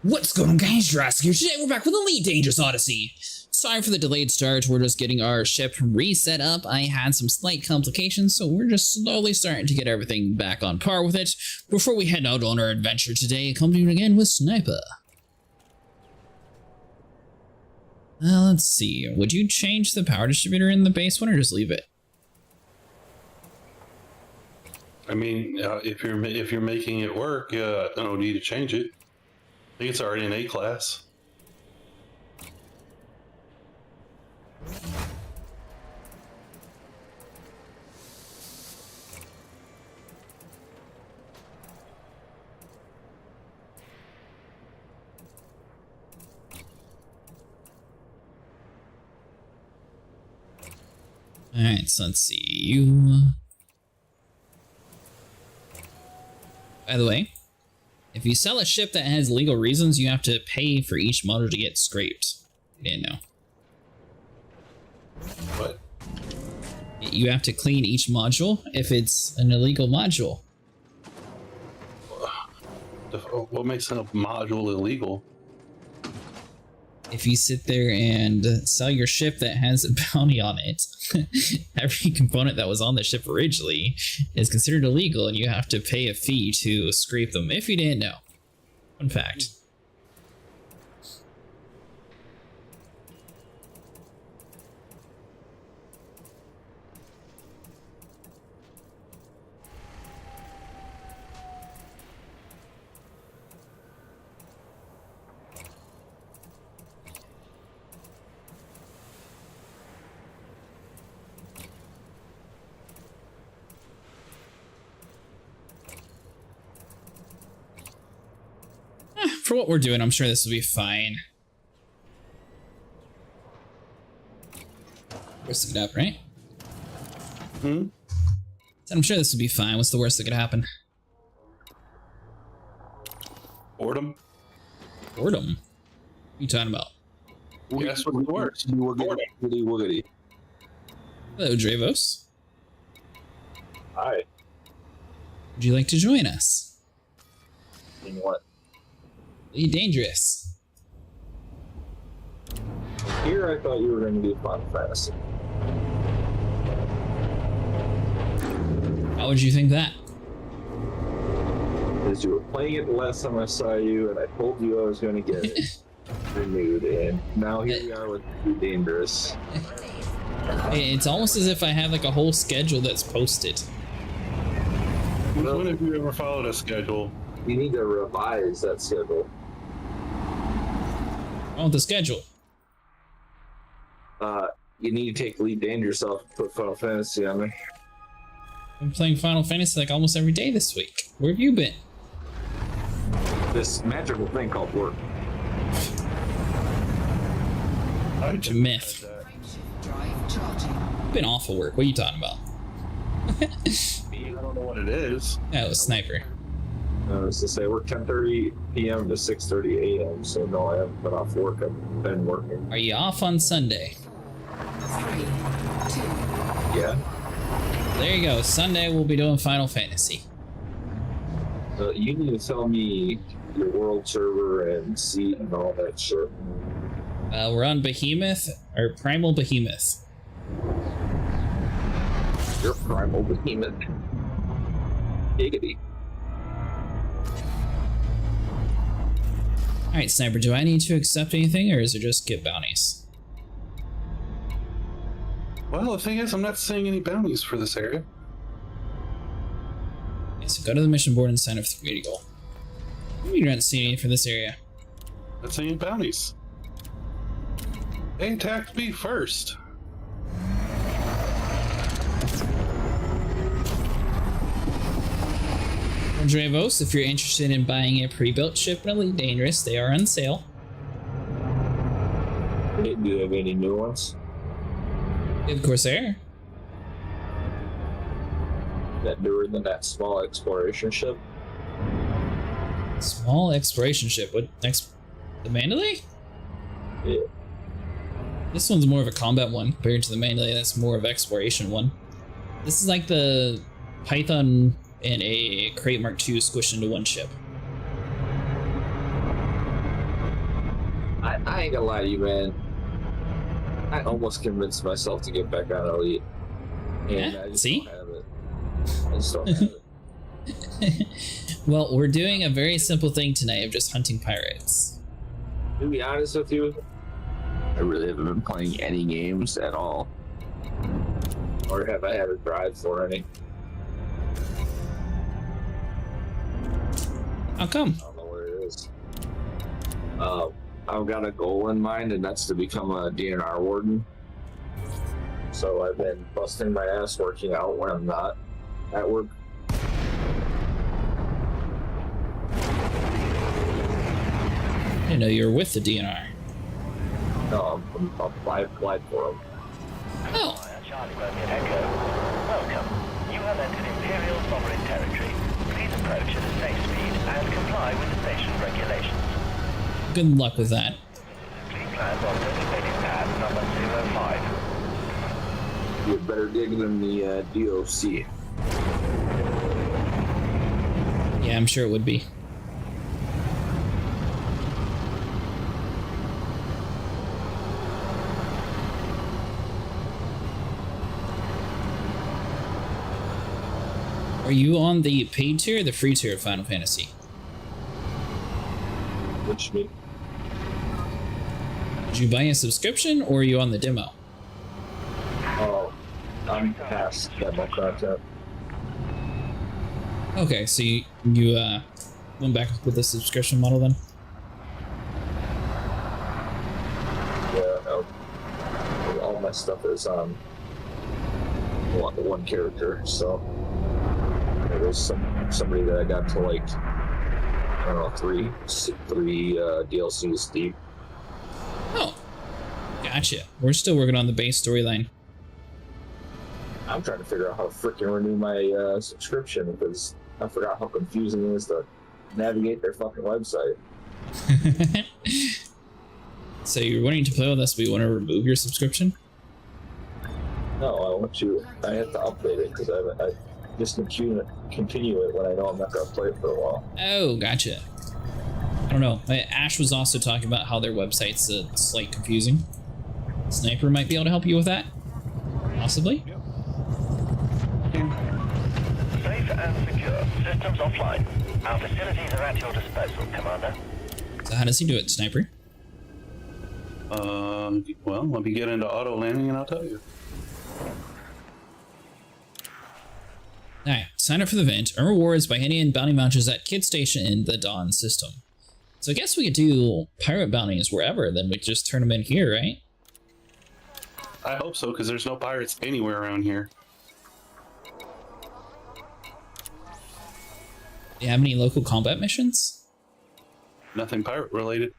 What's going on, guys? Jurassic here. Today we're back with Elite Dangerous Odyssey. Sorry for the delayed start. We're just getting our ship reset up. I had some slight complications, so we're just slowly starting to get everything back on par with it before we head out on our adventure today, accompanied again with Sniper. Let's see. Would you change the power distributor in the base one or just leave it? I mean, if you're making it work, I don't need to change it. I think it's already an A class. Alright, so let's see. You. By the way, if you sell a ship that has legal reasons, you have to pay for each model to get scraped. I didn't know. What? You have to clean each module if it's an illegal module. What makes a module illegal? If you sit there and sell your ship that has a bounty on it, every component that was on the ship originally is considered illegal, and you have to pay a fee to scrape them, if you didn't know. Fun fact. For what we're doing, I'm sure this will be fine. Worst that could happen, right? I'm sure this will be fine. What's the worst that could happen? Boredom? Boredom? What are you talking about? Guess what's the worst? Boredom. Woogity. Hello, Dravos. Hi. Would you like to join us? In what? Elite Dangerous. Here I thought you were going to do Final Fantasy. How would you think that? Because you were playing it the last time I saw you, and I told you I was going to get it renewed, and now here we are with Dangerous. It's almost as if I have like a whole schedule that's posted. When have you ever followed a schedule? You need to revise that schedule. Oh, the schedule. You need to take Elite Dangerous off and put Final Fantasy on there. I'm playing Final Fantasy like almost every day this week. Where have you been? This magical thing called work. It's a myth. Been awful work. What are you talking about? I don't know what it is. That was Sniper. I was to say, I work 10:30 p.m. to 6:30 a.m., so no, I haven't been off work. I've been working. Are you off on Sunday? 3, 2. Yeah. There you go. Sunday we'll be doing Final Fantasy. You need to tell me your world server and seat and all that shit. We're on Behemoth, or Primal Behemoth. Your Primal Behemoth. Giggity. Alright, Sniper, do I need to accept anything, or is it just get bounties? Well, the thing is, I'm not seeing any bounties for this area. Okay, so go to the mission board and sign up for the community goal. You're not seeing any for this area. Not seeing any bounties. They attacked me first. Dravos, if you're interested in buying a pre-built ship in Elite Dangerous, they are on sale. Do you have any new ones? We have the Corsair. That newer than that small exploration ship? Small exploration ship. What next? The Mandalay? Yeah. This one's more of a combat one compared to the Mandalay. That's more of exploration one. This is like the Python and a Crate Mark II squished into one ship. I ain't gonna lie to you, man. I almost convinced myself to get back on Elite. And Yeah, I just see? don't have it. I just don't have it. Well, we're doing a very simple thing tonight of just hunting pirates. To be honest with you, I really haven't been playing any games at all. Or have I had a drive for any? How come? I don't know what it is. I've got a goal in mind, and that's to become a DNR warden. So I've been busting my ass working out when I'm not at work. I didn't know you were with the DNR. No, I applied for them. Oh. Charlie Romeo Echo. Welcome. You have entered Imperial Sovereign Territory. Please approach at a safe speed and comply with the station regulations. Good luck with that. Please land on designated pad number 205. You better dig than the DOC. Yeah, I'm sure it would be. Are you on the paid tier or the free tier of Final Fantasy? Which means Did you buy a subscription or are you on the demo? oh, I'm past demo content. Okay, so you went back with the subscription model then? Yeah, no. All my stuff is on one character, so there was somebody that I got to like, I don't know, three DLCs deep. Oh, gotcha. We're still working on the base storyline. I'm trying to figure out how to freaking renew my subscription because I forgot how confusing it is to navigate their fucking website. So you're wanting to play with us, but you want to remove your subscription? No, I have to update it because I just continue it when I know I'm not going to play it for a while. Oh, gotcha. I don't know. Ash was also talking about how their website's slight confusing. Sniper might be able to help you with that. Possibly. Safe and secure. Systems offline. Our facilities are at your disposal, Commander. So how does he do it, Sniper? Well, let me get into auto landing and I'll tell you. Alright, sign up for the event. Earn rewards by handing in bounty vouchers at Kid Station in the DHAN system. So I guess we could do pirate bounties wherever, then we could just turn them in here, right? I hope so, because there's no pirates anywhere around here. Do you have any local combat missions? Nothing pirate related.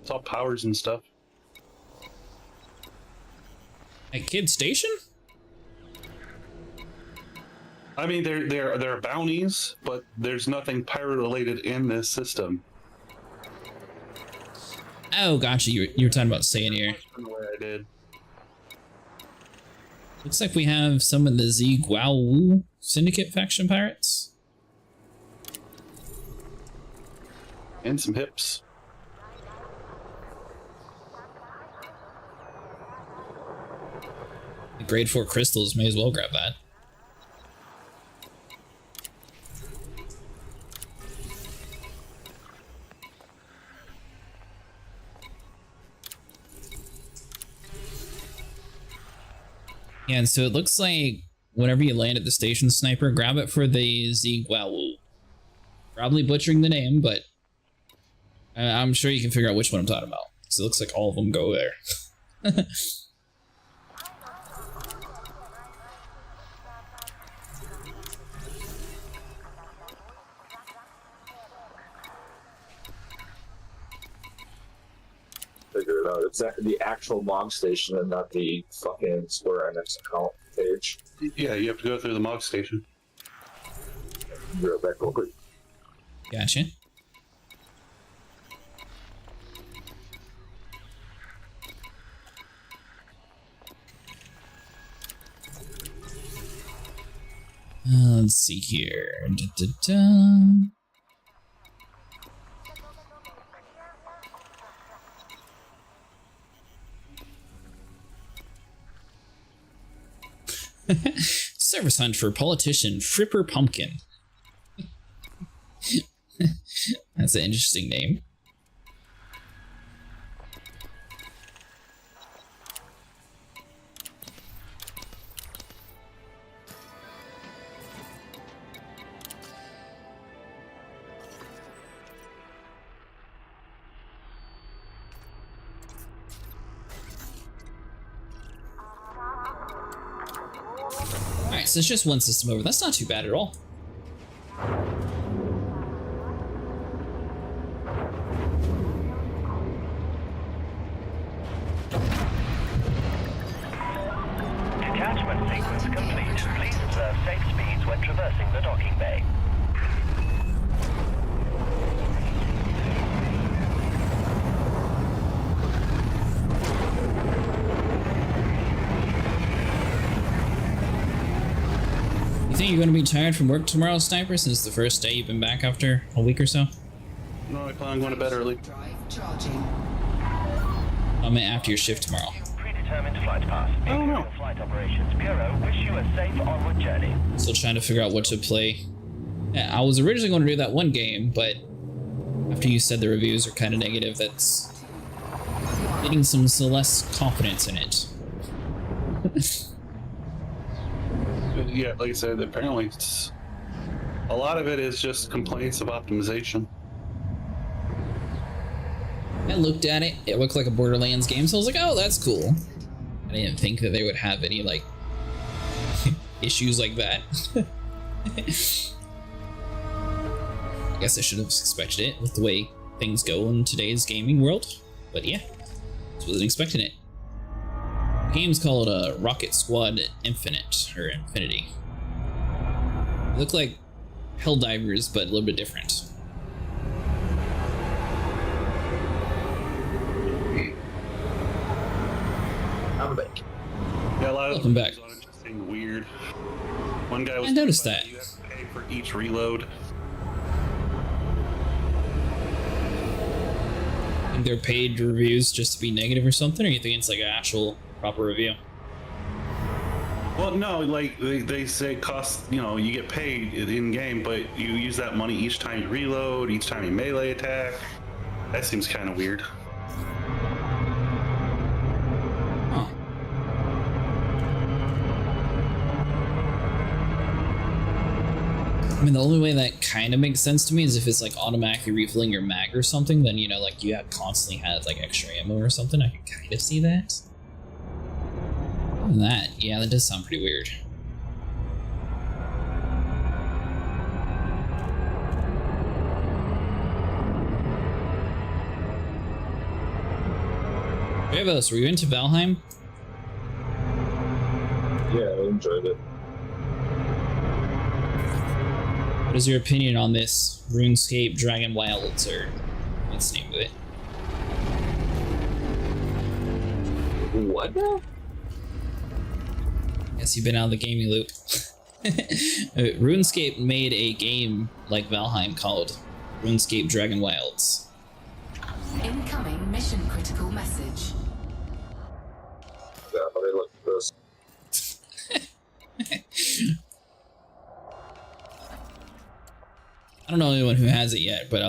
It's all powers and stuff. At Kid Station? I mean, there are bounties, but there's nothing pirate related in this system. Oh, gotcha. You were talking about staying here. I did. Looks like we have some of the Z Guao Syndicate faction pirates. And some hips. The grade 4 crystals, may as well grab that. Yeah, and so it looks like whenever you land at the station, Sniper, grab it for the Z Guao. Probably butchering the name, but I'm sure you can figure out which one I'm talking about. So it looks like all of them go there. Figure it out. It's the actual MOG station and not the fucking Square Enix account page. Yeah, you have to go through the MOG station. Be right back real quick. Gotcha. Let's see here. Service hunt for politician Fripper Pumpkin. That's an interesting name. Alright, so it's just one system over. That's not too bad at all. Detachment sequence complete. Please observe safe speeds when traversing the docking bay. You think you're going to be tired from work tomorrow, Sniper, since the first day you've been back after a week or so? No, I plan on going to bed early. Drive charging. I mean, after your shift tomorrow. Predetermined flight path. I don't know. Imperial Flight Operations Bureau wish you a safe onward journey. Still trying to figure out what to play. Yeah, I was originally going to do that one game, but after you said the reviews are kind of negative, that's getting some less confidence in it. Yeah, like I said, apparently a lot of it is just complaints of optimization. I looked at it, it looked like a Borderlands game, so I was like, oh, that's cool. I didn't think that they would have any, like, issues like that. I guess I should have expected it with the way things go in today's gaming world, but yeah, just wasn't expecting it. The game's called Rocket Squad Infinite, or Infinity. They look like Helldivers, but a little bit different. I'm back. Yeah, a lot of Welcome back. things are interesting, weird. One guy was I noticed talking that. about you have to pay for each reload. Think they're paid reviews just to be negative or something, or you think it's like an actual proper review? Well, no, like they say cost, you know, you get paid in game, but you use that money each time you reload, each time you melee attack. That seems kind of weird. Huh. I mean, the only way that kind of makes sense to me is if it's like automatically refilling your mag or something, then, you know, like you have constantly have like extra ammo or something. I can kind of see that. Other than that, yeah, that does sound pretty weird. Revos, were you into Valheim? Yeah, I enjoyed it. What is your opinion on this RuneScape Dragon Wilds, or what's the name of it? What now? Guess you've been out of the gaming loop. RuneScape made a game like Valheim called RuneScape Dragon Wilds. Incoming mission critical message. Yeah, how they look at this. I don't know anyone who has it yet, but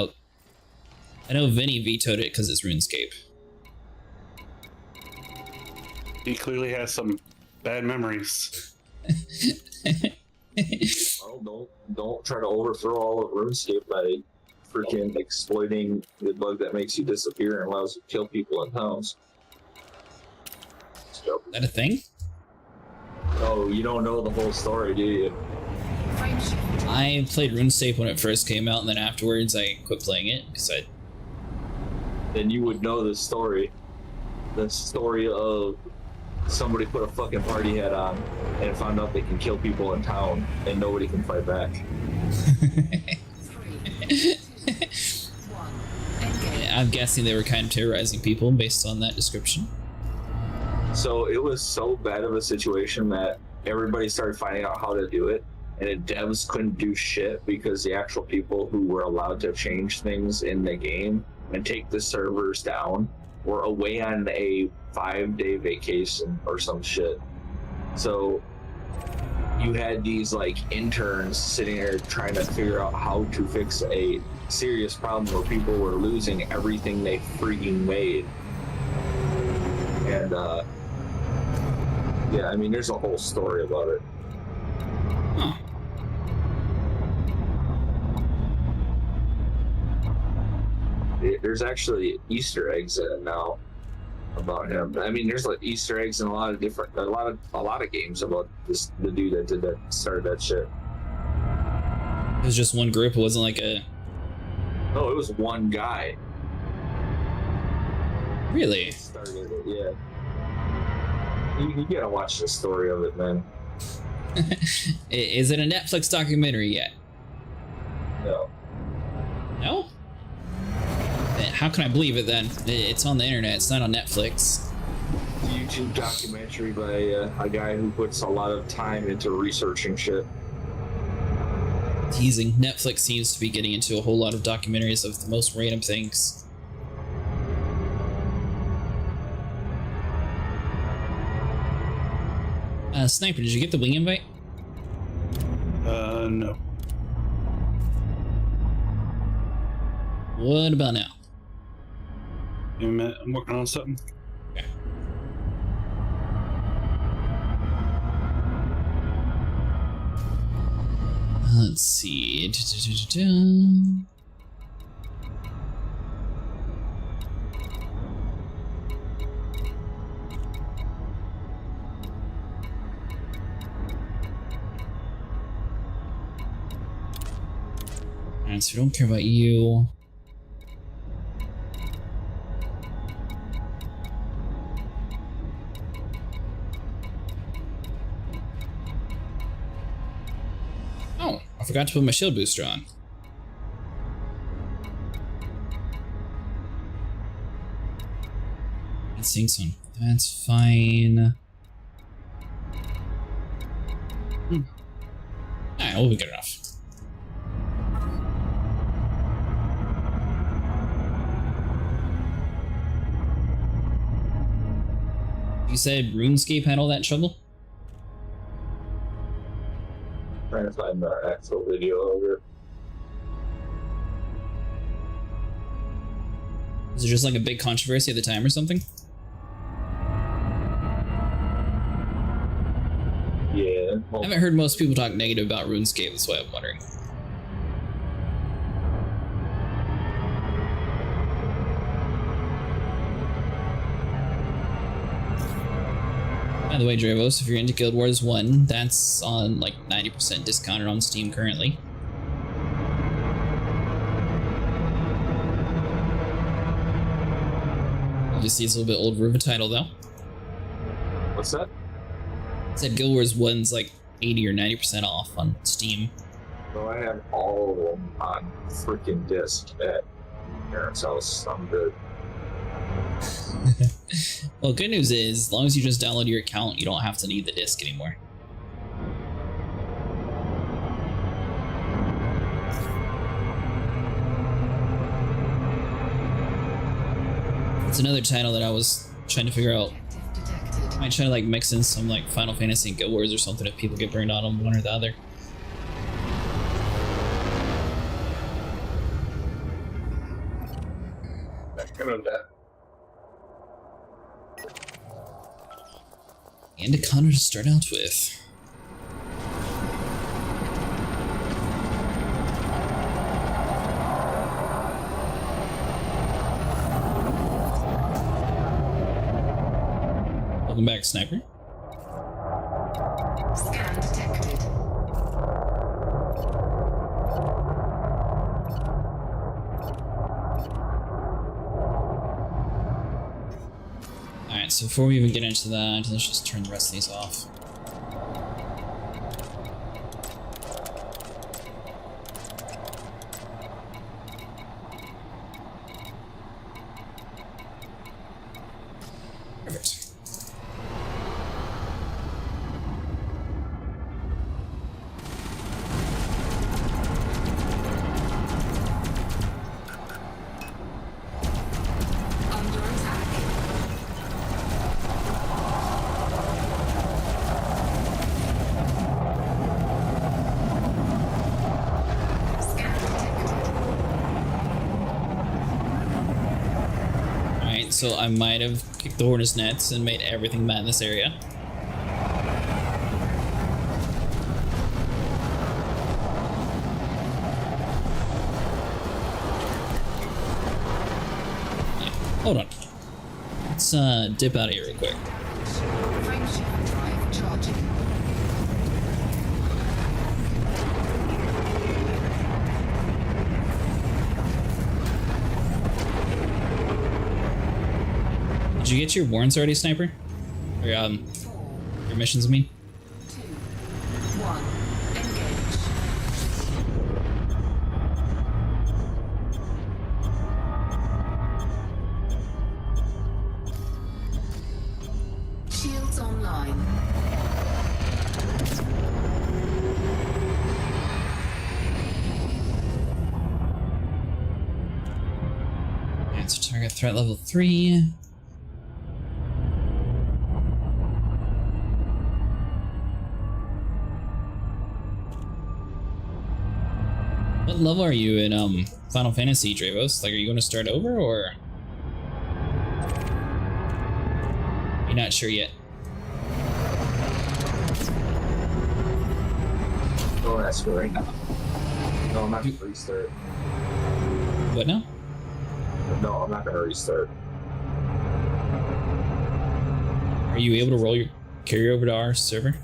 I know Vinny vetoed it because it's RuneScape. He clearly has some bad memories. Well, don't try to overthrow all of RuneScape by freaking exploiting the bug that makes you disappear and allows you to kill people in towns. Is that a thing? Oh, you don't know the whole story, do you? Frame shift. I played RuneScape when it first came out, and then afterwards I quit playing it because Then you would know the story. The story of somebody put a fucking party hat on and found out they can kill people in town and nobody can fight back. 3, 2, 1. Engage. I'm guessing they were kind of terrorizing people based on that description. So it was so bad of a situation that everybody started finding out how to do it, and the devs couldn't do shit because the actual people who were allowed to change things in the game and take the servers down were away on a 5-day vacation or some shit. So you had these like interns sitting there trying to figure out how to fix a serious problem where people were losing everything they freaking made. And yeah, I mean, there's a whole story about it. Huh. There's actually Easter eggs in it now about him. I mean, there's like Easter eggs in a lot of games about this, the dude that did that, started that shit. It was just one group. It wasn't like a. No, it was one guy. Really? Started it, yeah. You gotta watch the story of it, man. Is it a Netflix documentary yet? No. No? How can I believe it then? It's on the internet. It's not on Netflix. YouTube documentary by a guy who puts a lot of time into researching shit. Teasing. Netflix seems to be getting into a whole lot of documentaries of the most random things. Sniper, did you get the wing invite? No. What about now? Give me a minute. I'm working on something. Okay. Let's see. Alright, so we don't care about you. Oh, I forgot to put my shield booster on. Let's sing some. That's fine. Alright, we'll be good enough. You said RuneScape had all that trouble? Trying to find the actual video of it. Was it just like a big controversy at the time or something? Yeah. I haven't heard most people talk negative about RuneScape, that's why I'm wondering. By the way, Dravos, if you're into Guild Wars 1, that's on like 90% discounted on Steam currently. Obviously, it's a little bit older of a title, though. What's that? I said Guild Wars 1's like 80 or 90% off on Steam. So I have all of them on freaking disc at parents' house. I'm good. Well, good news is, as long as you just download your account, you don't have to need the disc anymore. It's another title that I was trying to figure out. I might try to like mix in some like Final Fantasy and Guild Wars or something if people get burned out on one or the other. Come on, Dad. And a Connor to start out with. Welcome back, Sniper. Scan detected. Alright, so before we even get into that, let's just turn the rest of these off. Perfect. Under attack. so I might have kicked the hornet's nets and made everything bad in this area. Yeah, hold on. Let's dip out of here real quick. Frameshift drive charging. Did you get your warrants already, Sniper? Or, your missions, I mean? 2, 1, engage. Shields online. Answer target threat level 3. What level are you in Final Fantasy, Dravos? Like, are you going to start over, or you're not sure yet? Don't ask me right now. No, I'm not gonna restart. What now? No, I'm not gonna restart. Are you able to roll your carry over to our server?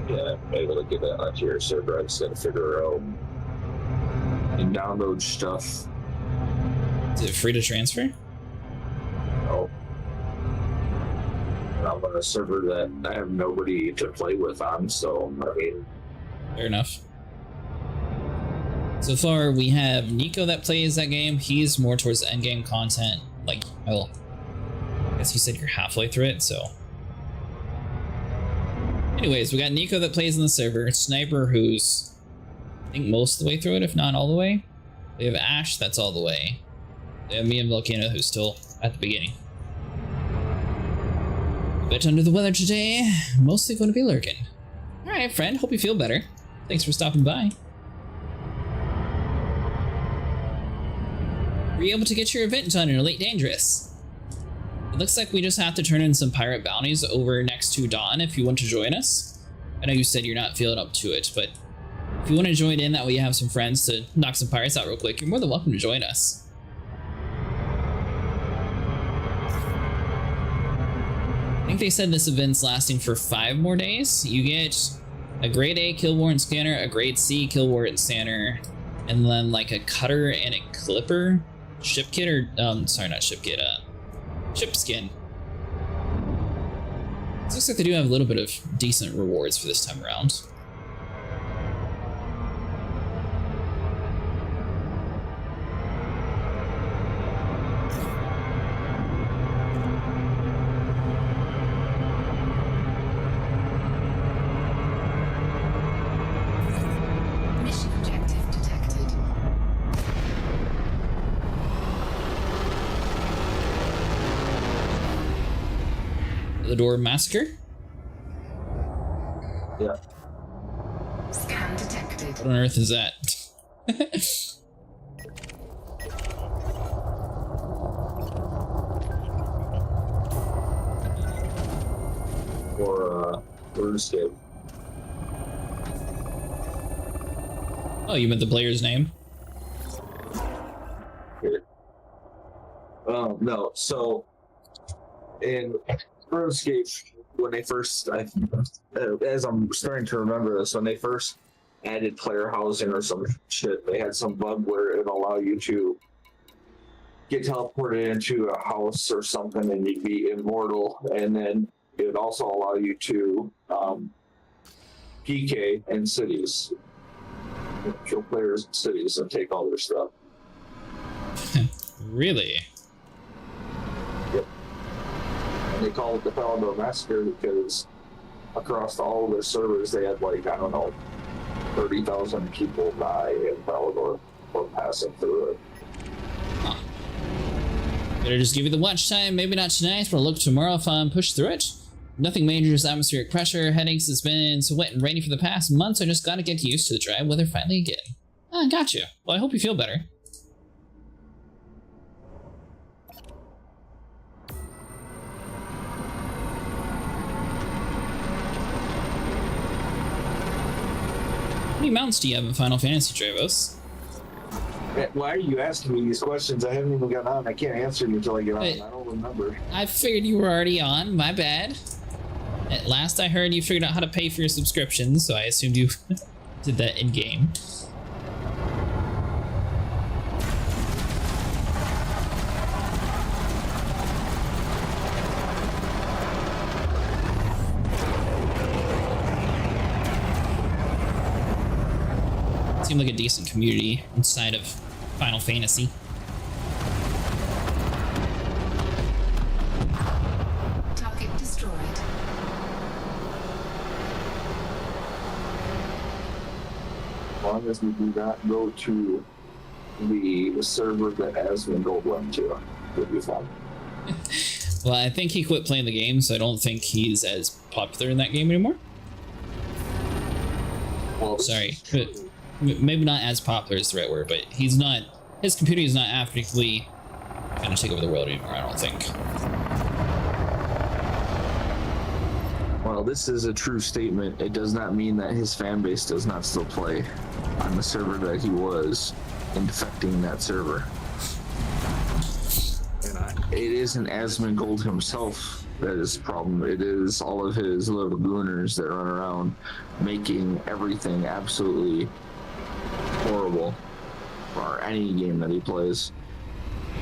Yeah, I'm able to get that onto your server. I just gotta figure out and download stuff. Is it free to transfer? Oh. And I'm on a server that I have nobody to play with on, so I mean, Fair enough. So far, we have Nico that plays that game. He's more towards the end game content. Like, well, I guess you said you're halfway through it, so. Anyways, we got Nico that plays on the server. Sniper, who's, I think, most of the way through it, if not all the way. We have Ash, that's all the way. We have me and Volcano, who's still at the beginning. A bit under the weather today. Mostly going to be lurking. Alright, friend. Hope you feel better. Thanks for stopping by. Were you able to get your event done in Elite Dangerous? It looks like we just have to turn in some pirate bounties over next to Dawn if you want to join us. I know you said you're not feeling up to it, but if you want to join in, that way you have some friends to knock some pirates out real quick, you're more than welcome to join us. I think they said this event's lasting for 5 more days. You get a grade A kill warrant scanner, a grade C kill warrant scanner, and then like a cutter and a clipper ship kit, or sorry, not ship kit, ship skin. It looks like they do have a little bit of decent rewards for this time around. Mission objective detected. The Door Massacre? yeah. Scan detected. What on earth is that? Or RuneScape. Oh, you meant the player's name? Here. No, so in RuneScape, when they first, as I'm starting to remember this, when they first added player housing or some shit, they had some bug where it would allow you to get teleported into a house or something and you'd be immortal, and then it would also allow you to PK in cities, kill players in cities and take all their stuff. Really? And they called it the Palador Massacre because across all of their servers they had, like, I don't know, 30,000 people die in Palador for passing through it. Huh. Better just give you the watch time. Maybe not tonight, but I'll look tomorrow if I'm pushed through it. Nothing major, just atmospheric pressure. Headaches has been so wet and rainy for the past months. I just gotta get used to the dry weather finally again. Ah, gotcha. Well, I hope you feel better. many mounts do you have in Final Fantasy, Travos? Why are you asking me these questions? I haven't even gotten on. I can't answer you until I get on. I don't remember. I figured you were already on. My bad. At last I heard you figured out how to pay for your subscriptions, so I assumed you did that in-game. Seemed like a decent community inside of Final Fantasy. Target destroyed. As long as we do not go to the server that Asmongold went to, it'll be fun. Well, I think he quit playing the game, so I don't think he's as popular in that game anymore. Well, Sorry, but maybe not as popular is the right word, but he's not. His community is not actively going to take over the world anymore, I don't think. Well, this is a true statement. It does not mean that his fan base does not still play on the server that he was infecting that server. And it isn't Asmongold himself that is the problem. It is all of his little gooners that run around making everything absolutely horrible for any game that he plays. I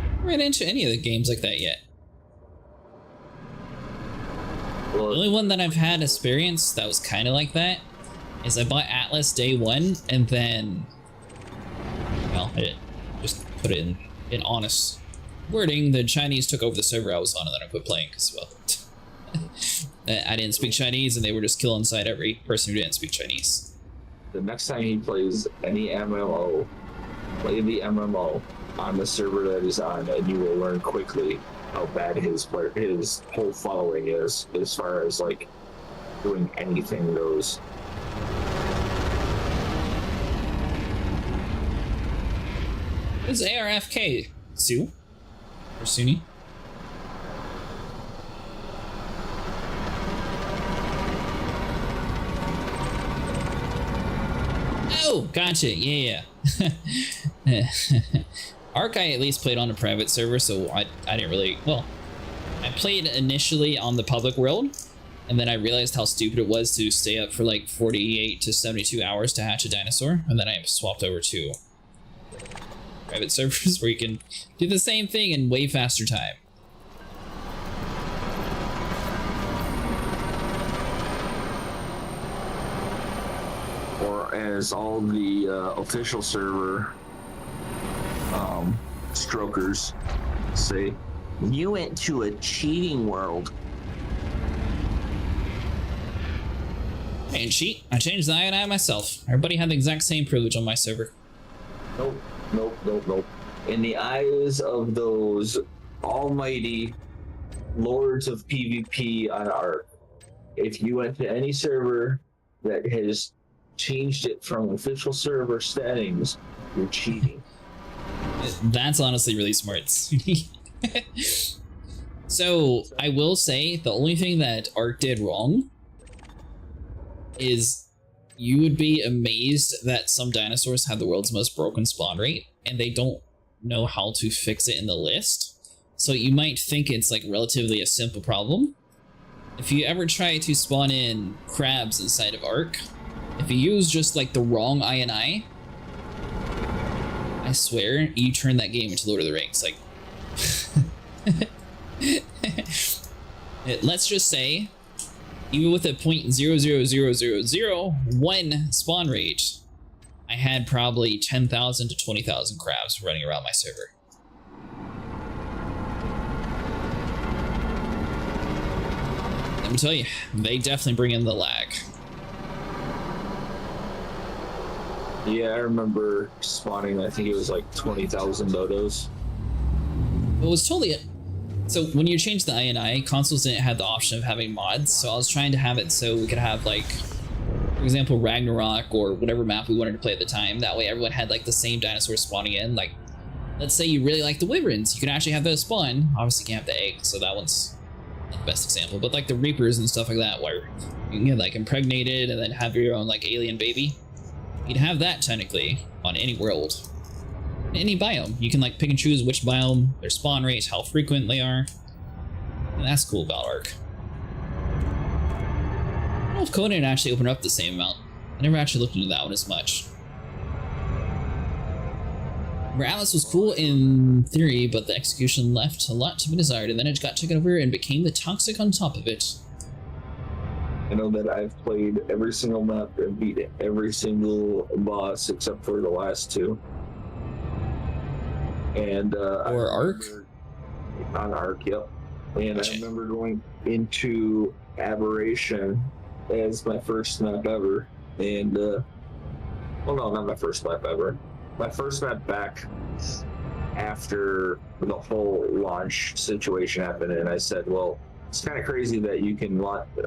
haven't ran into any of the games like that yet. Well, The only one that I've had experience that was kind of like that is I bought Atlas day one, and then, well, I didn't just put it in honest wording. The Chinese took over the server I was on, and then I quit playing because, well, I didn't speak Chinese, and they were just killing inside every person who didn't speak Chinese. the next time he plays any MMO, play the MMO on the server that he's on, and you will learn quickly how bad his whole following is as far as like doing anything goes. It's ARFK, Sue? Or Suni? Oh, gotcha, yeah. Arc I at least played on a private server, so I didn't really, well, I played initially on the public world, and then I realized how stupid it was to stay up for like 48 to 72 hours to hatch a dinosaur, and then I swapped over to private servers where you can do the same thing in way faster time. Or as all the official server strokers say, you went to a cheating world. I didn't cheat. I changed the INI myself. Everybody had the exact same privilege on my server. Nope. In the eyes of those almighty lords of PvP on Arc, if you went to any server that has changed it from official server settings, you're cheating. That's honestly really smart. So I will say the only thing that Arc did wrong is you would be amazed that some dinosaurs have the world's most broken spawn rate, and they don't know how to fix it in the list. So you might think it's like relatively a simple problem. If you ever try to spawn in crabs inside of Arc, if you use just like the wrong INI, I swear you turn that game into Lord of the Rings. Like, let's just say, even with a 0.00001 spawn rate, I had probably 10,000 to 20,000 crabs running around my server. Let me tell you, they definitely bring in the lag. Yeah, I remember spawning, I think it was like 20,000 dodos. It was totally it. So when you change the INI, consoles didn't have the option of having mods, so I was trying to have it so we could have like, for example, Ragnarok or whatever map we wanted to play at the time. That way everyone had like the same dinosaur spawning in. Like, let's say you really like the wyverns, you can actually have those spawn. Obviously you can't have the egg, so that one's not the best example, but like the Reapers and stuff like that, where you can get like impregnated and then have your own like alien baby. You'd have that technically on any world, in any biome. You can like pick and choose which biome, their spawn rates, how frequent they are, and that's cool about Ark. I don't know if Conan actually opened up the same amount. I never actually looked into that one as much. Where Atlas was cool in theory, but the execution left a lot to be desired, and then it got taken over and became the toxic on top of it. I know that I've played every single map and beat every single boss except for the last two. And Or Ark? On Ark, yep. And Gotcha. I remember going into Aberration as my first map ever. And, well, no, not my first map ever. My first map back after the whole launch situation happened, and I said, well, it's kind of crazy that you can,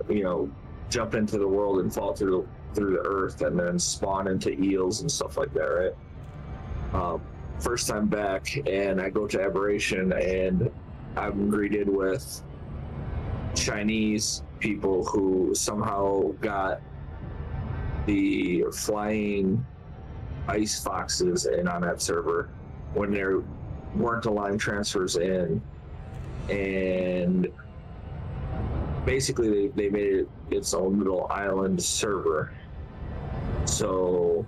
you know, jump into the world and fall through the earth and then spawn into eels and stuff like that, right? First time back, and I go to Aberration, and I'm greeted with Chinese people who somehow got the flying ice foxes in on that server when there weren't allowing transfers in, and basically they made it its own little island server. So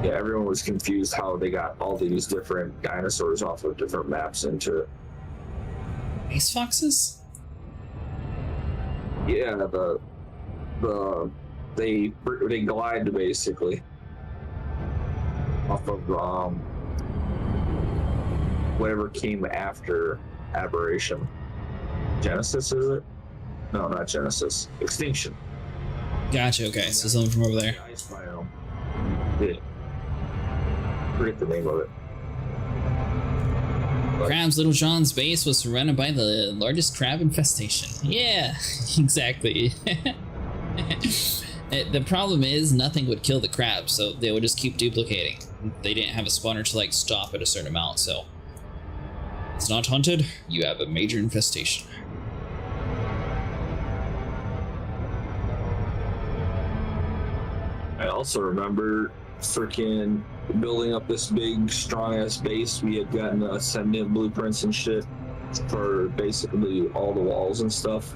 yeah, everyone was confused how they got all these different dinosaurs off of different maps into Ice foxes? yeah, they glide basically off of whatever came after Aberration. Genesis, is it? No, not Genesis. Extinction. Gotcha, okay, so something from over there. The ice biome. Yeah. Forget the name of it. But Crab's Little John's base was surrounded by the largest crab infestation. Yeah, exactly. The problem is nothing would kill the crabs, so they would just keep duplicating. They didn't have a spawner to like stop at a certain amount, so it's not haunted, you have a major infestation. I also remember freaking building up this big, strong-ass base. We had gotten Ascendant blueprints and shit for basically all the walls and stuff.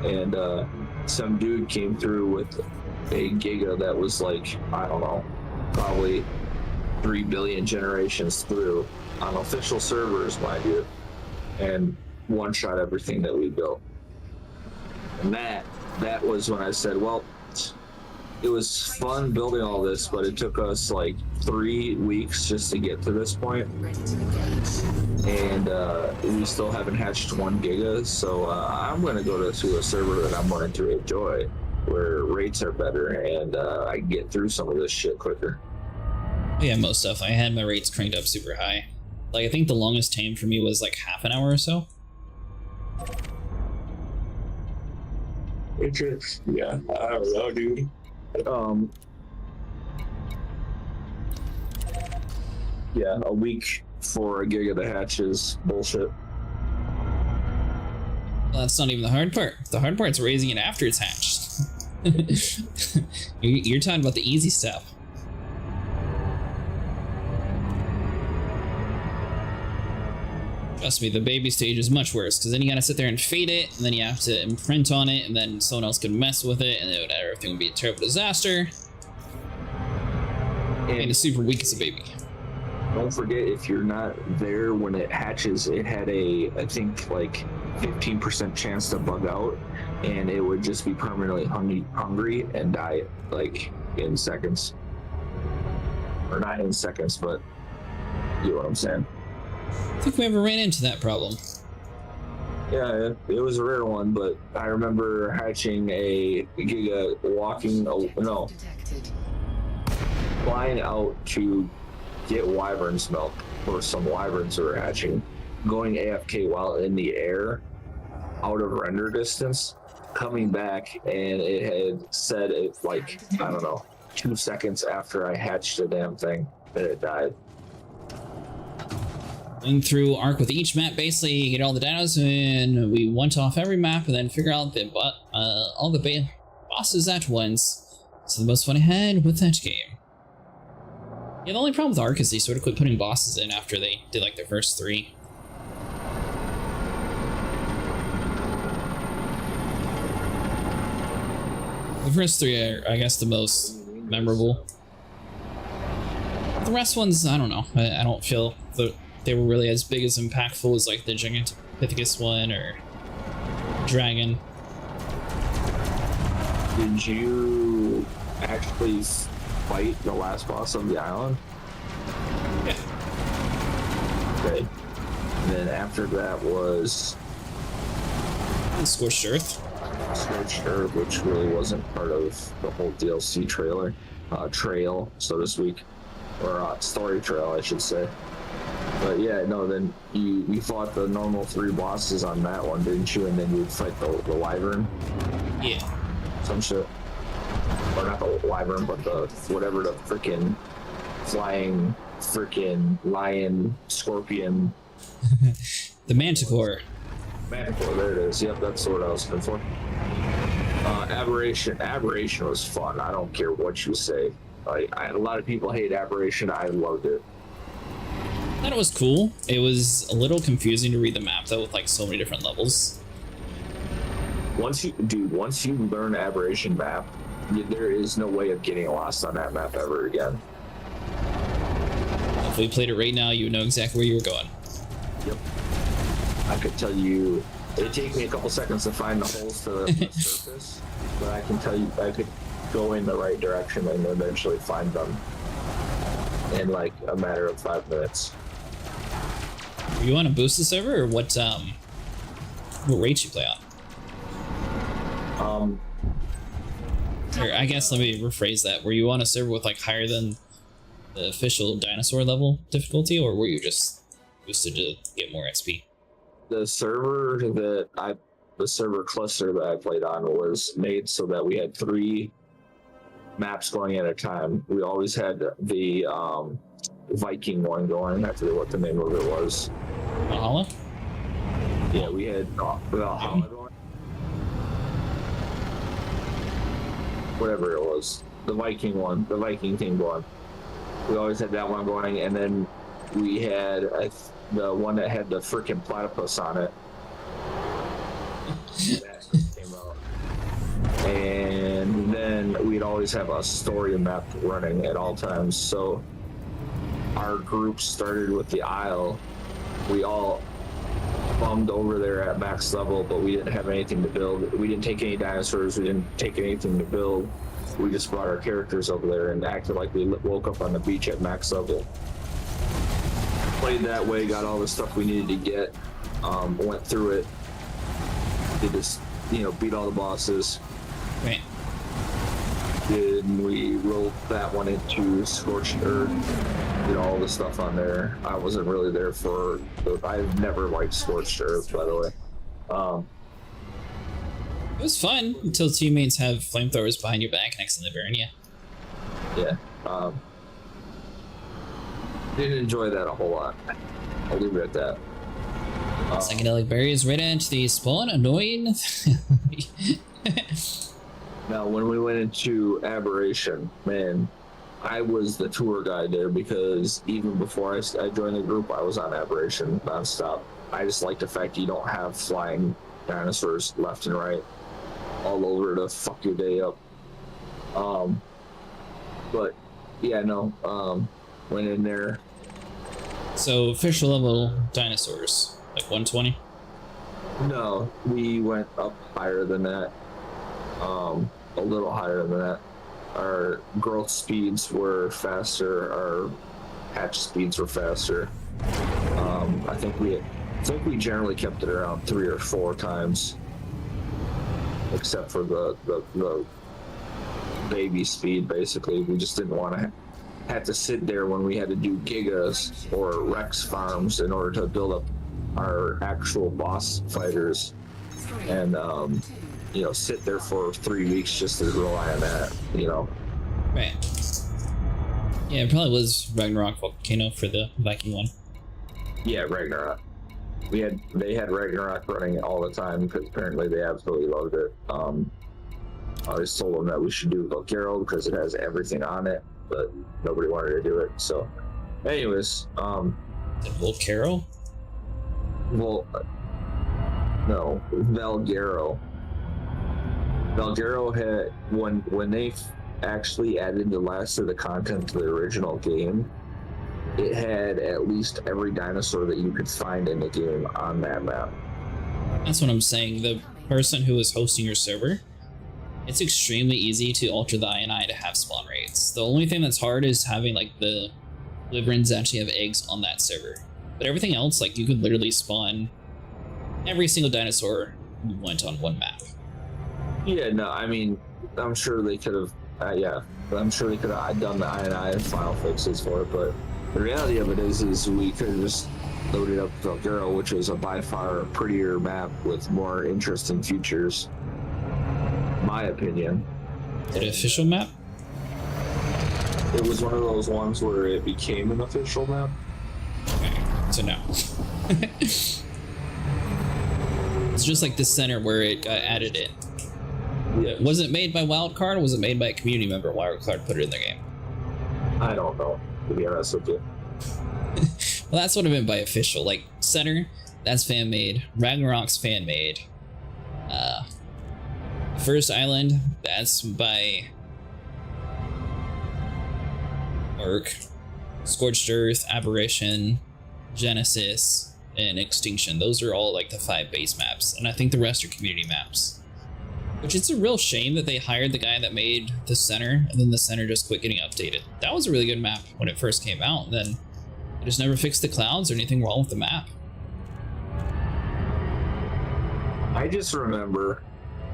And some dude came through with a giga that was like, I don't know, probably 3 billion generations through on official servers, mind you, and one-shot everything that we built. And that was when I said, well, it was fun building all this, but it took us like 3 weeks just to get to this point. And we still haven't hatched 1 giga, so I'm going to go to a server that I'm going to enjoy, where rates are better and I can get through some of this shit quicker. Yeah, most stuff. I had my rates cranked up super high. Like, I think the longest time for me was like half an hour or so. Yeah, I don't know, dude. Yeah, a week for a giga to hatch is bullshit. Well, that's not even the hard part. The hard part's raising it after it's hatched. You're talking about the easy stuff. Trust me, the baby stage is much worse, because then you gotta sit there and feed it, and then you have to imprint on it, and then someone else could mess with it, and everything would be a terrible disaster. And it's super weak as a baby. Don't forget, if you're not there when it hatches, it had a, I think, like 15% chance to bug out, and it would just be permanently hungry and die like in seconds. Or not in seconds, but you know what I'm saying. I think we ever ran into that problem. Yeah, it was a rare one, but I remember hatching a giga flying out to get wyvern's milk for some wyverns that were hatching, going AFK while in the air, out of render distance, coming back, and it had said it like, I don't know, 2 seconds after I hatched the damn thing that it died. went through arc with each map, basically get all the dinos, and we went off every map and then figure out the all the bosses at once. It's the most fun I had with that game. Yeah, the only problem with arc is they sort of quit putting bosses in after they did like their first 3. The first 3 are, I guess, the most memorable. The rest ones, I don't know. I don't feel that they were really as big as impactful as like the Gigantopithecus one or Dragon. Did you actually fight the last boss of the island? Yeah. Okay. And then after that was Scorched Earth. Scorched Earth, which really wasn't part of the whole DLC trail, so to speak. Or story trail, I should say. But yeah, no, then you fought the normal 3 bosses on that one, didn't you? And then you'd fight the wyvern? Yeah. Some shit. Or not the wyvern, but the whatever the freaking flying freaking lion scorpion. The Manticore. Manticore, there it is. Yep, that's what I was looking for. Aberration was fun. I don't care what you say. A lot of people hate Aberration. I loved it. I thought it was cool. It was a little confusing to read the map though, with like so many different levels. Once you learn Aberration map, there is no way of getting lost on that map ever again. If we played it right now, you would know exactly where you were going. Yep. I could tell you, it'd take me a couple seconds to find the holes to the surface, but I can tell you, I could go in the right direction and eventually find them in like a matter of 5 minutes. You want to boost the server, or what rates you play on? Or I guess let me rephrase that. Were you on a server with like higher than the official dinosaur level difficulty, or were you just boosted to get more XP? The server cluster that I played on was made so that we had 3 maps going at a time. We always had the Viking one going. I forget what the name of it was. Valhalla? Yeah, we had Valhalla going. Whatever it was. The Viking one. The Viking thing going. We always had that one going, and then we had the one that had the freaking platypus on it. That came out. And then we'd always have a story map running at all times. So our group started with the Isle. We all bummed over there at max level, but we didn't have anything to build. We didn't take any dinosaurs. We didn't take anything to build. We just brought our characters over there and acted like we woke up on the beach at max level. Played that way, got all the stuff we needed to get, went through it, did this, beat all the bosses. Right. Then we rolled that one into Scorched Earth, did all the stuff on there. I wasn't really there for, I've never liked Scorched Earth, by the way. It was fun until teammates have flamethrowers behind your back and accidentally burn you. Yeah. Didn't enjoy that a whole lot. I'll leave it at that. Psychedelic berries right into the spawn, annoying. Now, when we went into Aberration, man, I was the tour guide there because even before I joined the group, I was on Aberration nonstop. I just like the fact that you don't have flying dinosaurs left and right all over to fuck your day up. But yeah, no, went in there. So official level dinosaurs, like 120? No, we went up higher than that. A little higher than that. Our growth speeds were faster. Our hatch speeds were faster. I think we generally kept it around 3 or 4 times, except for the baby speed. Basically, we just didn't want to have to sit there when we had to do gigas or Rex farms in order to build up our actual boss fighters, and sit there for 3 weeks just to rely on that. Right. Yeah, it probably was Ragnarok Volcano for the Viking one. Yeah, Ragnarok. They had Ragnarok running all the time because apparently they absolutely loved it. I just told them that we should do Valkyro because it has everything on it, but nobody wanted to do it. So, anyways, Volcaro? well, no, Valgyro. Valgyro had when they actually added the last of the content to the original game, it had at least every dinosaur that you could find in the game on that map. That's what I'm saying. The person who is hosting your server, it's extremely easy to alter the INI to have spawn rates. The only thing that's hard is having like the Librans actually have eggs on that server. But everything else, like you could literally spawn every single dinosaur you want on one map. Yeah, no, I mean, I'm sure they could have, I'm sure they could have done the INI and file fixes for it, but the reality of it is we could have just loaded up Valkyro, which is a by far prettier map with more interesting features, my opinion. The official map? It was one of those ones where it became an official map. Okay, so no. It's just like the center where it got added in. Yeah. Was it made by Wildcard or was it made by a community member? Wildcard put it in their game. I don't know, to be honest with you. Well, that's what I meant by official. Like, center, that's fan made. Ragnarok's fan made. First Island, that's by Orc. Scorched Earth, Aberration, Genesis, and Extinction. Those are all like the 5 base maps, and I think the rest are community maps. Which it's a real shame that they hired the guy that made the center, and then the center just quit getting updated. That was a really good map when it first came out, and then they just never fixed the clouds or anything wrong with the map. I just remember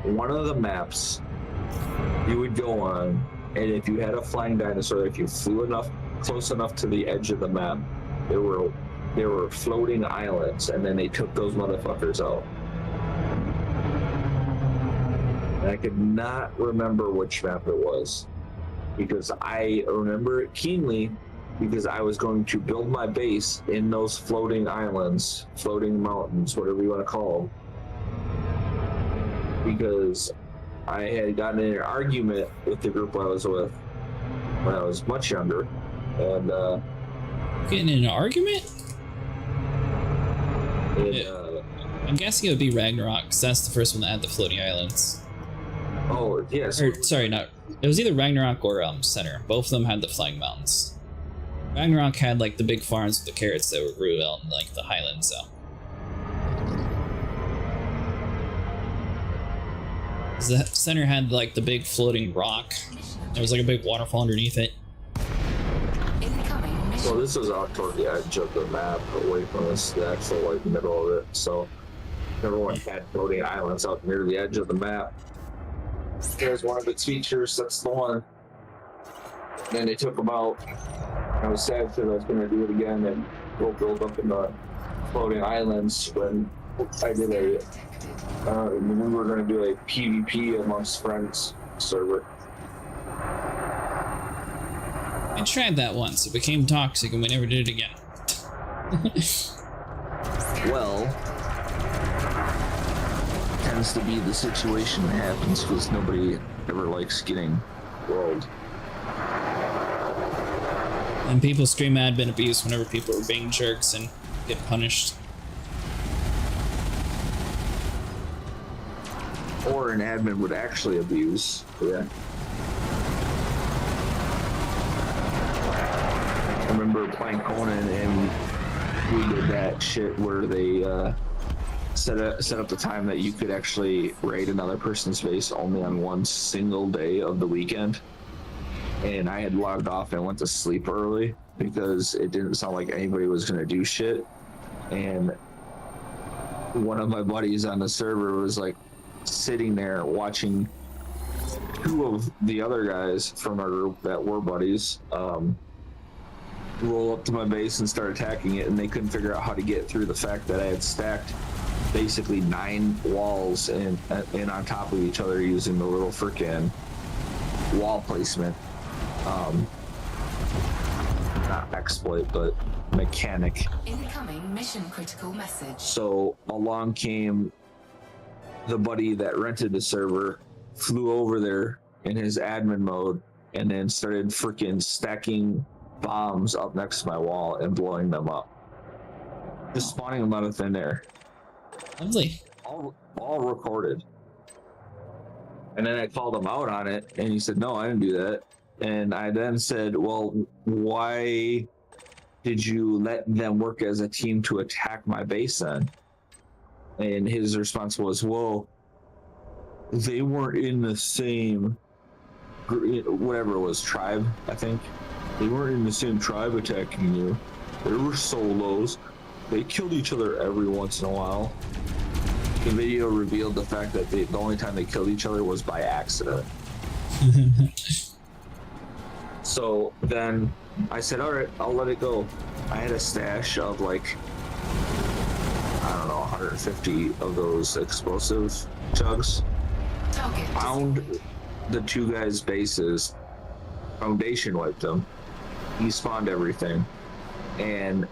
one of the maps you would go on, and if you had a flying dinosaur, if you flew close enough to the edge of the map, there were floating islands, and then they took those motherfuckers out. And I could not remember which map it was, because I remember it keenly because I was going to build my base in those floating islands, floating mountains, whatever you want to call them, because I had gotten in an argument with the group I was with when I was much younger, and Getting in an argument? it, I'm guessing it would be Ragnarok, because that's the first one that had the floating islands. oh yes, Or, sorry, not. It was either Ragnarok or Center. Both of them had the flying mountains. Ragnarok had like the big farms with the carrots that were grew out in like the highlands, so. The center had like the big floating rock. There was like a big waterfall underneath it. Incoming mission. well, this was out toward the edge of the map, away from the actual like middle of it. So everyone had floating islands out near the edge of the map. There's one of its features. That's the one. Then they took them out. I was sad because I was going to do it again and go build up in the floating islands when I did a. We were going to do a PvP amongst friends server. I tried that once. It became toxic and we never did it again. Well, tends to be the situation that happens because nobody ever likes getting rolled. And people scream admin abuse whenever people are being jerks and get punished. Or an admin would actually abuse. Yeah. I remember playing Conan and we did that shit where they set up the time that you could actually raid another person's base only on one single day of the weekend. And I had logged off and went to sleep early because it didn't sound like anybody was going to do shit. And one of my buddies on the server was like sitting there watching two of the other guys from our group that were buddies roll up to my base and start attacking it, and they couldn't figure out how to get through the fact that I had stacked basically 9 walls and on top of each other using the little frickin' wall placement. Not exploit, but mechanic. Incoming mission critical message. So along came the buddy that rented the server, flew over there in his admin mode, and then started freaking stacking bombs up next to my wall and blowing them up. Just spawning them out of thin air. Lovely. All recorded. And then I called him out on it, and he said, no, I didn't do that. And I then said, well, why did you let them work as a team to attack my base then? And his response was, well, they weren't in the same, whatever it was, tribe, I think. They weren't in the same tribe attacking you. They were solos. They killed each other every once in a while. The video revealed the fact that the only time they killed each other was by accident. So then I said, all right, I'll let it go. I had a stash of like, I don't know, 150 of those explosive chugs. Target Found the two guys' bases. Foundation wiped them. He spawned everything. And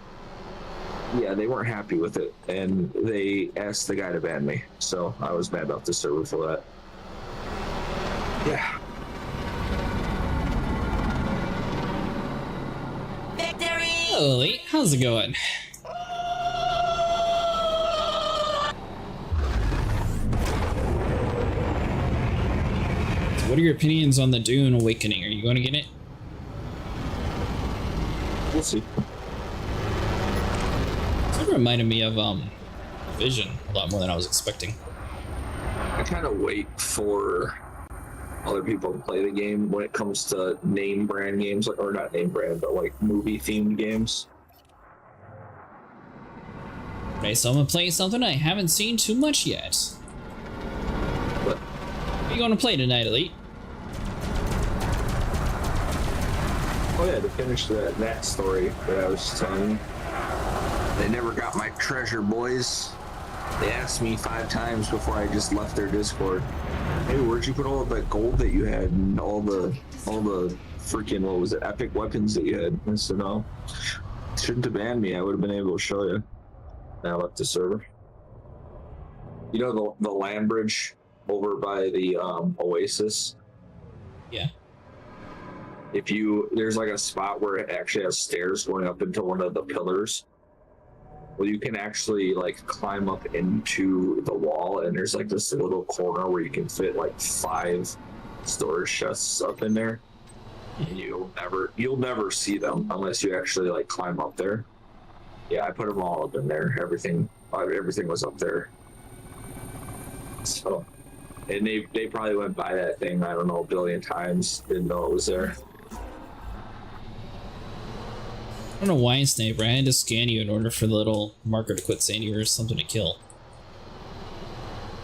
yeah, they weren't happy with it, and they asked the guy to ban me. So I was banned off the server for that. Yeah. Victory! Hello, Elite. How's it going? So what are your opinions on the Dune Awakening? Are you going to get it? We'll see. It reminded me of Vision a lot more than I was expecting. I kind of wait for other people to play the game when it comes to name brand games, or not name brand, but like movie themed games. Okay, so I'm gonna play something I haven't seen too much yet. But What are you gonna play tonight, Elite? oh yeah, to finish that story that I was just telling you. They never got my treasure, boys. They asked me 5 times before I just left their Discord, hey, where'd you put all of that gold that you had and all the freaking, what was it, epic weapons that you had? I said, no, shouldn't have banned me. I would have been able to show you. And I left the server. You know the land bridge over by the Oasis? Yeah. There's like a spot where it actually has stairs going up into one of the pillars. Well, you can actually like climb up into the wall, and there's like this little corner where you can fit like 5 storage chests up in there. And you'll never see them unless you actually like climb up there. Yeah, I put them all up in there. Everything was up there. So, and they probably went by that thing, I don't know, a billion times, didn't know it was there. I don't know why, Sniper. I had to scan you in order for the little marker to quit saying you were something to kill.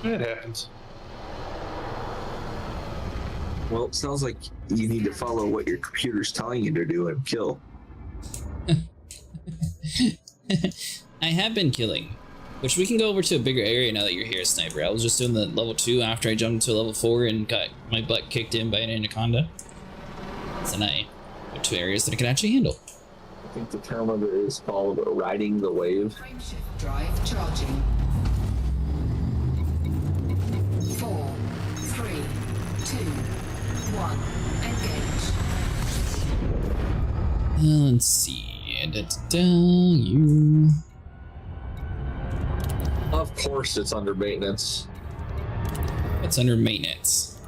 It happens. Well, it sounds like you need to follow what your computer's telling you to do and kill. I have been killing, which we can go over to a bigger area now that you're here, Sniper. I was just doing the level 2 after I jumped to level 4 and got my butt kicked in by an anaconda. So now I have 2 areas that I can actually handle. I think the term of it is called riding the wave. Frameshift drive charging. 4, 3, 2, 1. Engage. Let's see. You. Of course, it's under maintenance. What's under maintenance?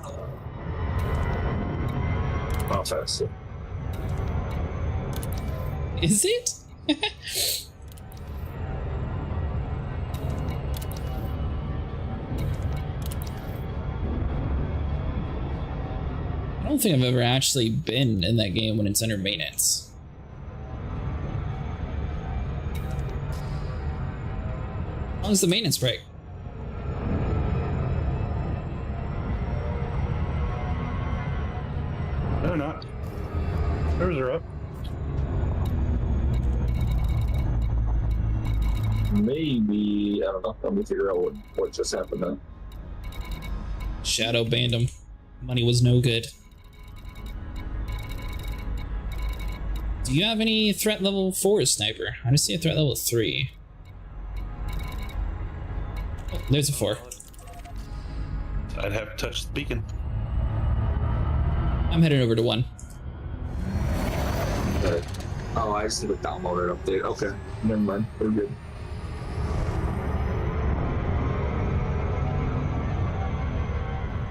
Not fast. Is it? I don't think I've ever actually been in that game when it's under maintenance. How long is the maintenance break? No, not. Servers are up. Maybe, I don't know. Let me figure out what just happened then. Shadow banned him. Money was no good. Do you have any threat level 4 sniper? I just see a threat level 3. Oh, there's a 4. I'd have to touch the beacon. I'm headed over to 1. Okay. Oh, I just need to download it update. Okay, never mind. We're good.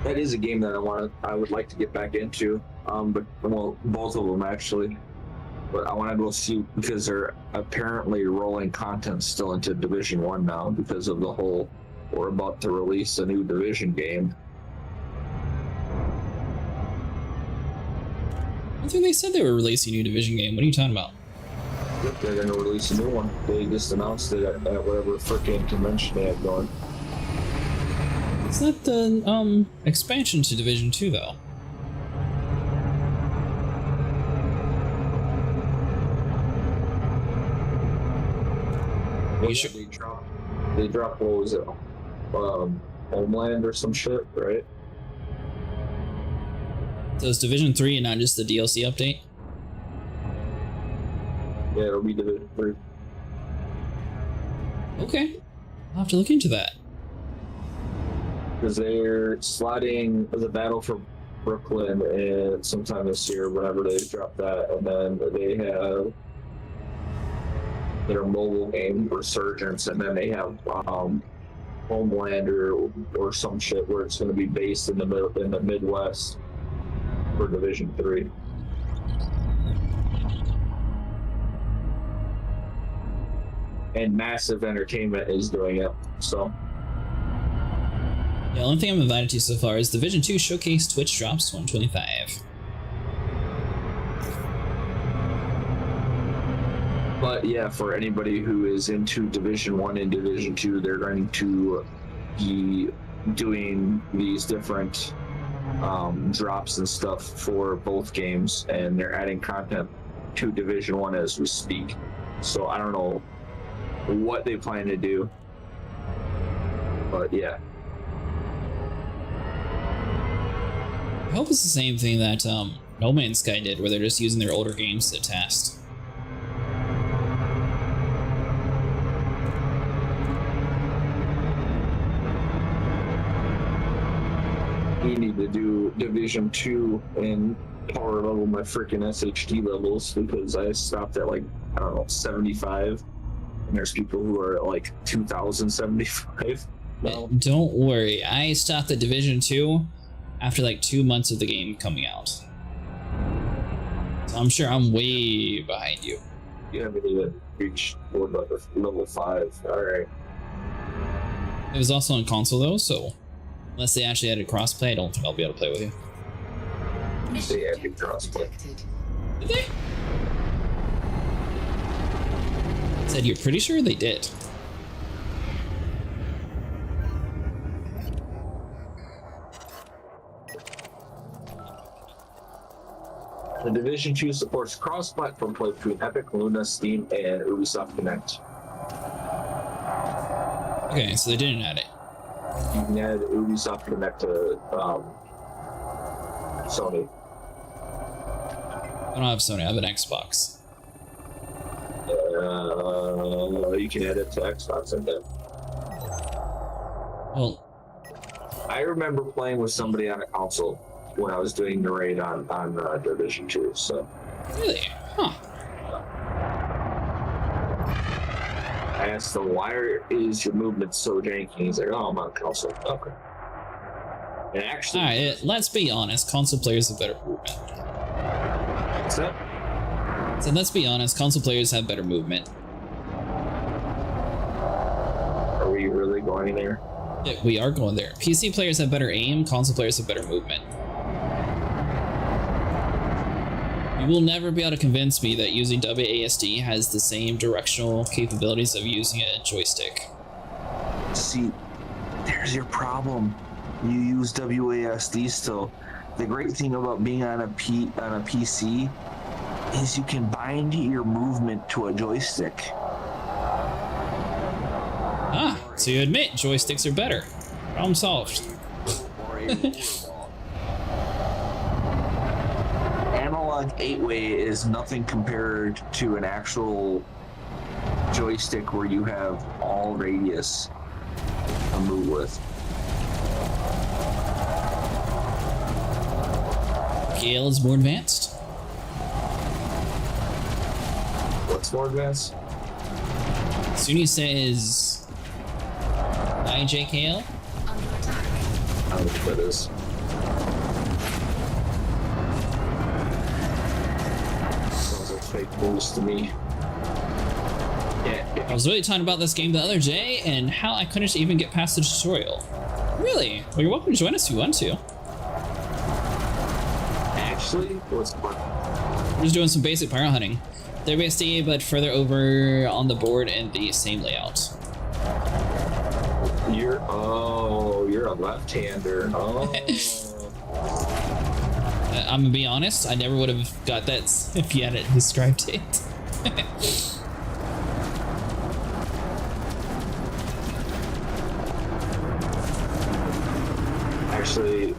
That is a game that I would like to get back into. But well, both of them actually. But I want to go see because they're apparently rolling content still into Division 1 now because of the whole we're about to release a new Division game. I think they said they were releasing a new Division game. What are you talking about? Yep, they're gonna release a new one. They just announced it at whatever freaking convention they had going. It's not the expansion to Division 2 though. Well, sure? They dropped what was it? Homeland or some shit, right? So it's Division 3 and not just the DLC update? Yeah, it'll be Division 3. Okay. I'll have to look into that. Because they're slotting the Battle for Brooklyn and sometime this year, whenever they drop that, and then they have their mobile game Resurgence, and then they have Homelander or some shit where it's going to be based in the Midwest for Division 3. And Massive Entertainment is doing it, so. Yeah, the only thing I'm invited to so far is Division 2 Showcase Twitch drops 125. But yeah, for anybody who is into Division 1 and Division 2, they're going to be doing these different drops and stuff for both games, and they're adding content to Division 1 as we speak. So I don't know what they plan to do, but yeah. I hope it's the same thing that No Man's Sky did, where they're just using their older games to test. We need to do Division 2 and power level my freaking SHD levels because I stopped at like, I don't know, 75. And there's people who are at like 2075 now. Don't worry, I stopped at Division 2 after like 2 months of the game coming out. So I'm sure I'm way behind you. You haven't even reached level 5. Alright. It was also on console though, so unless they actually added crossplay, I don't think I'll be able to play with you. They added crossplay. Did they? Said you're pretty sure they did. The Division 2 supports cross-platform play between Epic, Luna, Steam, and Ubisoft Connect. Okay, so they didn't add it. You can add Ubisoft Connect to Sony. I don't have Sony, I have an Xbox. You can add it to Xbox, I think. Well, I remember playing with somebody on a console when I was doing the raid on Division 2, so. really? Huh. I asked him, why is your movement so janky? He's like, oh, I'm on console. Okay. And actually... Alright, let's be honest, console players have better movement. What's that? So let's be honest, console players have better movement. Are we really going there? Yeah, we are going there. PC players have better aim, console players have better movement. You will never be able to convince me that using WASD has the same directional capabilities of using a joystick. See, there's your problem. You use WASD still. The great thing about being on a PC is you can bind your movement to a joystick. Ah, so you admit joysticks are better. Problem solved. analog 8-way is nothing compared to an actual joystick where you have all radius to move with. Gale is more advanced. What's more advanced? Suni says IJKL. Under attack. I don't know what that is. Sounds like fake news to me. Yeah, I was really talking about this game the other day and how I couldn't even get past the tutorial. Really? Well, you're welcome to join us if you want to. actually, what's fun? We're just doing some basic pyro hunting. They're BSD, but further over on the board in the same layout. You're a left-hander. Oh. I'm gonna be honest, I never would have got that if you hadn't described it. Actually,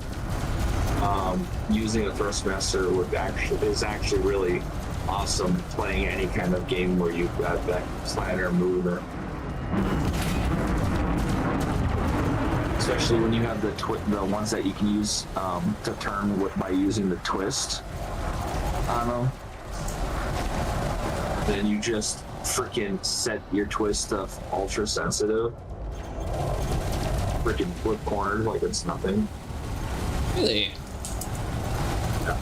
using a Thrustmaster is actually really awesome playing any kind of game where you've got that slider mover. Especially when you have the ones that you can use to turn by using the twist on them. Then you just freaking set your twist to ultra sensitive. Freaking flip corners like it's nothing. Really? Yeah.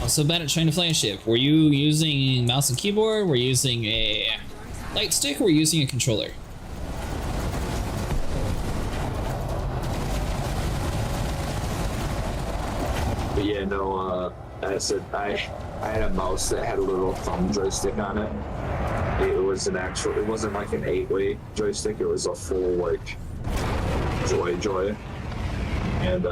I'm so bad at trying to fly a ship. Were you using mouse and keyboard? Were you using a light stick? Or were you using a controller? But yeah, no, I said I had a mouse that had a little thumb joystick on it. It wasn't like an 8-way joystick, it was a full like joy. And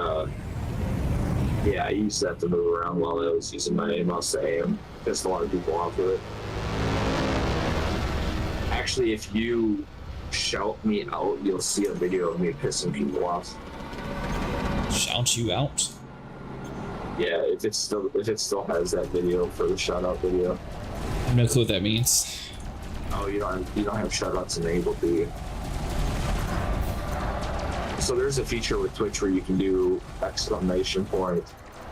yeah, I used that to move around while I was using my mouse to aim. Pissed a lot of people off with it. Actually, if you shout me out, you'll see a video of me pissing people off. Shout you out? Yeah, if it still has that video for the shout out video. I have no clue what that means. Oh, you don't have shout outs enabled, do you? So there's a feature with Twitch where you can do exclamation point,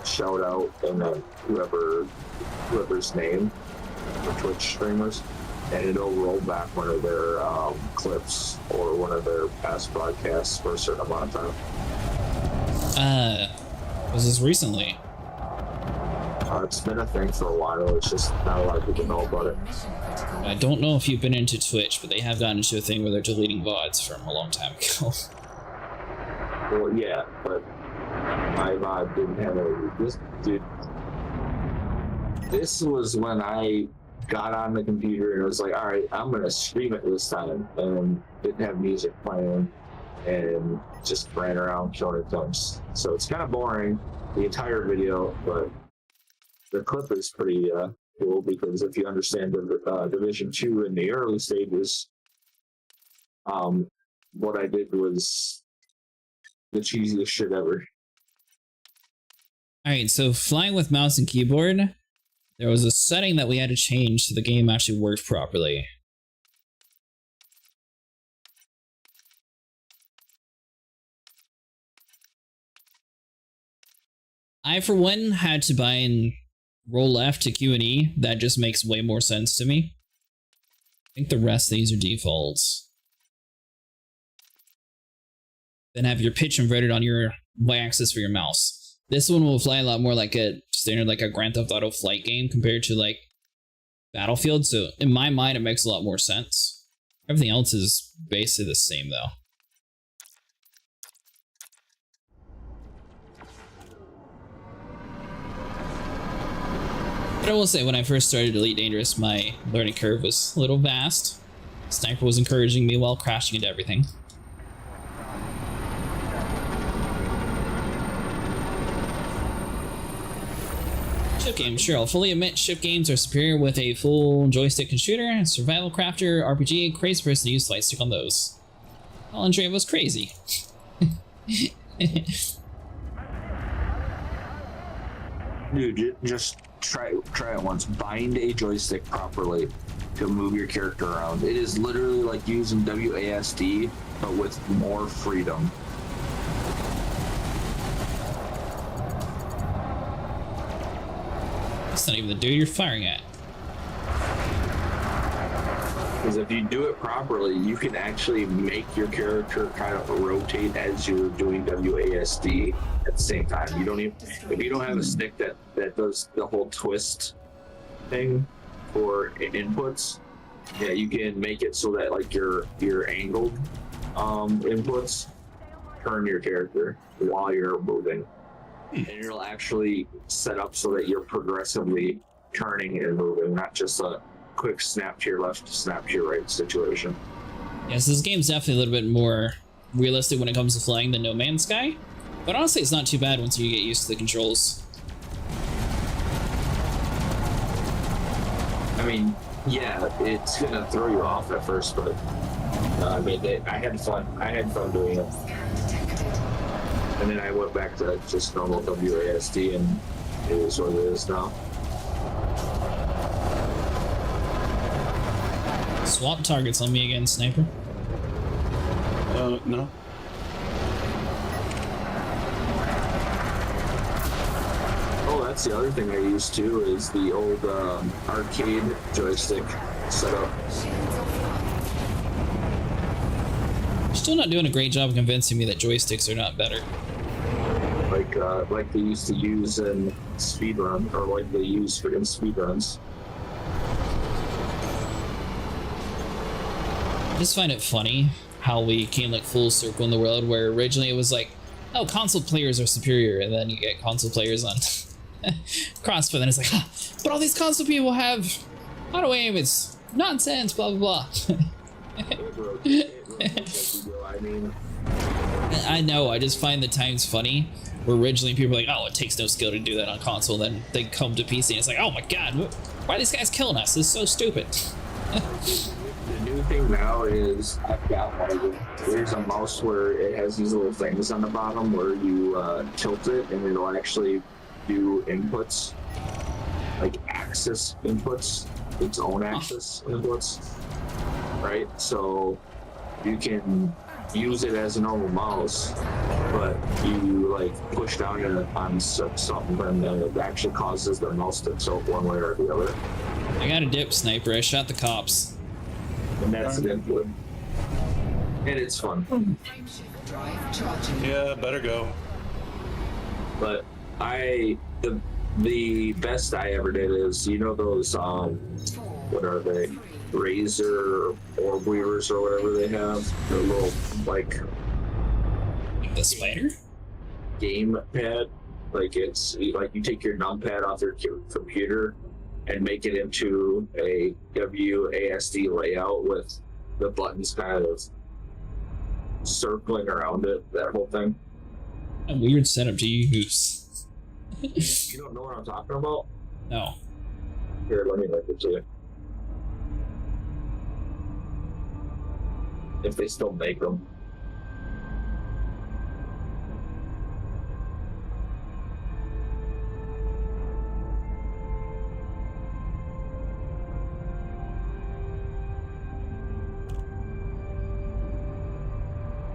shout out, and then whoever's name for Twitch streamers, and it'll roll back one of their clips or one of their past broadcasts for a certain amount of time. Was this recently? It's been a thing for a while, it's just not a lot of people know about it. I don't know if you've been into Twitch, but they have gotten into a thing where they're deleting VODs from a long time ago. Well, yeah, but my VOD didn't have this, dude. This was when I got on the computer and was like, all right, I'm gonna stream it this time, and didn't have music playing, and just ran around killing things. So it's kind of boring, the entire video, but the clip is pretty cool, because if you understand the Division 2 in the early stages, what I did was the cheesiest shit ever. Alright, so flying with mouse and keyboard, there was a setting that we had to change so the game actually worked properly. I, for one, had to buy and roll left to Q&E. That just makes way more sense to me. I think the rest of these are defaults. Then have your pitch inverted on your y-axis for your mouse. This one will fly a lot more like a standard, like a Grand Theft Auto flight game compared to like Battlefield. So in my mind, it makes a lot more sense. Everything else is basically the same though. But I will say, when I first started Elite Dangerous, my learning curve was a little vast. Sniper was encouraging me while crashing into everything. Ship games, sure, I'll fully admit ship games are superior with a full joystick and shooter, survival crafter, RPG, crazy person to use light stick on those. Andre was crazy. Dude, just try it once. Bind a joystick properly to move your character around. It is literally like using WASD, but with more freedom. It's not even the dude you're firing at. Because if you do it properly, you can actually make your character kind of rotate as you're doing WASD at the same time. You don't even, if you don't have a stick that does the whole twist thing for inputs, yeah, you can make it so that like your angled inputs turn your character while you're moving. And it'll actually set up so that you're progressively turning and moving, not just a quick snap to your left, snap to your right situation. Yes, this game's definitely a little bit more realistic when it comes to flying than No Man's Sky, but honestly it's not too bad once you get used to the controls. I mean, yeah, it's gonna throw you off at first, but I mean, I had fun. I had fun doing it. And then I went back to just normal WASD, and it is what it is now. Swap targets on me again, sniper. No. Oh, that's the other thing I use too, is the old arcade joystick setup. Still not doing a great job of convincing me that joysticks are not better. Like they used to use in speedrun, or like they use in speedruns. I just find it funny how we came like full circle in the world, where originally it was like, oh, console players are superior, and then you get console players on crossplay, then it's like, but all these console people have auto aim, it's nonsense, blah blah blah. I mean, I know, I just find the times funny where originally people were like, oh, it takes no skill to do that on console, then they come to PC and it's like, oh my god, why are these guys killing us? This is so stupid. the new thing now is I've got one of them. There's a mouse where it has these little things on the bottom where you tilt it and it'll actually do inputs, like axis inputs, its own axis inputs, right? So you can use it as a normal mouse, but you like push down on something and then it actually causes the mouse to tilt one way or the other. I got a dip, sniper. I shot the cops. And that's an input. And it's fun. Frameshift drive charging. Yeah, better go. But the best I ever did is, you know those what are they? Razor or Weavers or whatever they have. The little like The spider? game pad. Like it's like you take your numpad off your computer and make it into a WASD layout with the buttons kind of circling around it, that whole thing. A weird setup to use. You don't know what I'm talking about? No. Here, let me link it to you. If they still make them.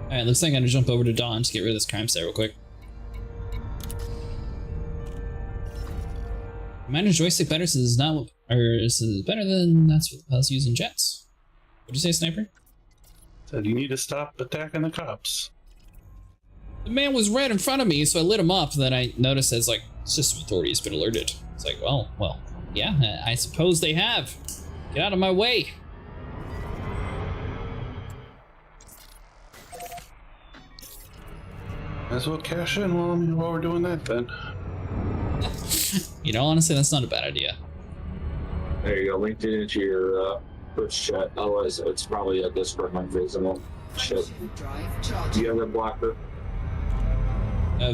Alright, looks like I'm gonna jump over to Dawn to get rid of this crime site real quick. Manage joystick better, so this is not, or this is better than that's what I was using jets. What'd you say, sniper? Said you need to stop attacking the cops. The man was right in front of me, so I lit him up, and then I noticed as like, system authority has been alerted. It's like, well, yeah, I suppose they have. Get out of my way. Might as well cash in while we're doing that then. You know, honestly, that's not a bad idea. There you go, linked it into your Twitch chat. Otherwise, it's probably a Discord unfeasible shit. Frameshift drive Do charging. you have that blocker?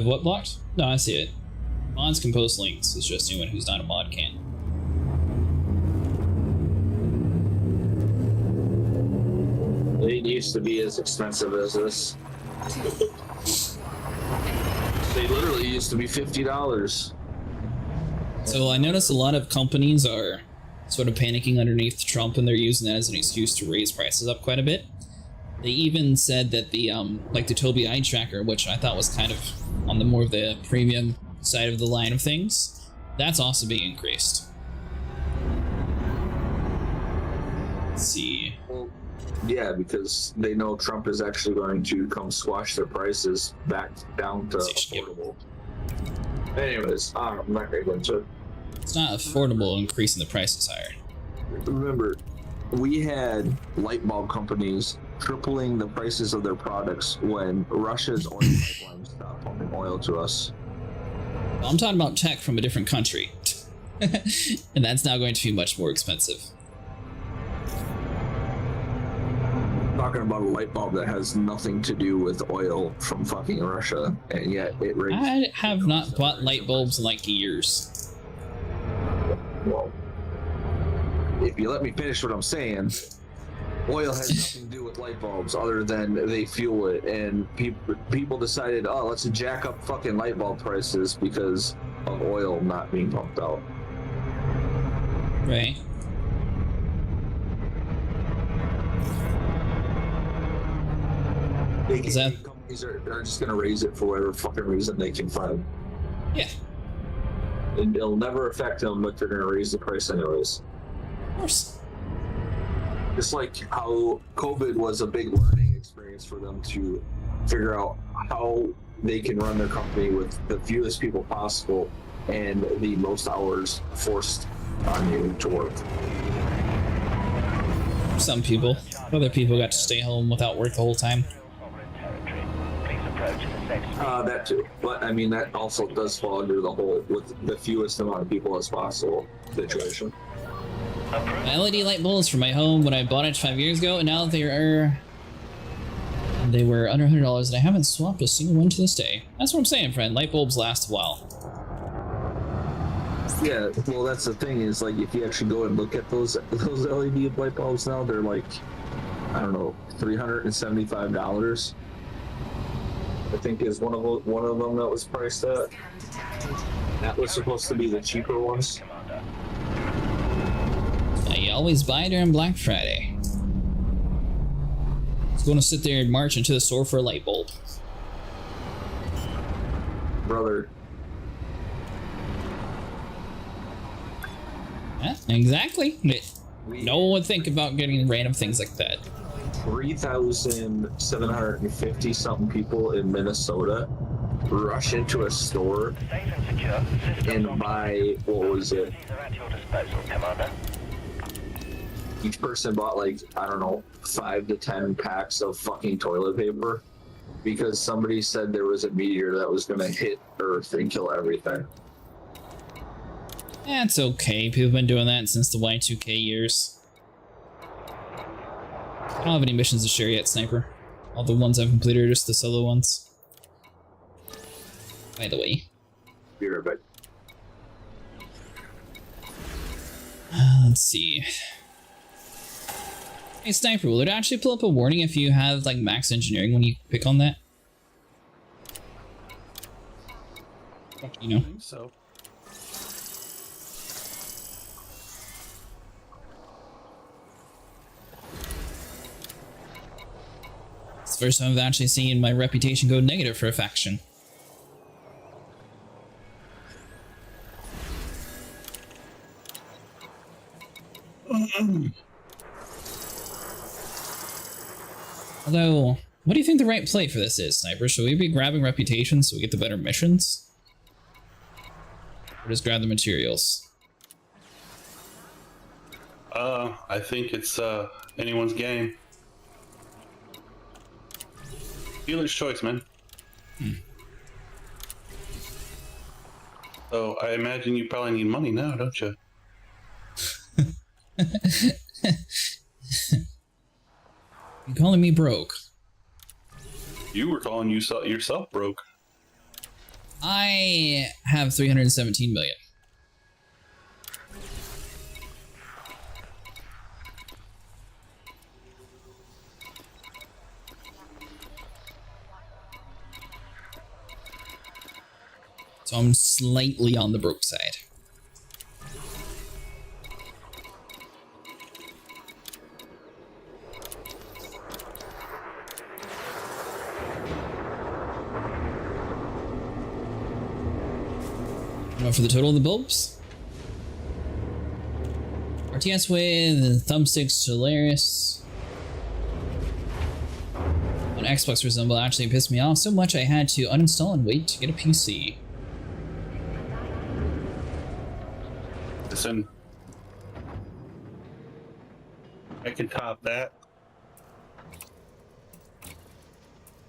What blocked? No, I see it. Mods can post links. It's just anyone who's not a mod can't. It used to be as expensive as this. They literally used to be $50. So I noticed a lot of companies are sort of panicking underneath Trump, and they're using that as an excuse to raise prices up quite a bit. They even said that the like the Tobii eye tracker, which I thought was kind of on the more of the premium side of the line of things, that's also being increased. Let's see. Well, yeah, because they know Trump is actually going to come squash their prices back down to affordable. Anyways, I'm not going to go into it. It's not affordable increasing the prices higher. Remember, we had light bulb companies tripling the prices of their products when Russia's oil pipeline stopped pumping oil to us. Well, I'm talking about tech from a different country. And that's now going to be much more expensive. Talking about a light bulb that has nothing to do with oil from fucking Russia, and yet it raised. I have not bought light bulbs in like years. Well, if you let me finish what I'm saying, oil has nothing to do with light bulbs other than they fuel it, and people decided, oh, let's jack up fucking light bulb prices because of oil not being pumped out. Right. Companies are just going to raise it for whatever fucking reason they can find. Yeah. It'll never affect them, but they're going to raise the price anyways. Of course. Just like how COVID was a big learning experience for them to figure out how they can run their company with the fewest people possible and the most hours forced on you to work. Some people. Other people got to stay home without work the whole time. That too. But I mean, that also does fall under the whole with the fewest amount of people as possible situation. My LED light bulbs for my home when I bought it 5 years ago, and now they were under $100, and I haven't swapped a single one to this day. That's what I'm saying, friend. Light bulbs last a while. Yeah, well, that's the thing is, like, if you actually go and look at those LED light bulbs now, they're like, I don't know, $375. I think is one of them that was priced at. That was supposed to be the cheaper ones. I always buy during Black Friday. It's going to sit there and march into the store for a light bulb. Brother. Yeah, exactly. No one would think about getting random things like that. 3,750 something people in Minnesota rush into a store and buy, what was it? Each person bought like, I don't know, 5 to 10 packs of fucking toilet paper because somebody said there was a meteor that was going to hit Earth and kill everything. That's okay. People have been doing that since the Y2K years. I don't have any missions to share yet, Sniper. All the ones I've completed are just the solo ones. By the way. Be right back. Let's see. Hey, Sniper, will it actually pull up a warning if you have, like, max engineering when you pick on that? You know? I think so. It's the first time I've actually seen my reputation go negative for a faction. Although, what do you think the right play for this is, Sniper? Should we be grabbing reputations so we get the better missions? Or just grab the materials? I think it's anyone's game. Dealer's choice, man. So I imagine you probably need money now, don't you? You're calling me broke. You were calling yourself broke. I have 317 million. So I'm slightly on the broke side. Now for the total of the bulbs. RTS with thumbsticks Solaris. On Xbox Resemble actually pissed me off so much I had to uninstall and wait to get a PC. Listen, I can top that.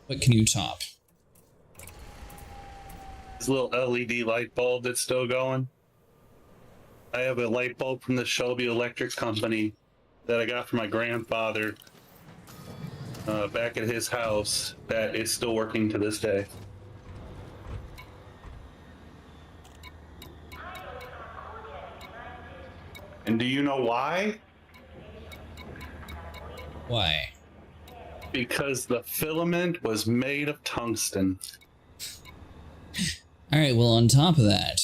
What can you top? This little LED light bulb that's still going. I have a light bulb from the Shelby Electric Company that I got from my grandfather back at his house that is still working to this day. And do you know why? Why? Because the filament was made of tungsten. Alright, well, on top of that,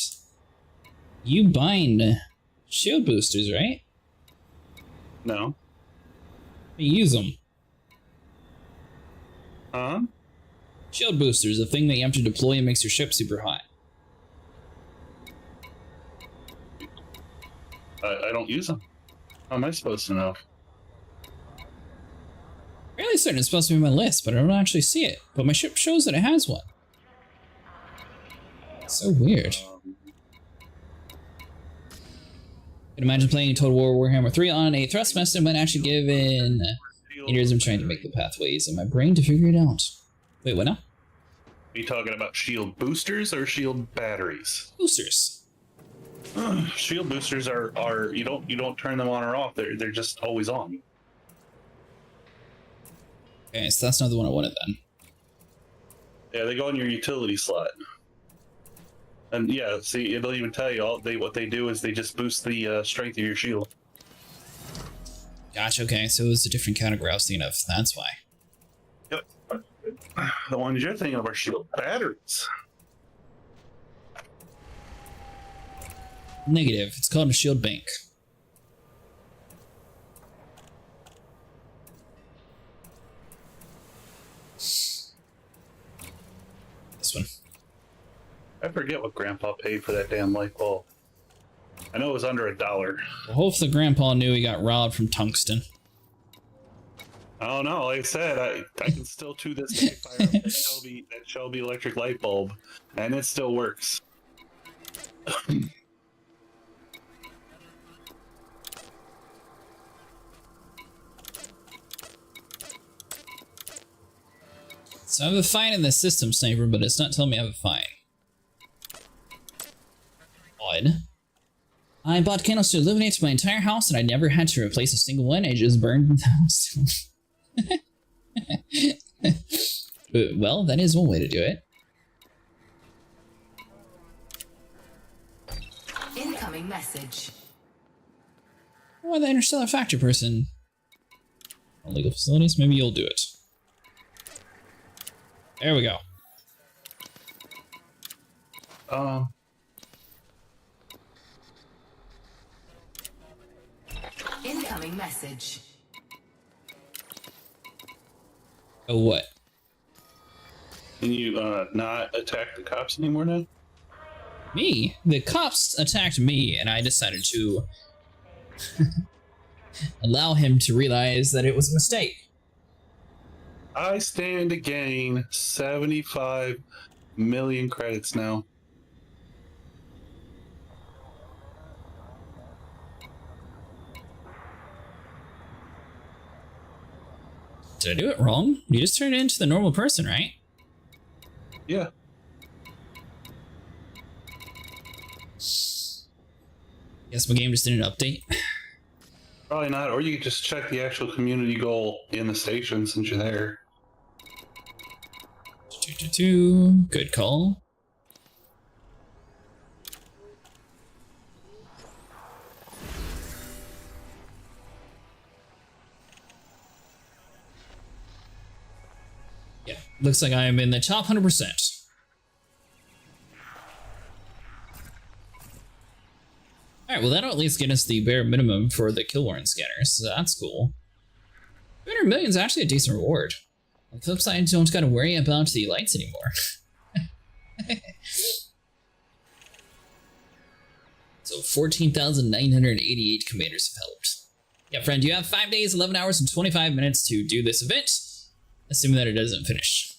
you bind shield boosters, right? No. You use them. Huh? Shield boosters, a thing that you have to deploy and makes your ship super hot. I don't use them. How am I supposed to know? Fairly certain it's supposed to be on my list, but I don't actually see it. But my ship shows that it has one. So weird. I can imagine playing Total War Warhammer 3 on a Thrustmaster might actually give in years of trying to make the pathways in my brain to figure it out. Wait, what now? Are you talking about shield boosters or shield batteries? Boosters. Shield boosters are you don't turn them on or off. They're just always on. Okay, so that's not the one I wanted then. Yeah, they go in your utility slot. And yeah, see, it'll even tell you what they do is they just boost the strength of your shield. Gotcha, okay, so it was a different category I was thinking of, that's why. Yep. The ones you're thinking of are shield batteries. Negative, it's called a shield bank. This one. I forget what Grandpa paid for that damn light bulb. I know it was under $1. Well, hopefully Grandpa knew he got robbed from tungsten. I don't know. Like I said, I can still to this day fire up that Shelby electric light bulb, and it still works. So I have a fine in the system, Sniper, but it's not telling me I have a fine. Odd. I bought candles to illuminate my entire house and I never had to replace a single one. It just burned the house. Well, that is one way to do it. Incoming message. Why the interstellar factory person? Illegal facilities? Maybe you'll do it. There we go. Incoming message. Oh, what? Can you not attack the cops anymore now? Me? The cops attacked me and I decided to allow him to realize that it was a mistake. I stand to gain 75 million credits now. Did I do it wrong? You just turned it into the normal person, right? Yeah. Guess my game just didn't update. Probably not. Or you could just check the actual community goal in the station since you're there. Good call. Yeah, looks like I am in the top 100%. Alright, well that'll at least get us the bare minimum for the kill warrant scanners, so that's cool. 200 million is actually a decent reward. On the flip side, you don't gotta worry about the lights anymore. 14,988 commanders have helped. Yeah, friend, you have 5 days, 11 hours, and 25 minutes to do this event, assuming that it doesn't finish.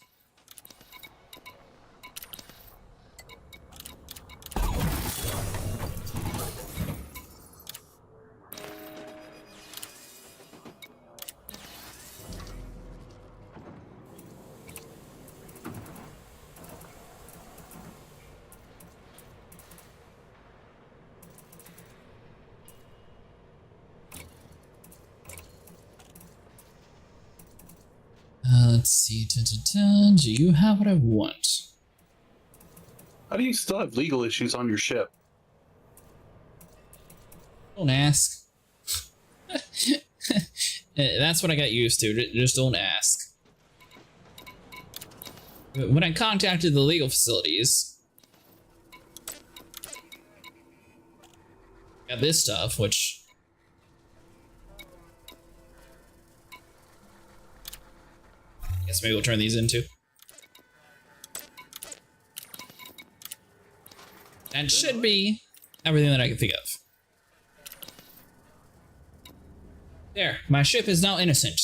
Let's see. Do you have what I want? How do you still have legal issues on your ship? Don't ask. That's what I got used to. Just don't ask. When I contacted the legal facilities, got this stuff, which I guess maybe we'll turn these into. That should be everything that I can think of. There, my ship is now innocent.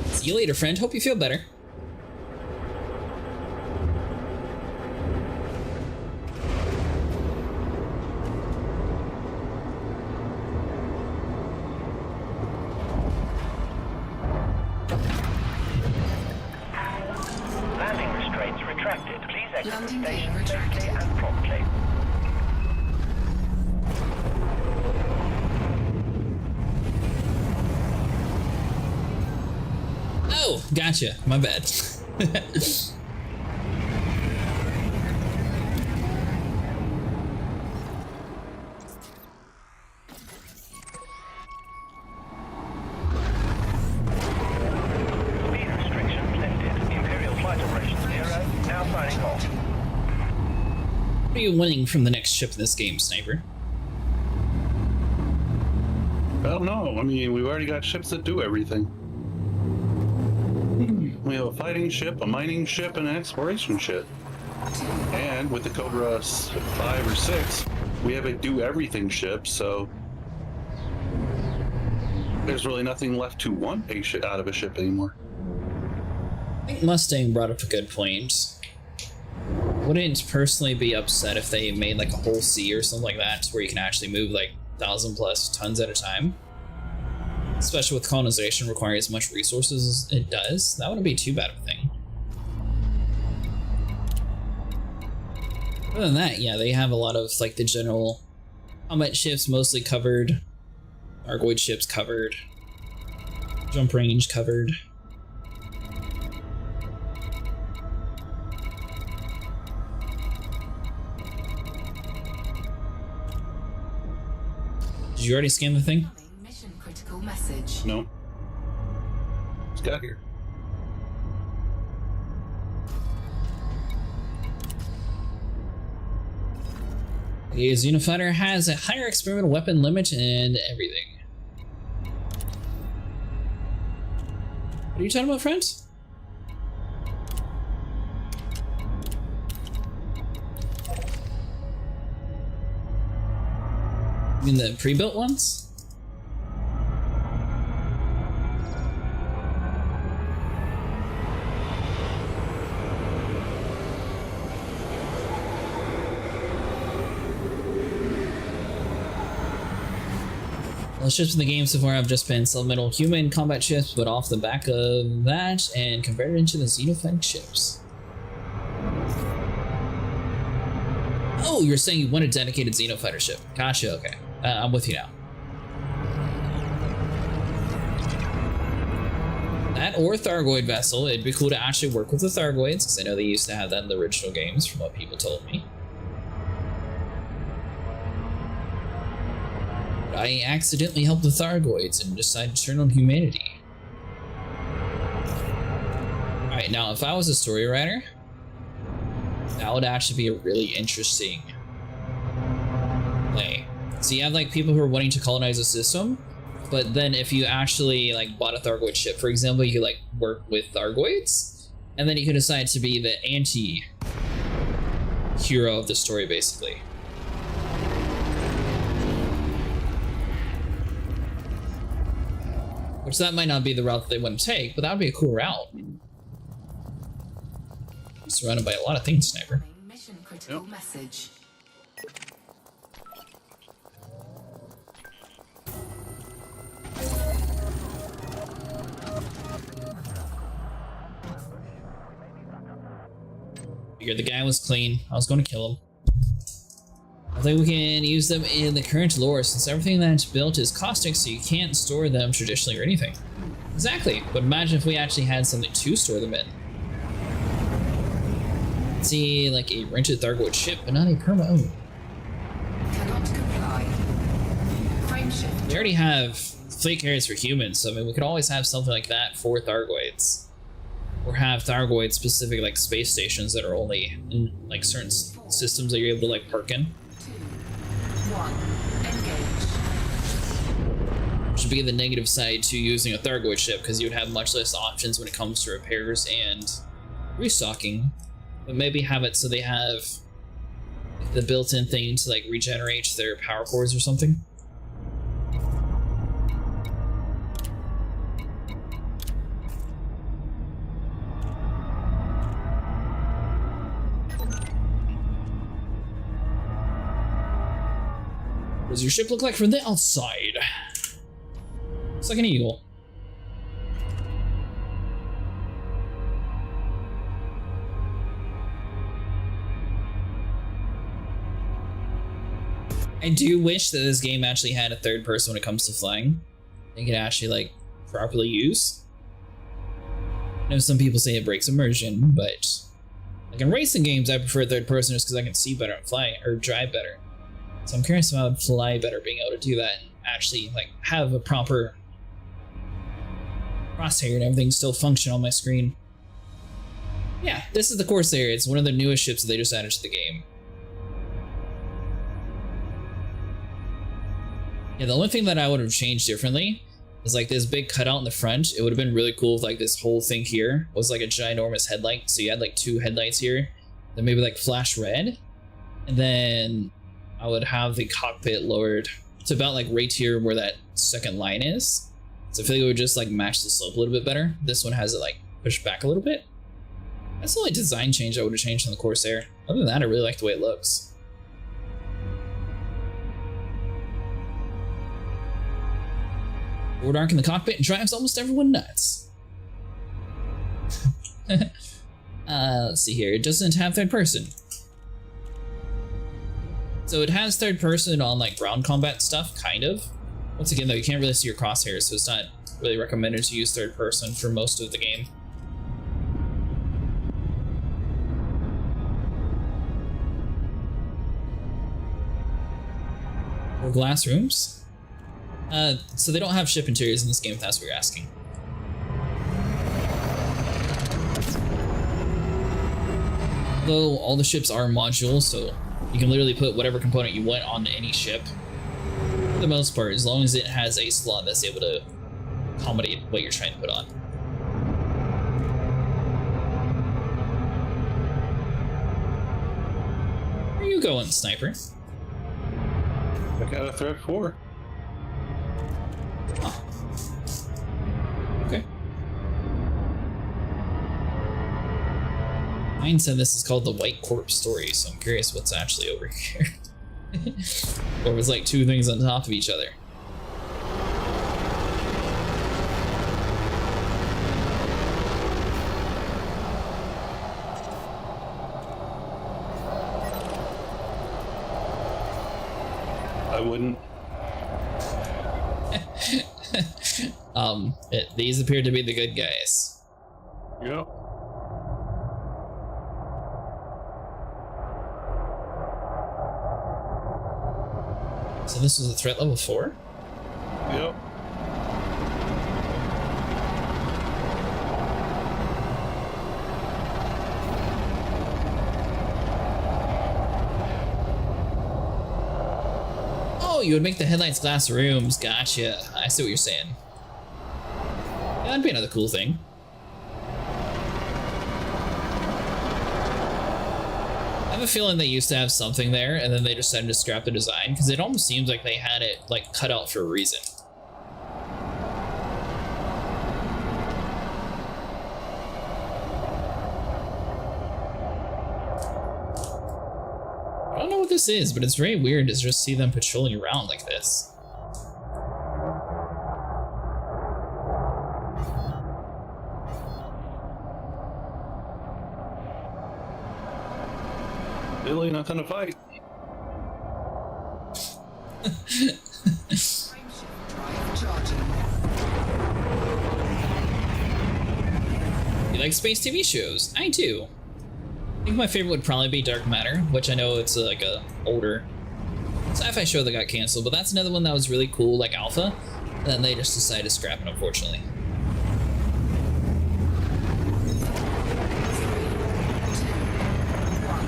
See you later, friend. Hope you feel better. Landing restraints retracted. Please exit the Landing station gear safely retracted. and promptly. Oh, gotcha. My bad. Speed restrictions lifted. Imperial Flight Operations 0 now signing off. What are you winning from the next ship in this game, Sniper? I don't know. I mean, we've already got ships that do everything. We have a fighting ship, a mining ship, and an exploration ship. And with the Cobra 5 or 6, we have a do-everything ship, so there's really nothing left to want a ship out of a ship anymore. I think Mustang brought up a good point. Wouldn't personally be upset if they made like a whole sea or something like that where you can actually move like 1,000+ tons at a time. Especially with colonization requiring as much resources as it does. That wouldn't be too bad of a thing. Other than that, yeah, they have a lot of like the general combat ships mostly covered, Argoid ships covered, jump range covered. Did you already scan the thing? Mission critical message. No. It's got here. The Xenofighter has a higher experimental weapon limit and everything. What are you talking about, friends? You mean the pre-built ones? Well, ships in the game so far have just been supplemental human combat ships, but off the back of that and converted into the Xenofighting ships. Oh, you're saying you want a dedicated Xenofighter ship. Gotcha, okay. I'm with you now. That or Thargoid vessel. It'd be cool to actually work with the Thargoids, because I know they used to have that in the original games, from what people told me. But I accidentally helped the Thargoids and decided to turn on humanity. Alright, now if I was a story writer, that would actually be a really interesting play. So you have like people who are wanting to colonize a system, but then if you actually like bought a Thargoid ship, for example, you could like work with Thargoids, and then you could decide to be the hero of the story, basically. Which that might not be the route that they want to take, but that would be a cool route. I'm surrounded by a lot of things, Sniper. Mission critical message. Figured the guy was clean. I was going to kill him. I think we can use them in the current lore since everything that's built is caustic, so you can't store them traditionally or anything. Exactly, but imagine if we actually had something to store them in. See, like a rented Thargoid ship, but not a perma-owned. Cannot comply. Frame shift. We already have fleet carriers for humans, so I mean, we could always have something like that for Thargoids. Or have Thargoid specific like space stations that are only in like certain systems that you're able to like park in. 2, 1. Engage. Which would be the negative side to using a Thargoid ship, because you would have much less options when it comes to repairs and restocking. But maybe have it so they have the built-in thing to like regenerate their power cores or something. What does your ship look like from the outside? It's like an eagle. I do wish that this game actually had a third person when it comes to flying. They could actually like properly use. I know some people say it breaks immersion, but like in racing games, I prefer third person just because I can see better and fly or drive better. So I'm curious about fly better, being able to do that and actually like have a proper crosshair and everything still function on my screen. Yeah, this is the Corsair. It's one of the newest ships that they just added to the game. Yeah, the only thing that I would have changed differently is like this big cutout in the front. It would have been really cool if like this whole thing here was like a ginormous headlight. So you had like 2 headlights here, then maybe like flash red, and then I would have the cockpit lowered to about like right here where that second line is. So I feel like it would just like match the slope a little bit better. This one has it like pushed back a little bit. That's the only design change I would have changed on the Corsair. Other than that, I really like the way it looks. Forward arc in the cockpit drives almost everyone nuts. Let's see here. It doesn't have third person. So it has third person on like ground combat stuff, kind of. Once again though, you can't really see your crosshairs, so it's not really recommended to use third person for most of the game. Or glass rooms? So they don't have ship interiors in this game if that's what you're asking. Though all the ships are modules, so you can literally put whatever component you want on any ship. For the most part, as long as it has a slot that's able to accommodate what you're trying to put on. Where are you going, Sniper? I got a threat 4. Oh. Okay. Mine said this is called the White Corpse story, so I'm curious what's actually over here. Or it was like 2 things on top of each other. I wouldn't. These appear to be the good guys. Yep. So this was a threat level 4? Yep. Oh, you would make the headlights glass rooms. Gotcha. I see what you're saying. Yeah, that'd be another cool thing. I have a feeling they used to have something there, and then they decided to scrap the design, because it almost seems like they had it like cut out for a reason. I don't know what this is, but it's very weird to just see them patrolling around like this. Really nothing to fight. Frameshift drive charging. You like space TV shows? I do. I think my favorite would probably be Dark Matter, which I know it's like a older sci-fi show that got canceled, but that's another one that was really cool, like Alpha, and then they just decided to scrap it, unfortunately. 3, 2, 1,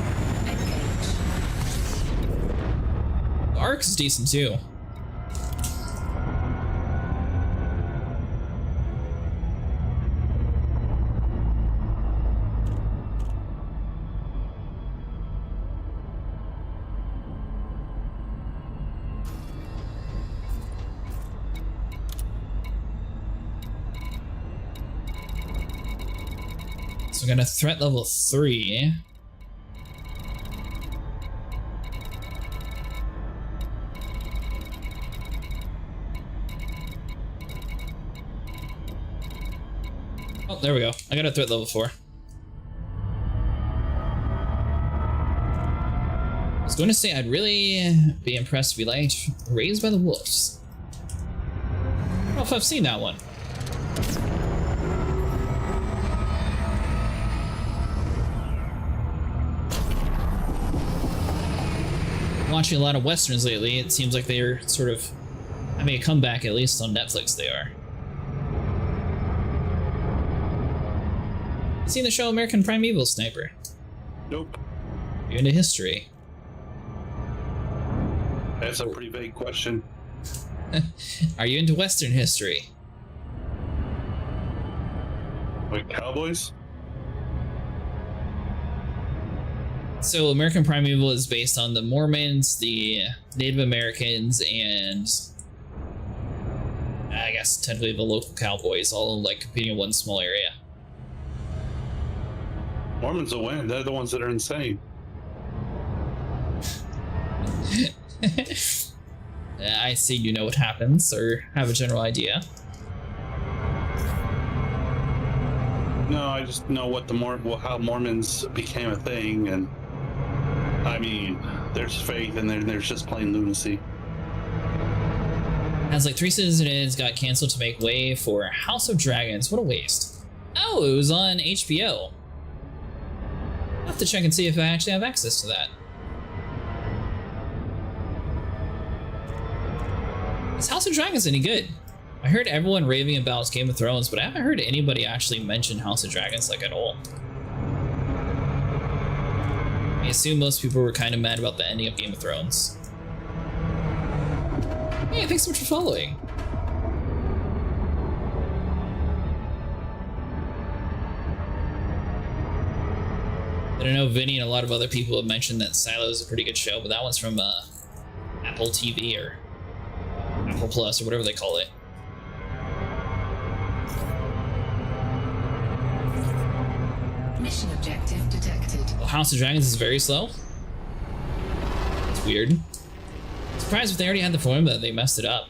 engage. The Arc is decent too. So we're gonna threat level 3. Oh, there we go. I got a threat level 4. I was going to say I'd really be impressed if you liked Raised by the Wolves. I don't know if I've seen that one. Watching a lot of westerns lately, it seems like they're sort of having a comeback, at least on Netflix they are. You seen the show American Primeval Sniper? Nope. You're into history. That's a pretty vague question. Are you into Western history? Like cowboys? So American Primeval is based on the Mormons, the Native Americans, and I guess technically the local cowboys, all like competing in one small area. Mormons will win. They're the ones that are insane. I see you know what happens, or have a general idea. No, I just know what how Mormons became a thing, and I mean, there's faith and there's just plain lunacy. As like 3 seasons got canceled to make way for House of Dragons. What a waste. Oh, it was on HBO. I'll have to check and see if I actually have access to that. Is House of Dragons any good? I heard everyone raving about Game of Thrones, but I haven't heard anybody actually mention House of Dragons like at all. I assume most people were kind of mad about the ending of Game of Thrones. Hey, thanks so much for following. I don't know, Vinny and a lot of other people have mentioned that Silo is a pretty good show, but that one's from Apple TV or Apple Plus or whatever they call it. Mission objective detected. Well, House of Dragons is very slow. It's weird. Surprised if they already had the formula, they messed it up.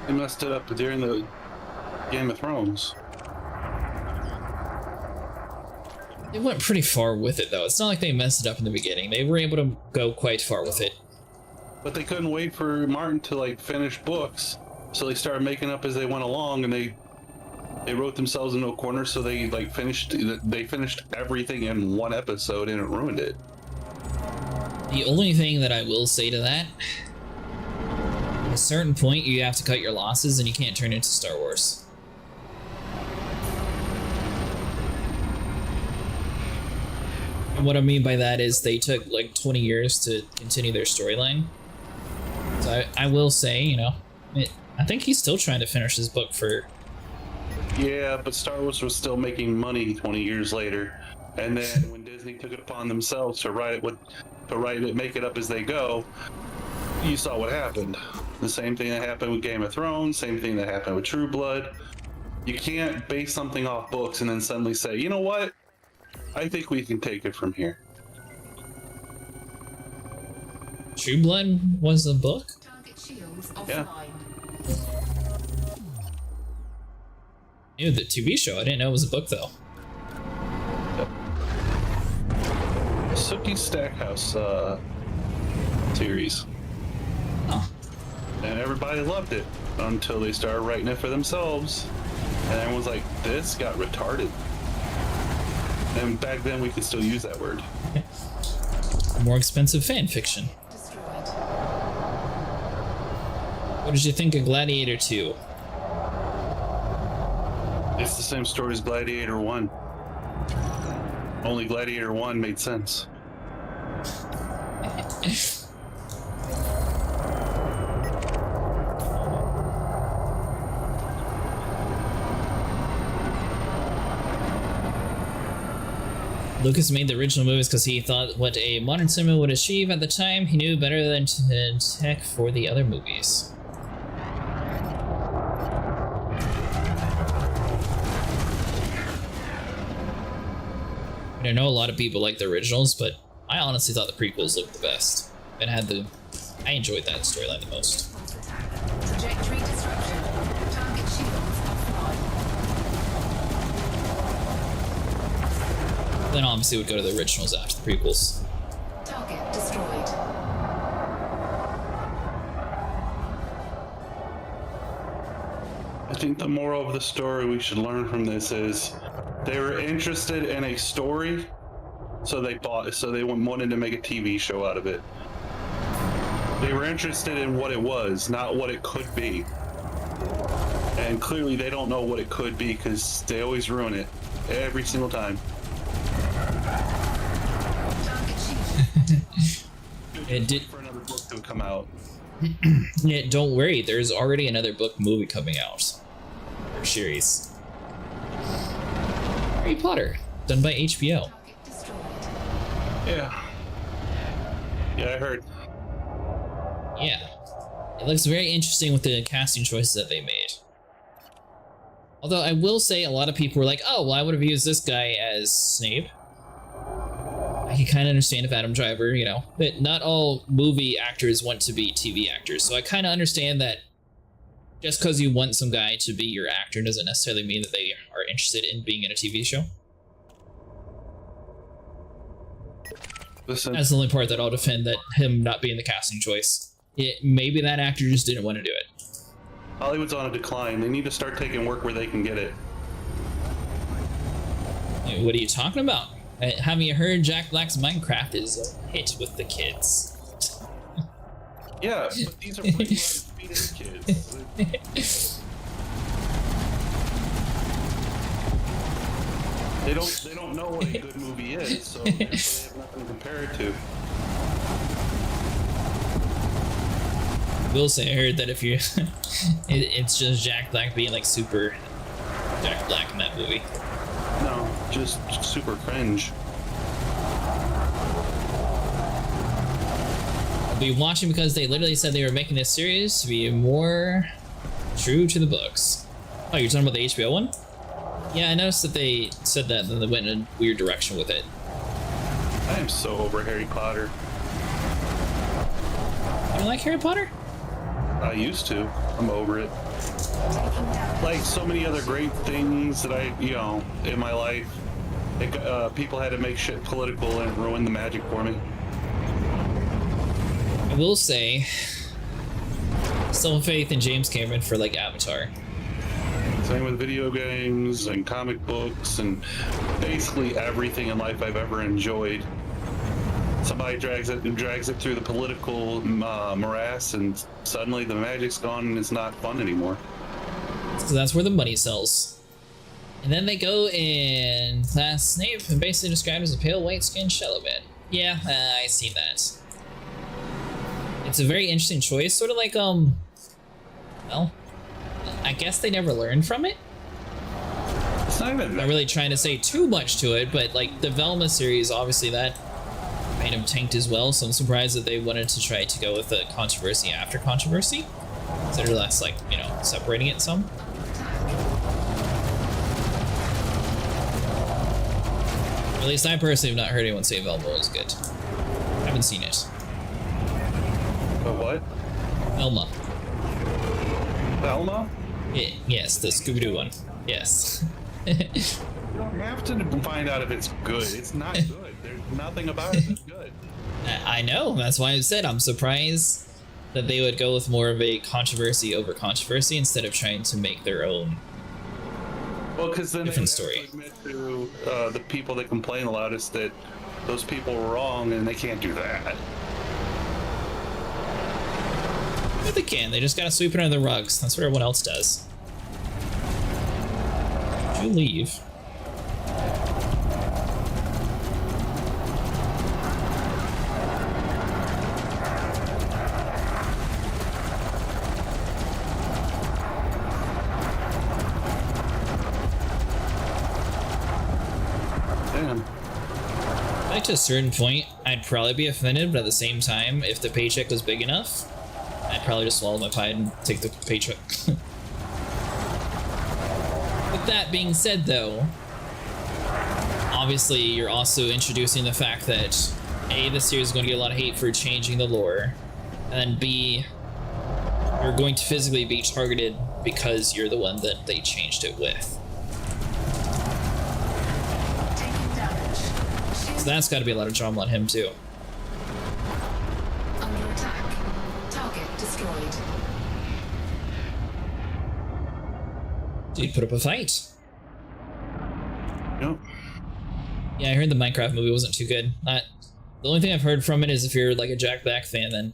They messed it up during the Game of Thrones. They went pretty far with it, though. It's not like they messed it up in the beginning. They were able to go quite far with it. But they couldn't wait for Martin to like finish books, so they started making up as they went along, and they wrote themselves into a corner. So they like finished everything in one episode, and it ruined it. The only thing that I will say to that, at a certain point you have to cut your losses and you can't turn into Star Wars. And what I mean by that is they took like 20 years to continue their storyline. So I will say, you know, I think he's still trying to finish his book for... Yeah, but Star Wars was still making money 20 years later. And then when Disney took it upon themselves to write it, make it up as they go, you saw what happened. The same thing that happened with Game of Thrones, same thing that happened with True Blood. You can't base something off books and then suddenly say, you know what? I think we can take it from here. True Blood was a book? Target shields Yeah. offline. Ew, the TV show. I didn't know it was a book though. Sookie Stackhouse series. Oh. And everybody loved it until they started writing it for themselves. And everyone was like, this got retarded. And back then we could still use that word. More expensive fan fiction. Destroyed. What did you think of Gladiator 2? It's the same story as Gladiator 1. Only Gladiator 1 made sense. Lucas made the original movies because he thought what a modern cinema would achieve at the time. He knew better than tech for the other movies. I know a lot of people like the originals, but I honestly thought the prequels looked the best. And I enjoyed that storyline the most. Trajectory disruption. Target shields offline. Then obviously would go to the originals after the prequels. Target destroyed. I think the moral of the story we should learn from this is they were interested in a story, so they wanted to make a TV show out of it. They were interested in what it was, not what it could be. And clearly they don't know what it could be because they always ruin it every single time. Target shield. It did. For another book to come out. Yeah, don't worry, there's already another book movie coming out. Or series. Harry Potter, done by HBO. Target destroyed. Yeah. Yeah, I heard. Yeah. It looks very interesting with the casting choices that they made. Although I will say a lot of people were like, oh, well, I would have used this guy as Snape. I can kind of understand if Adam Driver, you know, but not all movie actors want to be TV actors. So I kind of understand that just because you want some guy to be your actor doesn't necessarily mean that they are interested in being in a TV show. Listen, That's the only part that I'll defend, that him not being the casting choice. Maybe that actor just didn't want to do it. Hollywood's on a decline. They need to start taking work where they can get it. What are you talking about? Have you heard Jack Black's Minecraft is a hit with the kids? Yeah, but these are pretty speeding kids. They don't know what a good movie is, so therefore they have nothing to compare it to. I will say I heard that if you it's just Jack Black being like super Jack Black in that movie. No, just super cringe. I'll be watching because they literally said they were making this series to be more true to the books. Oh, you're talking about the HBO one? Yeah, I noticed that they said that and then they went in a weird direction with it. I am so over Harry Potter. You like Harry Potter? I used to. I'm over it. Like so many other great things that I, in my life, people had to make shit political and ruin the magic for me. I will say, still have faith in James Cameron for like Avatar. Same with video games and comic books and basically everything in life I've ever enjoyed. Somebody drags it through the political morass, and suddenly the magic's gone and it's not fun anymore. So that's where the money sells. And then they go and class Snape and basically described as a pale white-skinned shallow man. Yeah, I see that. It's a very interesting choice, sort of like well, I guess they never learned from it. not even Not really trying to say too much to it, but like the Velma series, obviously that kind of tanked as well, so I'm surprised that they wanted to try to go with the controversy after controversy. Instead of less like, you know, separating it some. At least I personally have not heard anyone say Velma was good. Haven't seen it. But what? Velma. Velma? Yes, the Scooby-Doo one. Yes. You don't have to find out if it's good. It's not good. There's nothing about it that's good. I know, that's why I said I'm surprised that they would go with more of a controversy over controversy instead of trying to make their own. Well, because then Different they would story. have to admit to the people that complain the loudest that those people were wrong, and they can't do that. But they can, they just gotta sweep it under the rugs. That's what everyone else does. Did you leave? Damn. Like to a certain point, I'd probably be offended, but at the same time, if the paycheck was big enough, I'd probably just swallow my pride and take the paycheck. With that being said, though, obviously you're also introducing the fact that A, this series is going to get a lot of hate for changing the lore, and then B, you're going to physically be targeted because you're the one that they changed it with. Taking damage. So Shield that's got to be a lot of drama on him too. under attack. Target destroyed. Dude, put up a fight. Yep. Yeah, I heard the Minecraft movie wasn't too good. The only thing I've heard from it is if you're like a Jack Black fan, then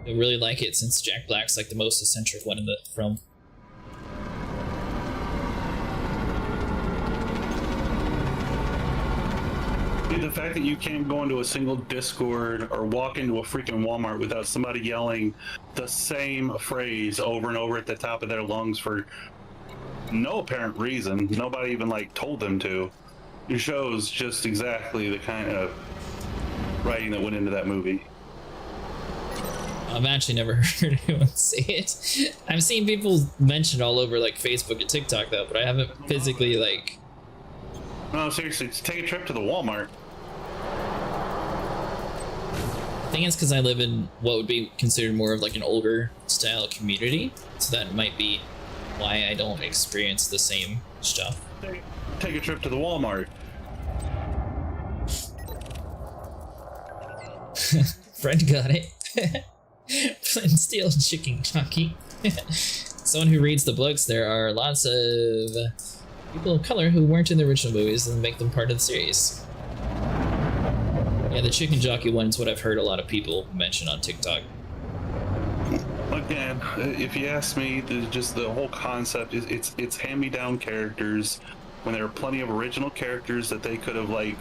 you'll really like it since Jack Black's like the most eccentric one in the film. Dude, the fact that you can't go into a single Discord or walk into a freaking Walmart without somebody yelling the same phrase over and over at the top of their lungs for no apparent reason. Nobody even like told them to. It shows just exactly the kind of writing that went into that movie. I've actually never heard anyone say it. I've seen people mention it all over like Facebook and TikTok though, but I haven't physically like. No, seriously, just take a trip to the Walmart. I think it's because I live in what would be considered more of like an older style community, so that might be why I don't experience the same stuff. Take a trip to the Walmart. Friend got it. Flint and steel chicken jockey. Someone who reads the books, there are lots of people of color who weren't in the original movies and make them part of the series. Yeah, the chicken jockey one is what I've heard a lot of people mention on TikTok. Again, if you ask me, just the whole concept is it's hand-me-down characters when there are plenty of original characters that they could have like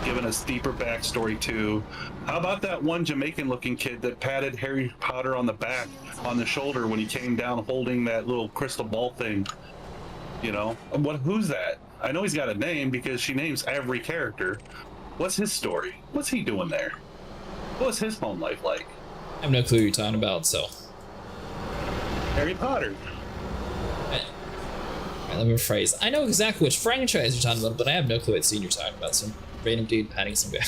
given a steeper backstory to. How about that one Jamaican-looking kid that patted Harry Potter on the back, on the shoulder when he came down holding that little crystal ball thing? You know, who's that? I know he's got a name because she names every character. What's his story? What's he doing there? What's his home life like? I have no clue who you're talking about, so. Harry Potter. Alright, let me rephrase. I know exactly which franchise you're talking about, but I have no clue what scene you're talking about. Some random dude patting some guy.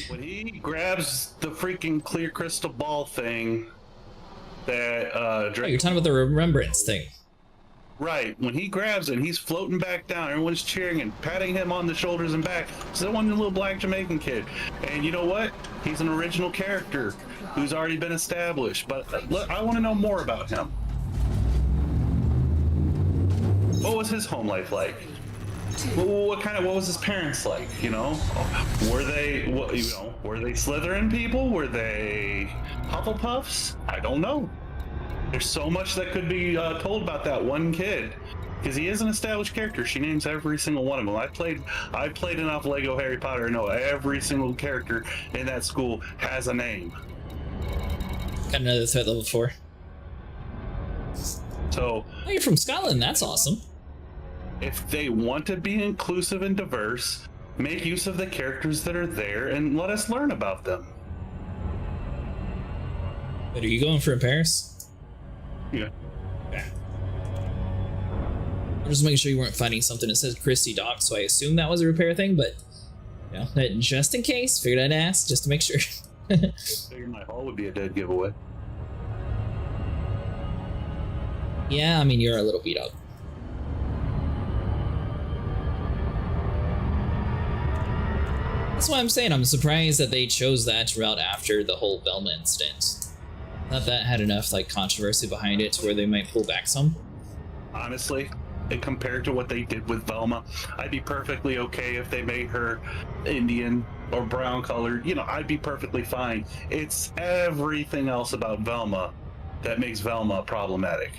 When he grabs the freaking clear crystal ball thing that Oh, you're talking about the remembrance thing. right, when he grabs it and he's floating back down, everyone's cheering and patting him on the shoulders and back. It's that one little black Jamaican kid. And you know what? He's an original character who's already been established. But look, I want to know more about him. What was his home life like? What was his parents like? You know, were they Slytherin people? Were they Hufflepuffs? I don't know. There's so much that could be told about that one kid, because he is an established character. She names every single one of them. I've played enough Lego Harry Potter to know every single character in that school has a name. Got another threat level 4. So Oh, you're from Scotland. That's awesome. If they want to be inclusive and diverse, make use of the characters that are there and let us learn about them. But are you going for repairs? Yeah. I'm just making sure you weren't finding something that says Christy Dock, so I assume that was a repair thing, but you know, just in case, figured I'd ask just to make sure. Figured my haul would be a dead giveaway. Yeah, I mean, you're a little beat up. That's why I'm saying I'm surprised that they chose that route after the whole Velma incident. Thought that had enough like controversy behind it to where they might pull back some. Honestly, and compared to what they did with Velma, I'd be perfectly okay if they made her Indian or brown colored. You know, I'd be perfectly fine. It's everything else about Velma that makes Velma problematic.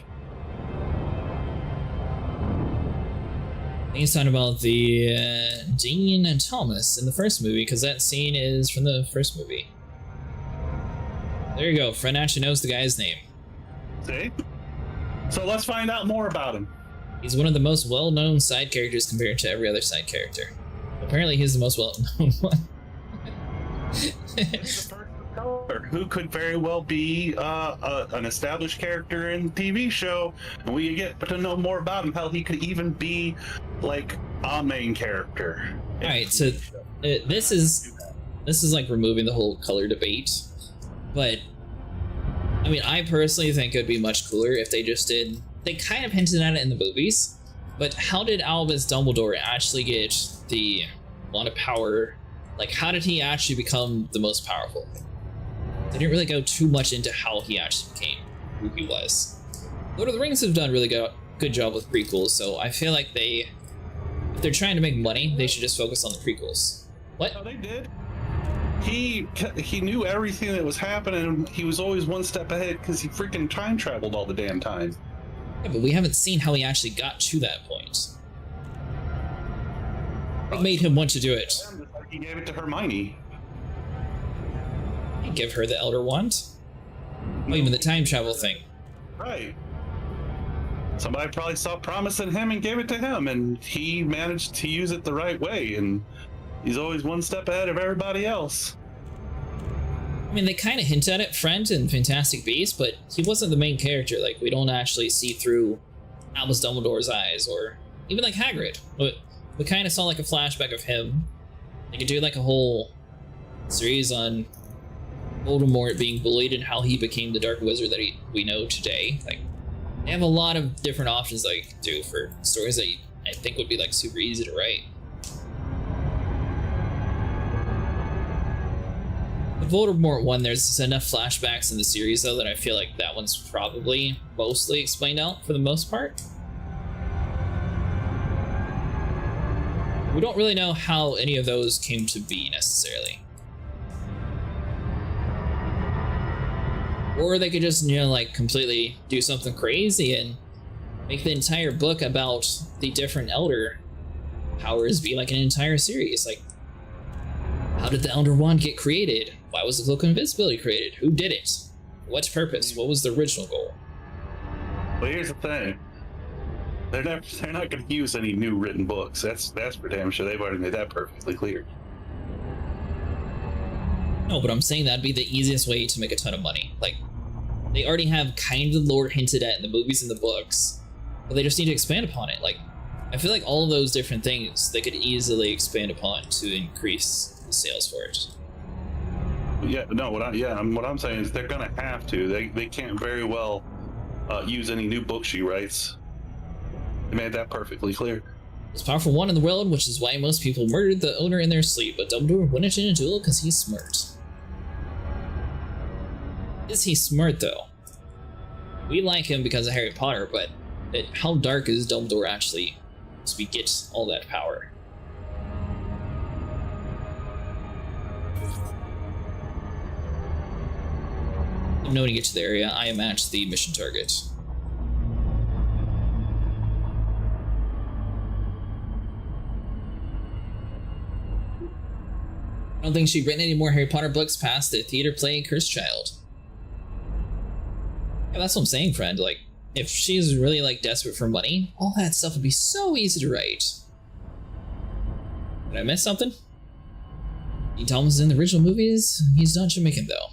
He's talking about the Dean and Thomas in the first movie, because that scene is from the first movie. There you go. Fred actually knows the guy's name. See? So let's find out more about him. He's one of the most well-known side characters compared to every other side character. Apparently he's the most well-known one. It's a person of color who could very well be an established character in a TV show, and we get to know more about him. How he could even be like a main character. Alright, so this is like removing the whole color debate, but I mean, I personally think it would be much cooler if they just did. They kind of hinted at it in the movies, but how did Albus Dumbledore actually get the wand of power? Like, how did he actually become the most powerful? They didn't really go too much into how he actually became who he was. Lord of the Rings have done a really good job with prequels, so I feel like if they're trying to make money, they should just focus on the prequels. What? Oh, they did. He knew everything that was happening. He was always one step ahead because he freaking time traveled all the damn time. Yeah, but we haven't seen how he actually got to that point. What made him want to do it? He gave it to Hermione. He give her the Elder Wand? Oh, even the time travel thing. Right. Somebody probably saw promise in him and gave it to him, and he managed to use it the right way, and he's always one step ahead of everybody else. I mean, they kind of hint at it, Friend and Fantastic Beasts, but he wasn't the main character. Like, we don't actually see through Albus Dumbledore's eyes, or even like Hagrid. But we kind of saw like a flashback of him. They could do like a whole series on Voldemort being bullied and how he became the Dark Wizard that we know today. Like, they have a lot of different options they could do for stories that I think would be like super easy to write. The Voldemort one, there's enough flashbacks in the series though that I feel like that one's probably mostly explained out for the most part. We don't really know how any of those came to be necessarily. Or they could just, you know, like completely do something crazy and make the entire book about the different Elder powers be like an entire series. Like, how did the Elder Wand get created? Why was the Cloak of Invisibility created? Who did it? What purpose? What was the original goal? Well, here's the thing. They're not going to use any new written books. That's for damn sure. They've already made that perfectly clear. No, but I'm saying that'd be the easiest way to make a ton of money. Like, they already have kind of the lore hinted at in the movies and the books, but they just need to expand upon it. Like, I feel like all of those different things they could easily expand upon to increase the sales for it. Yeah, no. What I'm saying is they're gonna have to. They can't very well use any new books she writes. They made that perfectly clear. Most powerful one in the world, which is why most people murdered the owner in their sleep, but Dumbledore wouldn't in a duel because he's smart. Is he smart though? We like him because of Harry Potter, but how dark is Dumbledore actually to get all that power? I'm knowing to get to the area, I am at the mission target. I don't think she'd written any more Harry Potter books past the theater play Cursed Child. Yeah, that's what I'm saying, friend. Like, if she's really like desperate for money, all that stuff would be so easy to write. Did I miss something? Dean Thomas is in the original movies. He's not Jamaican though.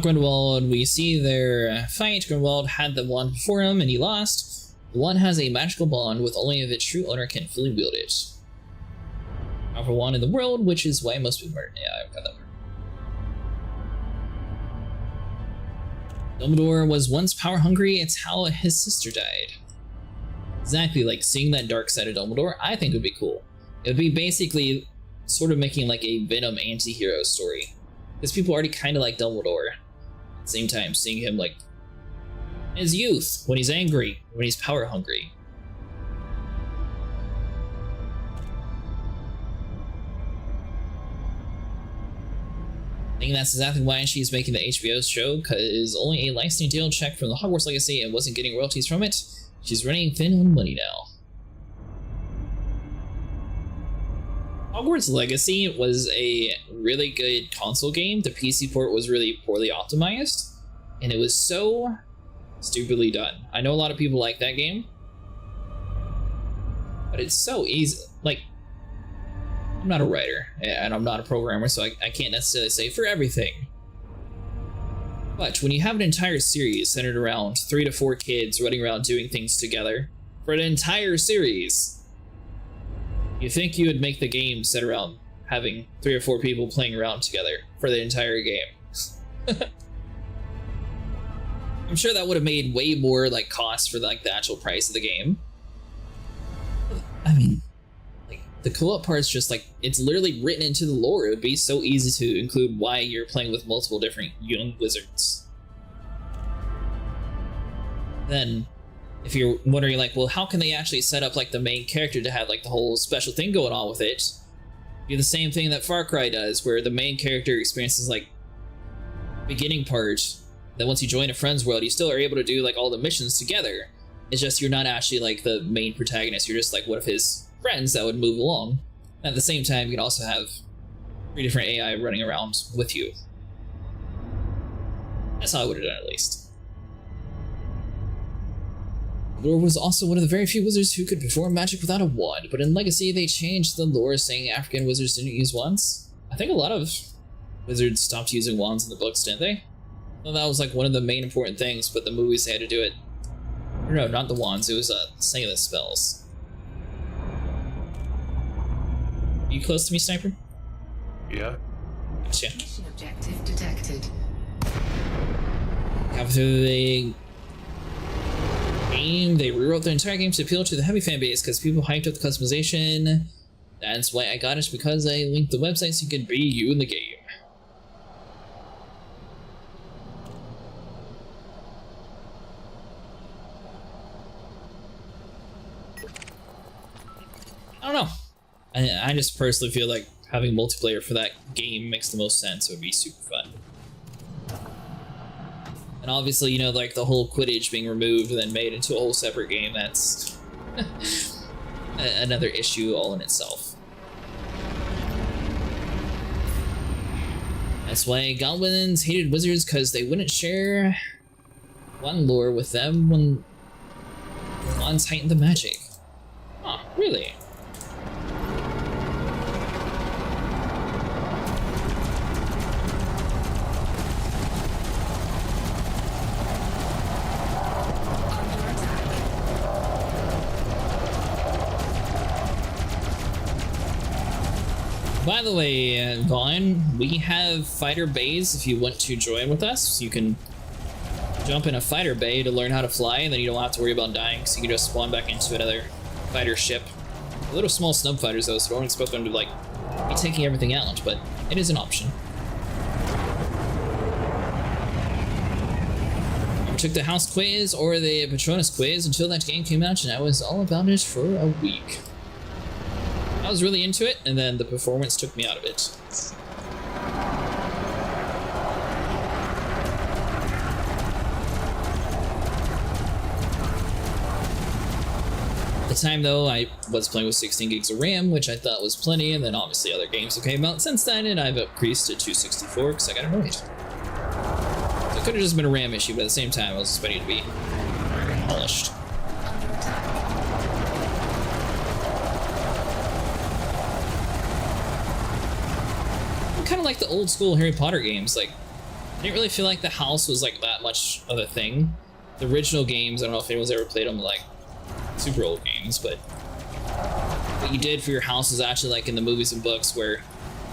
Grindelwald, we see their fight. Grindelwald had the wand before him and he lost. The wand has a magical bond with only the true owner can fully wield it. Powerful wand in the world, which is why most people murdered. Yeah, I've got that one. Dumbledore was once power hungry. It's how his sister died. Exactly, like seeing that dark side of Dumbledore, I think would be cool. It would be basically sort of making like a Venom anti-hero story. Because people already kind of like Dumbledore. At the same time, seeing him like in his youth, when he's angry, when he's power hungry. I think that's exactly why she's making the HBO show, because only a licensing deal check from the Hogwarts Legacy and wasn't getting royalties from it. She's running thin on money now. Hogwarts Legacy was a really good console game. The PC port was really poorly optimized, and it was so stupidly done. I know a lot of people like that game, but it's so easy. Like, I'm not a writer, and I'm not a programmer, so I can't necessarily say for everything. But when you have an entire series centered around 3 to 4 kids running around doing things together for an entire series, you think you would make the game set around having 3 or 4 people playing around together for the entire game. I'm sure that would have made way more like cost for like the actual price of the game. I mean, like the co-op part's just like, it's literally written into the lore. It would be so easy to include why you're playing with multiple different young wizards. Then if you're wondering like, well, how can they actually set up like the main character to have like the whole special thing going on with it? Do the same thing that Far Cry does, where the main character experiences like beginning part, then once you join a friend's world, you still are able to do like all the missions together. It's just you're not actually like the main protagonist, you're just like one of his friends that would move along. And at the same time, you can also have 3 different AI running around with you. That's how I would have done it, at least. Dumbledore was also one of the very few wizards who could perform magic without a wand, but in Legacy they changed the lore saying African wizards didn't use wands. I think a lot of wizards stopped using wands in the books, didn't they? Well, that was like one of the main important things, but the movies they had to do it. No, not the wands, it was saying the spells. Are you close to me, Sniper? Yeah. Gotcha. Mission objective detected. Halfway through the game, they rewrote the entire game to appeal to the heavy fan base because people hyped up the customization. That's why I got it, because I linked the website so you could be you in the game. I don't know. I just personally feel like having multiplayer for that game makes the most sense. It would be super fun. And obviously, you know, like the whole Quidditch being removed and then made into a whole separate game, that's another issue all in itself. That's why goblins hated wizards, because they wouldn't share one lore with them when wands heightened the magic. Huh, really? By the way, Vaughn, we have fighter bays if you want to join with us. You can jump in a fighter bay to learn how to fly, and then you don't have to worry about dying, so you can just spawn back into another fighter ship. A little small snub fighters though, so don't expect them to like be taking everything out, but it is an option. I took the house quiz or the Patronus quiz until that game came out, and I was all about it for a week. I was really into it, and then the performance took me out of it. The time, though, I was playing with 16 gigs of RAM, which I thought was plenty, and then obviously other games that came out since then, and I've increased to 264 because I got annoyed. So it could have just been a RAM issue, but at the same time, I was expecting it to be polished. Kind of like the old school Harry Potter games. Like, I didn't really feel like the house was like that much of a thing. The original games, I don't know if anyone's ever played them, like super old games, but what you did for your house was actually like in the movies and books, where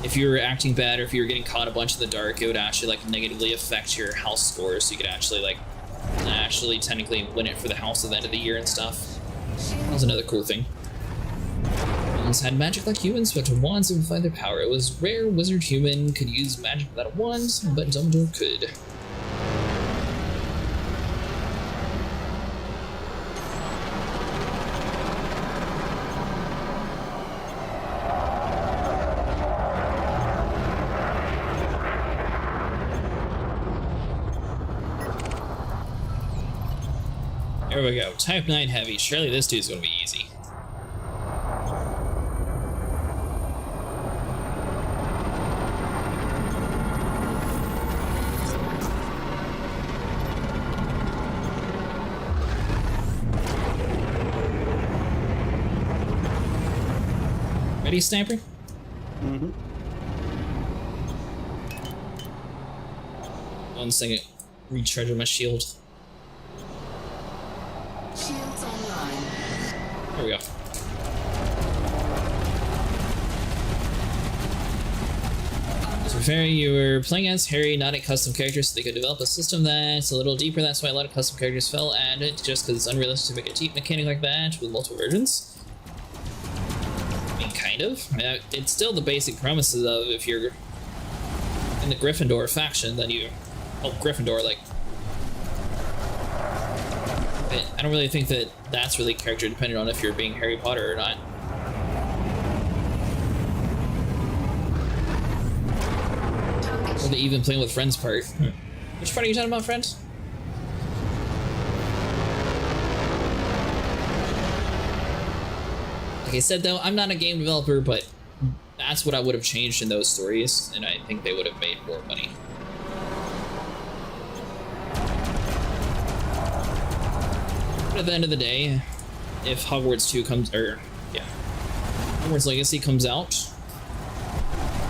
if you were acting bad or if you were getting caught a bunch in the dark, it would actually like negatively affect your house score, so you could actually like technically win it for the house at the end of the year and stuff. That was another cool thing. Humans had magic like humans, but wands amplified their power. It was rare wizard human could use magic without a wand, but Dumbledore could. There we go. Type 9 heavy. Surely this dude's gonna be easy. Ready, sniper? Mm-hmm. 1 second. Recharge my shield. Shields online. There we go. So for Harry, you were playing as Harry, not a custom character, so they could develop a system that's a little deeper. That's why a lot of custom characters fell at it, just because it's unrealistic to make a deep mechanic like that with multiple versions. I mean, kind of. I mean, it's still the basic premises of if you're in the Gryffindor faction, then you help Gryffindor, like. I don't really think that that's really character dependent on if you're being Harry Potter or not. Or the even playing with friends part. Which part are you talking about, friends? Like I said, though, I'm not a game developer, but that's what I would have changed in those stories, and I think they would have made more money. But at the end of the day, if Hogwarts 2 comes, Hogwarts Legacy comes out,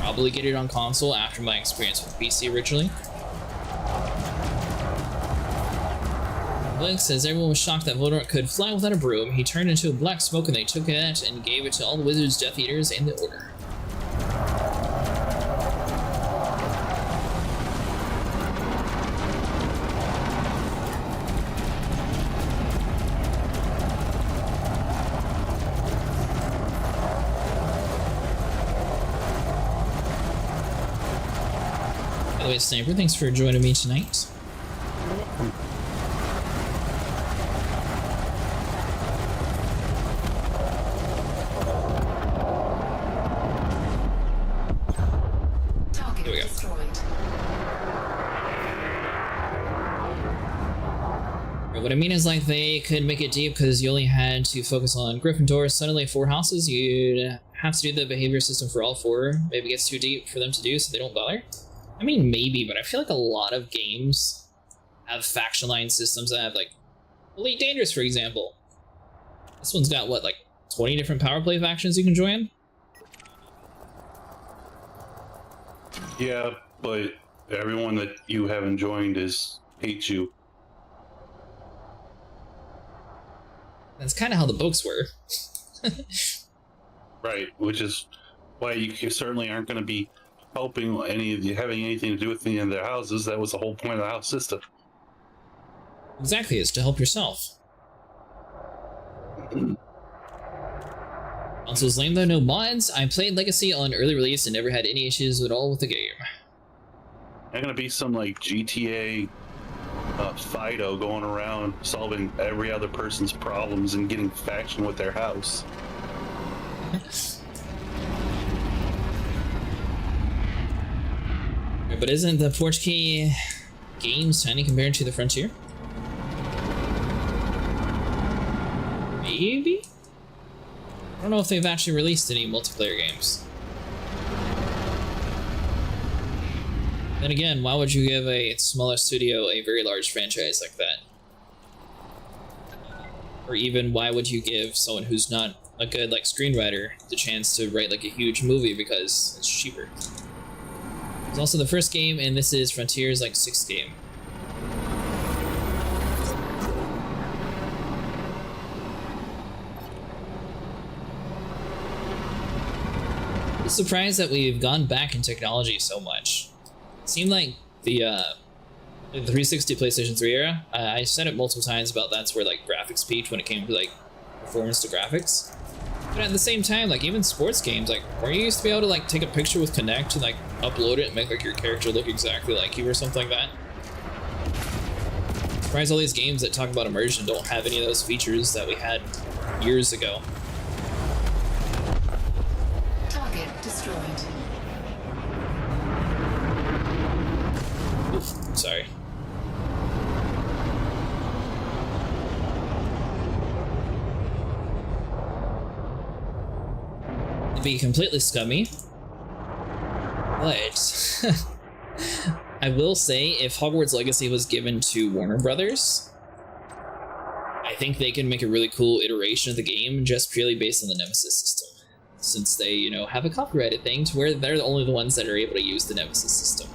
I'll probably get it on console after my experience with PC originally. Blake says everyone was shocked that Voldemort could fly without a broom. He turned into a black smoke and they took it and gave it to all the wizards, Death Eaters, and the Order. By the way, Sniper, thanks for joining me tonight. Target destroyed. What I mean is, like, they could make it deep because you only had to focus on Gryffindor. Suddenly 4 houses, you'd have to do the behavior system for all 4. Maybe it gets too deep for them to do, so they don't bother. I mean, maybe, but I feel like a lot of games have faction line systems that have, like, Elite Dangerous, for example. This one's got, what, like, 20 different power play factions you can join? Yeah, but everyone that you haven't joined hates you. That's kind of how the books were. Right, which is why you certainly aren't going to be helping any of you, having anything to do with any of their houses. That was the whole point of the house system. Exactly, it's to help yourself. Console's lame though, no mods. I played Legacy on early release and never had any issues at all with the game. Not going to be some like GTA Fido going around solving every other person's problems and getting faction with their house. But isn't the Portkey games tiny compared to the Frontier? Maybe? I don't know if they've actually released any multiplayer games. Then again, why would you give a smaller studio a very large franchise like that? Or even, why would you give someone who's not a good, like, screenwriter the chance to write, like, a huge movie because it's cheaper? It's also the first game, and this is Frontier's, like, 6th game. I'm surprised that we've gone back in technology so much. It seemed like the 360 PlayStation 3 era, I said it multiple times about that's where like graphics peaked when it came to like performance to graphics. But at the same time, like even sports games, like where you used to be able to like take a picture with Kinect and like upload it and make like your character look exactly like you or something like that. I'm surprised all these games that talk about immersion don't have any of those features that we had years ago. Target destroyed. Oof, sorry. To be completely scummy, but I will say if Hogwarts Legacy was given to Warner Brothers, I think they can make a really cool iteration of the game just purely based on the Nemesis system, since they, you know, have a copyrighted thing to where they're the only the ones that are able to use the Nemesis system.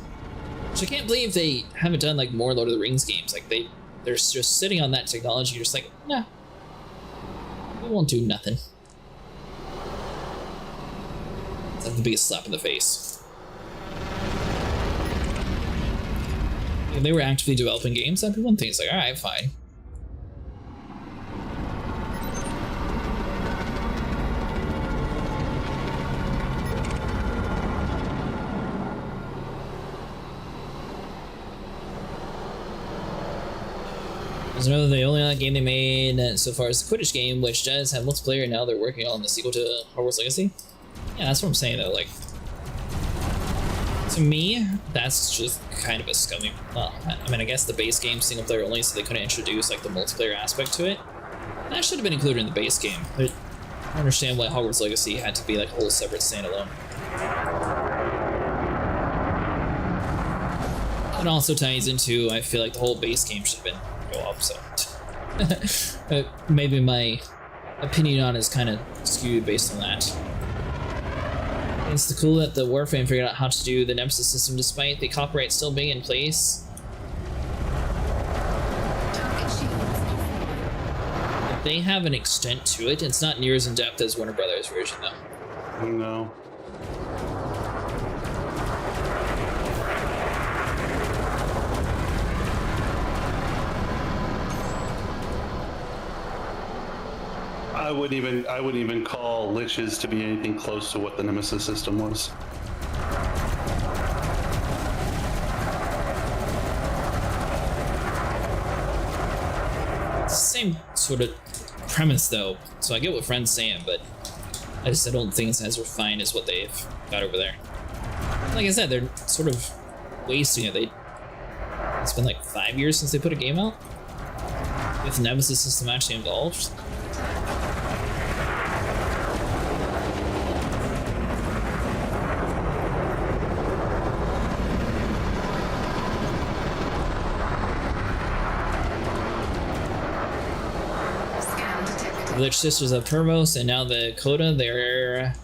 Which I can't believe they haven't done like more Lord of the Rings games. Like they're just sitting on that technology, just like, nah, we won't do nothing. It's like the biggest slap in the face. If they were actively developing games, that'd be one thing. It's like, alright, fine. There's another, the only game they made so far is the Quidditch game, which does have multiplayer, and now they're working on the sequel to Hogwarts Legacy. Yeah, that's what I'm saying though, like, to me, that's just kind of a scummy, well, I mean, I guess the base game single player only, so they couldn't introduce like the multiplayer aspect to it. That should have been included in the base game. I don't understand why Hogwarts Legacy had to be like a whole separate standalone. It also ties into, I feel like the whole base game should have been go up, so maybe my opinion on it is kind of skewed based on that. It's cool that the Warframe figured out how to do the Nemesis system despite the copyright still being in place. They have an extent to it. It's not near as in depth as Warner Brothers version though. No. I wouldn't even call Liches to be anything close to what the Nemesis system was. It's the same sort of premise though, so I get what Friend's saying, but I don't think it's as refined as what they've got over there. Like I said, they're sort of wasting it. It's been like 5 years since they put a game out with the Nemesis system actually involved. The Lich Sisters of Pervos, and now the Coda, they're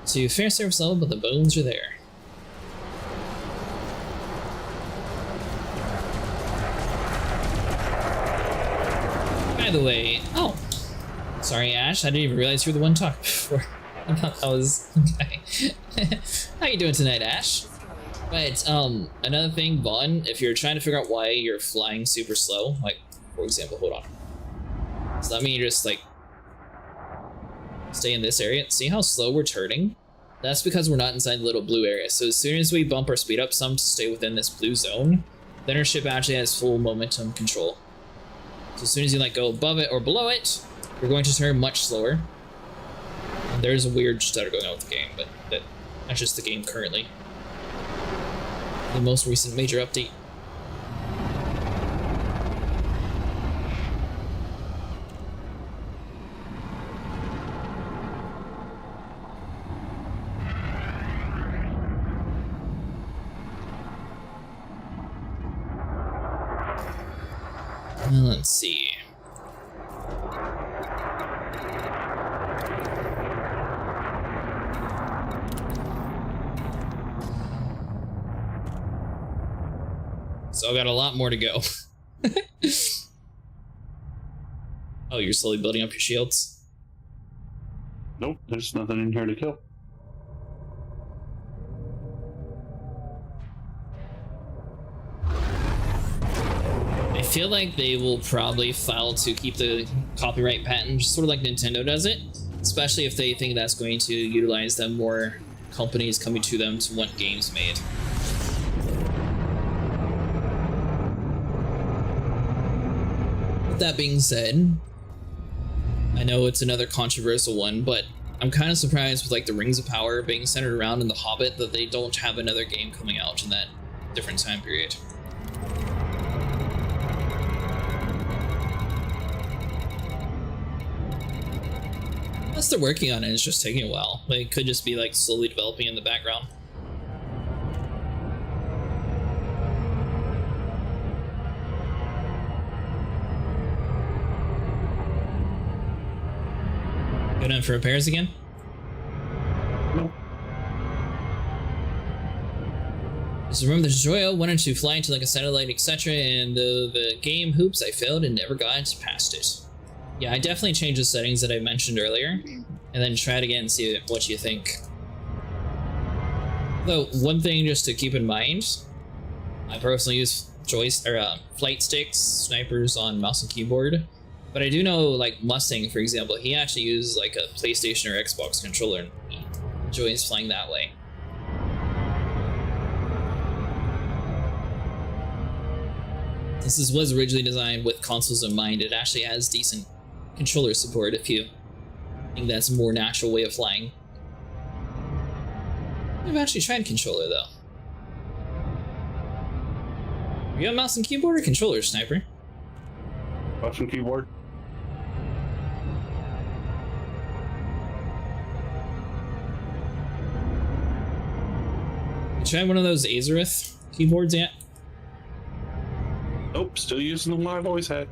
to fair surface level, but the bones are there. By the way, oh, sorry Ash, I didn't even realize you were the one talking before. I thought that was, okay. How you doing tonight, Ash? But, another thing, Vaughn, if you're trying to figure out why you're flying super slow, like, for example, hold on. So that means you're just, like, stay in this area. See how slow we're turning? That's because we're not inside the little blue area. So as soon as we bump our speed up some to stay within this blue zone, then our ship actually has full momentum control. So as soon as you like go above it or below it, you're going to turn much slower. And there's a weird stutter going on with the game, but that's just the game currently. The most recent major update. Let's see. So I've got a lot more to go. Oh, you're slowly building up your shields? Nope, there's nothing in here to kill. I feel like they will probably file to keep the copyright patent, just sort of like Nintendo does it, especially if they think that's going to utilize them more companies coming to them to want games made. With that being said, I know it's another controversial one, but I'm kind of surprised with like the Rings of Power being centered around in The Hobbit that they don't have another game coming out in that different time period. Unless they're working on it, it's just taking a while. Like, it could just be like slowly developing in the background. Going in for repairs again? No. Just remember the tutorial wanted to fly into like a satellite, etc. And the game, oops, I failed and never got past it. Yeah, I definitely changed the settings that I mentioned earlier, and then try it again and see what you think. Though, one thing just to keep in mind, I personally use flight sticks, snipers on mouse and keyboard, but I do know, like Mustang, for example, he actually uses like a PlayStation or Xbox controller, and he enjoys flying that way. This was originally designed with consoles in mind. It actually has decent controller support if you think that's a more natural way of flying. I've actually tried controller though. Are you on mouse and keyboard or controller, Sniper? Mouse and keyboard. You tried one of those Azeroth keyboards yet? Nope, still using the one I've always had.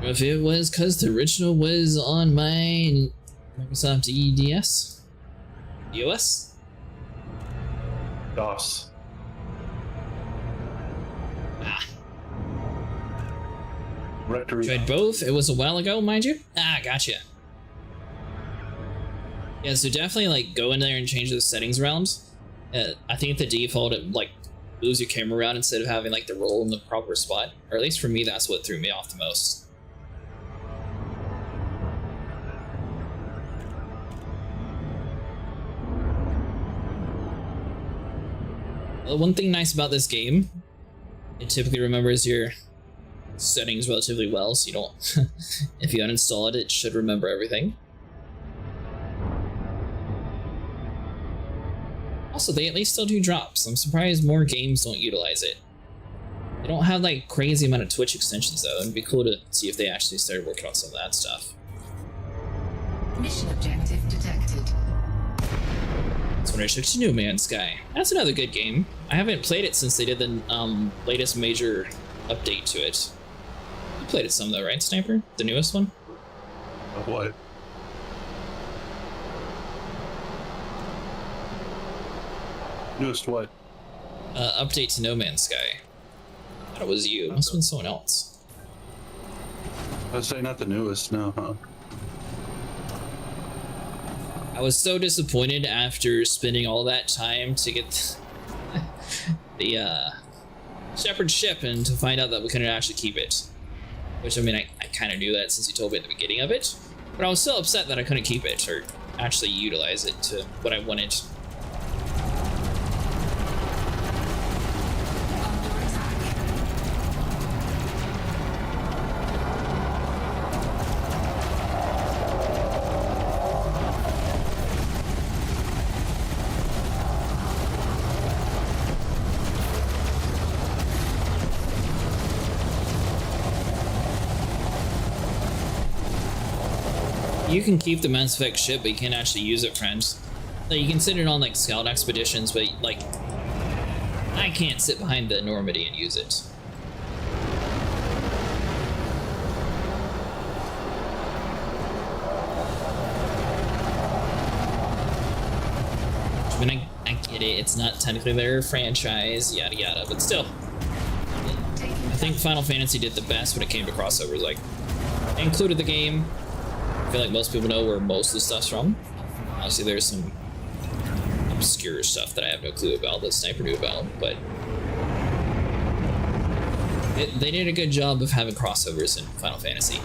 If it was because the original was on my Microsoft EDS? EOS? DOS. Ah. Rectory. Tried both. It was a while ago, mind you. Ah, gotcha. Yeah, so definitely like go in there and change those settings around. I think the default it like moves your camera around instead of having like the roll in the proper spot. Or at least for me, that's what threw me off the most. Well, one thing nice about this game, it typically remembers your settings relatively well, so you don't, if you uninstall it, it should remember everything. Also, they at least still do drops. I'm surprised more games don't utilize it. They don't have like crazy amount of Twitch extensions though, and it'd be cool to see if they actually started working on some of that stuff. Mission objective detected. That's when I took to No Man's Sky. That's another good game. I haven't played it since they did the latest major update to it. You played it some though, right, Sniper? The newest one? Of what? Newest what? Update to No Man's Sky. I thought it was you. It must have been someone else. I'd say not the newest, no, huh? I was so disappointed after spending all that time to get the Shepherd ship and to find out that we couldn't actually keep it. Which, I mean, I kind of knew that since you told me at the beginning of it. But I was still upset that I couldn't keep it or actually utilize it to what I wanted. You can keep the Mass Effect ship, but you can't actually use it, friends. Like, you can send it on like scout expeditions, but like, I can't sit behind the Normandy and use it. It's not technically their franchise, yada yada, but still. I think Final Fantasy did the best when it came to crossovers. Like, they included the game. I feel like most people know where most of the stuff's from. Obviously, there's some obscure stuff that I have no clue about that Sniper knew about, but they did a good job of having crossovers in Final Fantasy.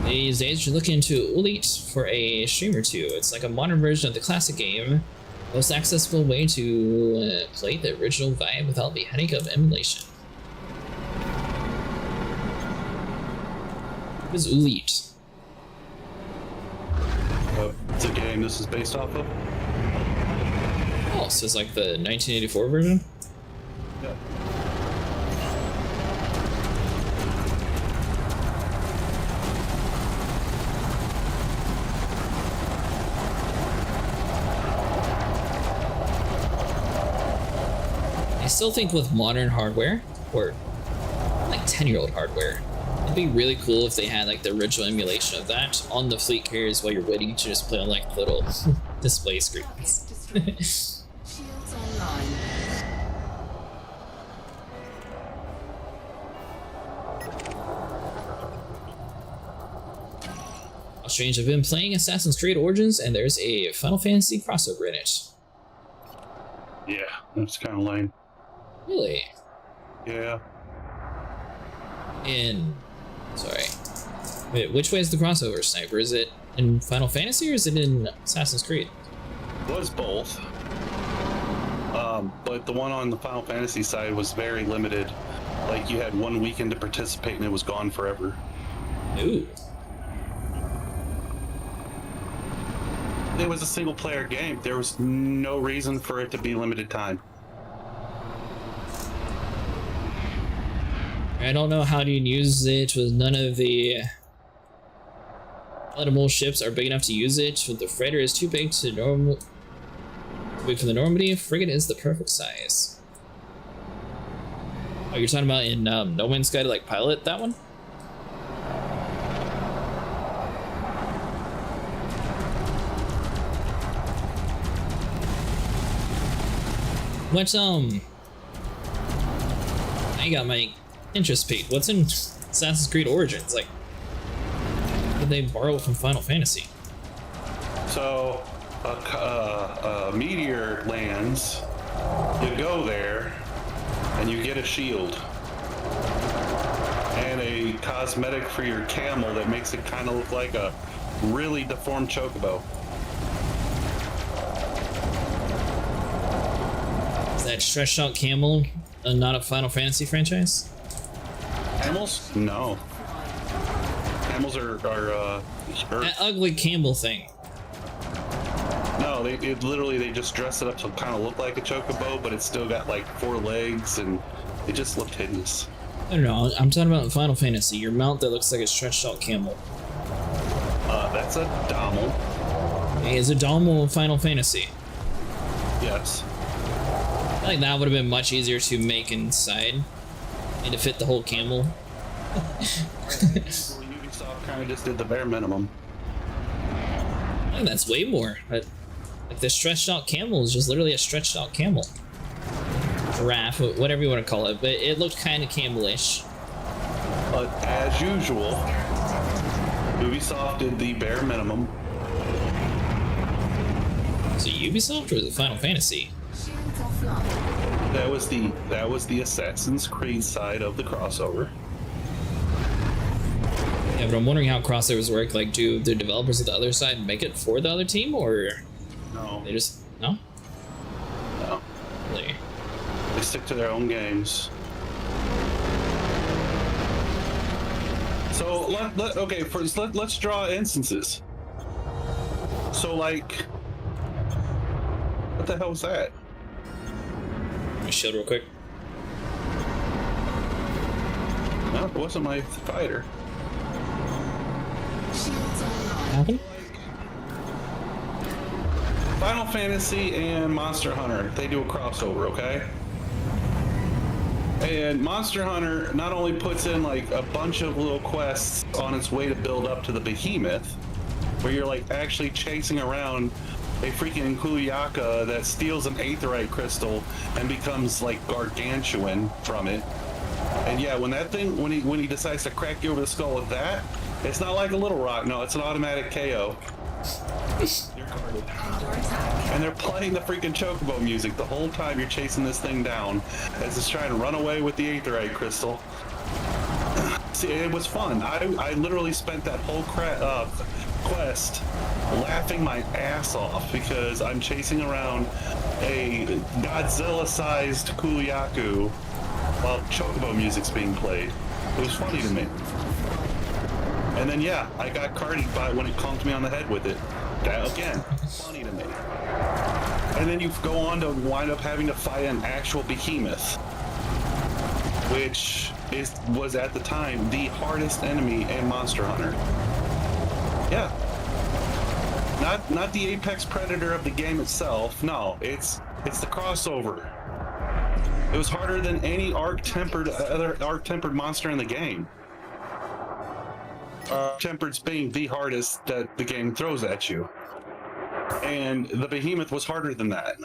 These days, you're looking to Elite for a stream or two. It's like a modern version of the classic game. Most accessible way to play the original vibe without the headache of emulation. What is Elite? It's a game this is based off of. Oh, so it's like the 1984 version? Yeah. I still think with modern hardware, or like 10-year-old hardware, it'd be really cool if they had like the original emulation of that on the fleet carriers while you're waiting to just play on like little display screens. Shields online. How strange, I've been playing Assassin's Creed Origins and there's a Final Fantasy crossover in it. Yeah, that's kind of lame. Really? Yeah. Sorry. Wait, which way is the crossover, Sniper? Is it in Final Fantasy or is it in Assassin's Creed? Was both. But the one on the Final Fantasy side was very limited. Like, you had 1 weekend to participate and it was gone forever. Ooh. It was a single player game. There was no reason for it to be limited time. I don't know how to use it with none of the palatable ships are big enough to use it. With the freighter is too big to normal. Too big for the Normandy. Frigate is the perfect size. Oh, you're talking about in No Man's Sky to like pilot that one? What I got my interest peaked. What's in Assassin's Creed Origins? Like, what did they borrow from Final Fantasy? So, a meteor lands, you go there, and you get a shield. And a cosmetic for your camel that makes it kind of look like a really deformed chocobo. Is that stretched out camel not a Final Fantasy franchise? Camels? No. Camels are That ugly camel thing. no, they just dress it up to kind of look like a chocobo, but it's still got like 4 legs and it just looked hideous. I don't know, I'm talking about in Final Fantasy, your mount that looks like a stretched out camel. That's a Dommel. Hey, is a Dommel in Final Fantasy? Yes. I feel like that would have been much easier to make inside and to fit the whole camel. Ubisoft kind of just did the bare minimum. I think that's way more. But like the stretched out camel is just literally a stretched out camel. Giraffe, whatever you want to call it, but it looked kind of camelish. But as usual, Ubisoft did the bare minimum. So Ubisoft or was it Final Fantasy? Shields offline. That was the Assassin's Creed side of the crossover. Yeah, but I'm wondering how crossovers work. Like, do the developers of the other side make it for the other team, or No, they just no? no, Really? they stick to their own games. So let's draw instances. So like, what the hell was that? Let me shield real quick. No, it wasn't my fighter. Shields online. What happened? Final Fantasy and Monster Hunter, they do a crossover, okay? And Monster Hunter not only puts in like a bunch of little quests on its way to build up to the behemoth, where you're like actually chasing around a freaking Kuyaka that steals an aetherite crystal and becomes like gargantuan from it. And yeah, when that thing, when he decides to crack you over the skull with that, it's not like a little rock. No, it's an automatic KO. You're carded. Under attack. And they're playing the freaking chocobo music the whole time you're chasing this thing down as it's trying to run away with the aetherite crystal. See, it was fun. I literally spent that whole quest laughing my ass off because I'm chasing around a Godzilla-sized Kuliaku while chocobo music's being played. It was funny to me. And then yeah, I got cardied by when it conked me on the head with it. That again, funny to me. And then you go on to wind up having to fight an actual behemoth, which was at the time the hardest enemy in Monster Hunter. Yeah. Not the apex predator of the game itself. No, it's the crossover. It was harder than any other arc-tempered monster in the game. Tempered's being the hardest that the game throws at you. And the behemoth was harder than that.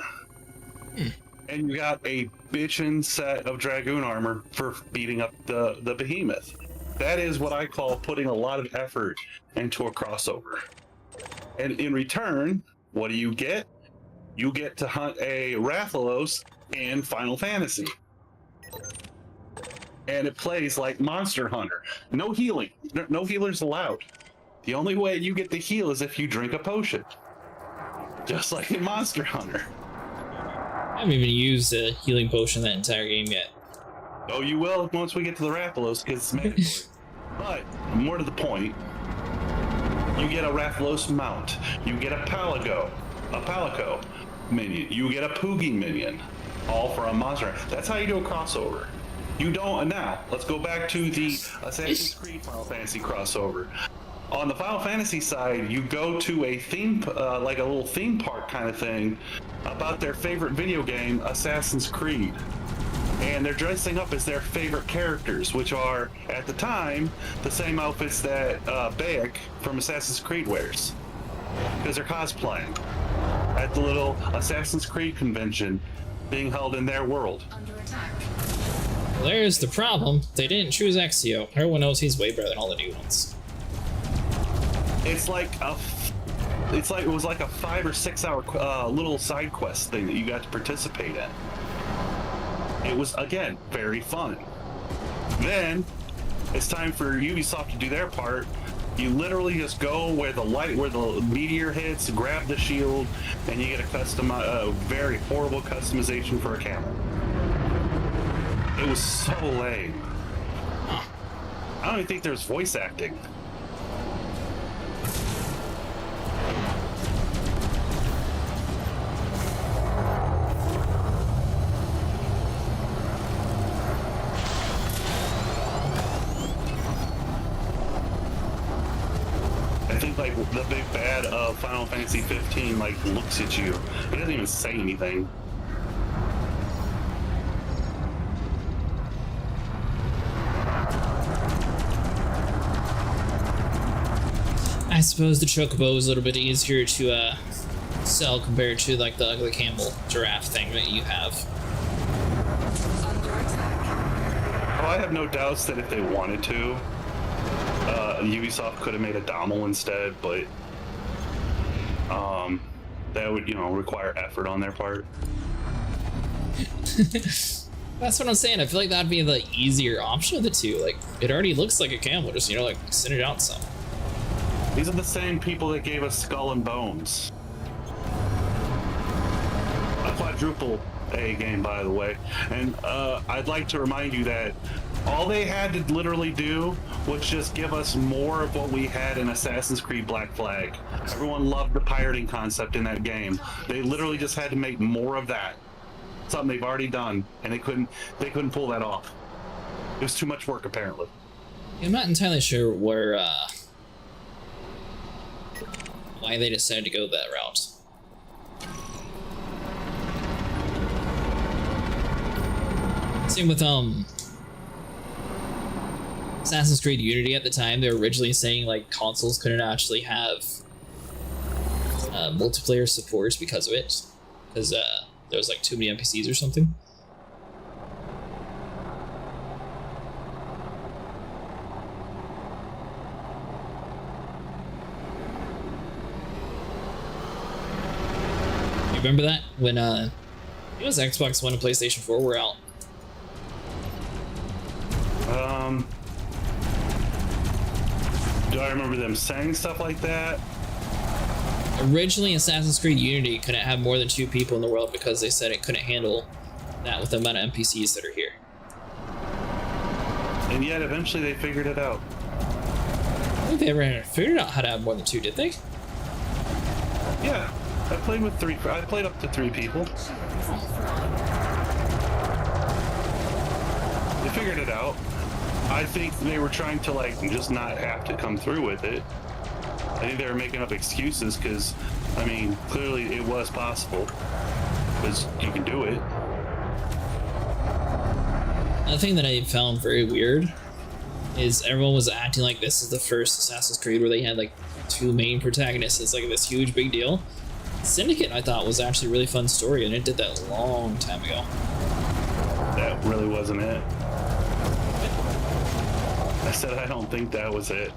And you got a bitchin' set of Dragoon armor for beating up the behemoth. That is what I call putting a lot of effort into a crossover. And in return, what do you get? You get to hunt a Rathalos in Final Fantasy. And it plays like Monster Hunter. No healing. No healers allowed. The only way you get to heal is if you drink a potion. Just like in Monster Hunter. I haven't even used a healing potion that entire game yet. Oh, you will once we get to the Rathalos, because it's mandatory. But, more to the point, you get a Rathalos mount. You get a Palico minion. You get a Poogie minion. All for a monster. That's how you do a crossover. You don't, and now, let's go back to the Assassin's Creed Final Fantasy crossover. On the Final Fantasy side, you go to a theme, like a little theme park kind of thing, about their favorite video game, Assassin's Creed. And they're dressing up as their favorite characters, which are, at the time, the same outfits that Bayek from Assassin's Creed wears. Because they're cosplaying at the little Assassin's Creed convention being held in their world. Under attack. Well, there's the problem. They didn't choose Exio. Everyone knows he's way better than all the new ones. It was like a 5 or 6 hour little side quest thing that you got to participate in. It was, again, very fun. Then it's time for Ubisoft to do their part. You literally just go where the meteor hits, grab the shield, and you get a very horrible customization for a camel. It was so lame. I don't even think there's voice acting. Like the big bad of Final Fantasy 15 like looks at you. He doesn't even say anything. I suppose the Chocobo is a little bit easier to sell compared to like the ugly camel giraffe thing that you have. Under attack. Oh, I have no doubts that if they wanted to, Ubisoft could have made a Dommel instead, but that would, require effort on their part. That's what I'm saying. I feel like that'd be the easier option of the two. Like, it already looks like a camel, just, like, send it out some. These are the same people that gave us Skull and Bones. A quadruple A game, by the way. And I'd like to remind you that all they had to literally do was just give us more of what we had in Assassin's Creed Black Flag. Everyone loved the pirating concept in that game. They literally just had to make more of that. Something they've already done, and they couldn't pull that off. It was too much work, apparently. I'm not entirely sure why they decided to go that route. Same with Assassin's Creed Unity at the time. They were originally saying like consoles couldn't actually have multiplayer support because of it, because there was like too many NPCs or something. You remember that when it was Xbox One and PlayStation 4 were out? Do I remember them saying stuff like that? Originally, Assassin's Creed Unity couldn't have more than 2 people in the world because they said it couldn't handle that with the amount of NPCs that are here. And yet, eventually, they figured it out. I don't think they ever figured out how to have more than 2, did they? Yeah, I played with 3. I played up to 3 people. They figured it out. I think they were trying to like just not have to come through with it. I think they were making up excuses because, I mean, clearly it was possible because you can do it. The thing that I found very weird is everyone was acting like this is the first Assassin's Creed where they had like 2 main protagonists. It's like this huge big deal. Syndicate, I thought, was actually a really fun story, and it did that a long time ago. That really wasn't it. I said I don't think that was it.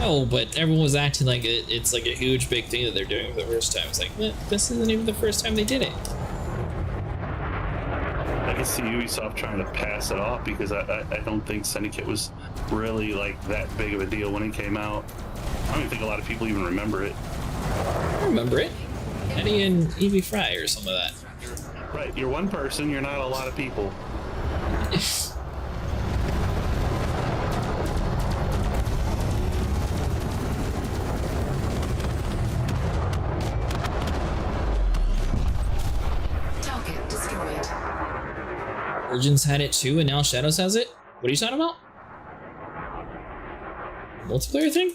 No, but everyone was acting like it's like a huge big thing that they're doing for the first time. It's like, this isn't even the first time they did it. I can see Ubisoft trying to pass it off because I don't think Syndicate was really like that big of a deal when it came out. I don't even think a lot of people even remember it. I remember it. Eddie and Evie Fry or some of that. Right, you're one person, you're not a lot of people. Target destroyed. Origins had it too, and now Shadows has it? What are you talking about? Multiplayer thing?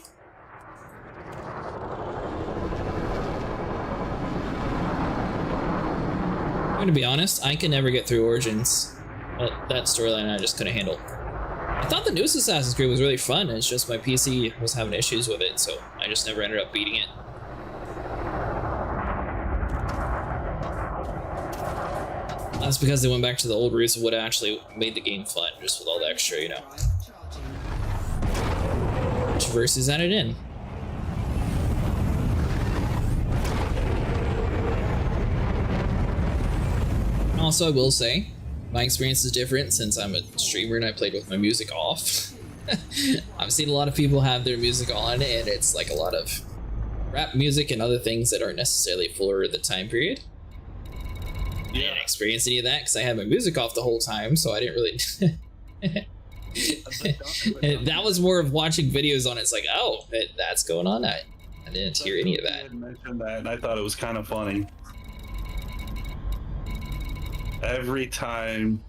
I'm gonna be honest, I can never get through Origins. That storyline I just couldn't handle. I thought the newest Assassin's Creed was really fun, it's just my PC was having issues with it, so I just never ended up beating it. That's because they went back to the old roots of what actually made the game fun, just with all the extra, you know, controversies added in. Also, I will say, my experience is different since I'm a streamer and I played with my music off. I've seen a lot of people have their music on, and it's like a lot of rap music and other things that aren't necessarily for the time period. I didn't experience any of that because I had my music off the whole time, so I didn't really. That was more of watching videos on it. It's like, oh, that's going on. I didn't hear any of that. I mentioned that, and I thought it was kind of funny. Every time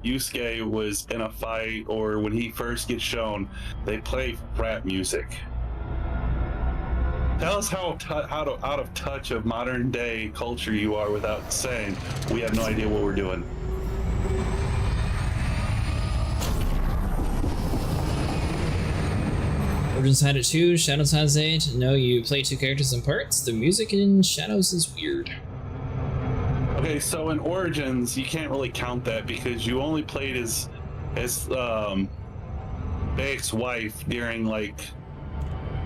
Yusuke was in a fight or when he first gets shown, they play rap music. Tell us how out of touch of modern day culture you are without saying we have no idea what we're doing. Origins had it too, Shadows has it. No, you play 2 characters in parts. The music in Shadows is weird. Okay, so in Origins, you can't really count that because you only played as Bayek's wife during like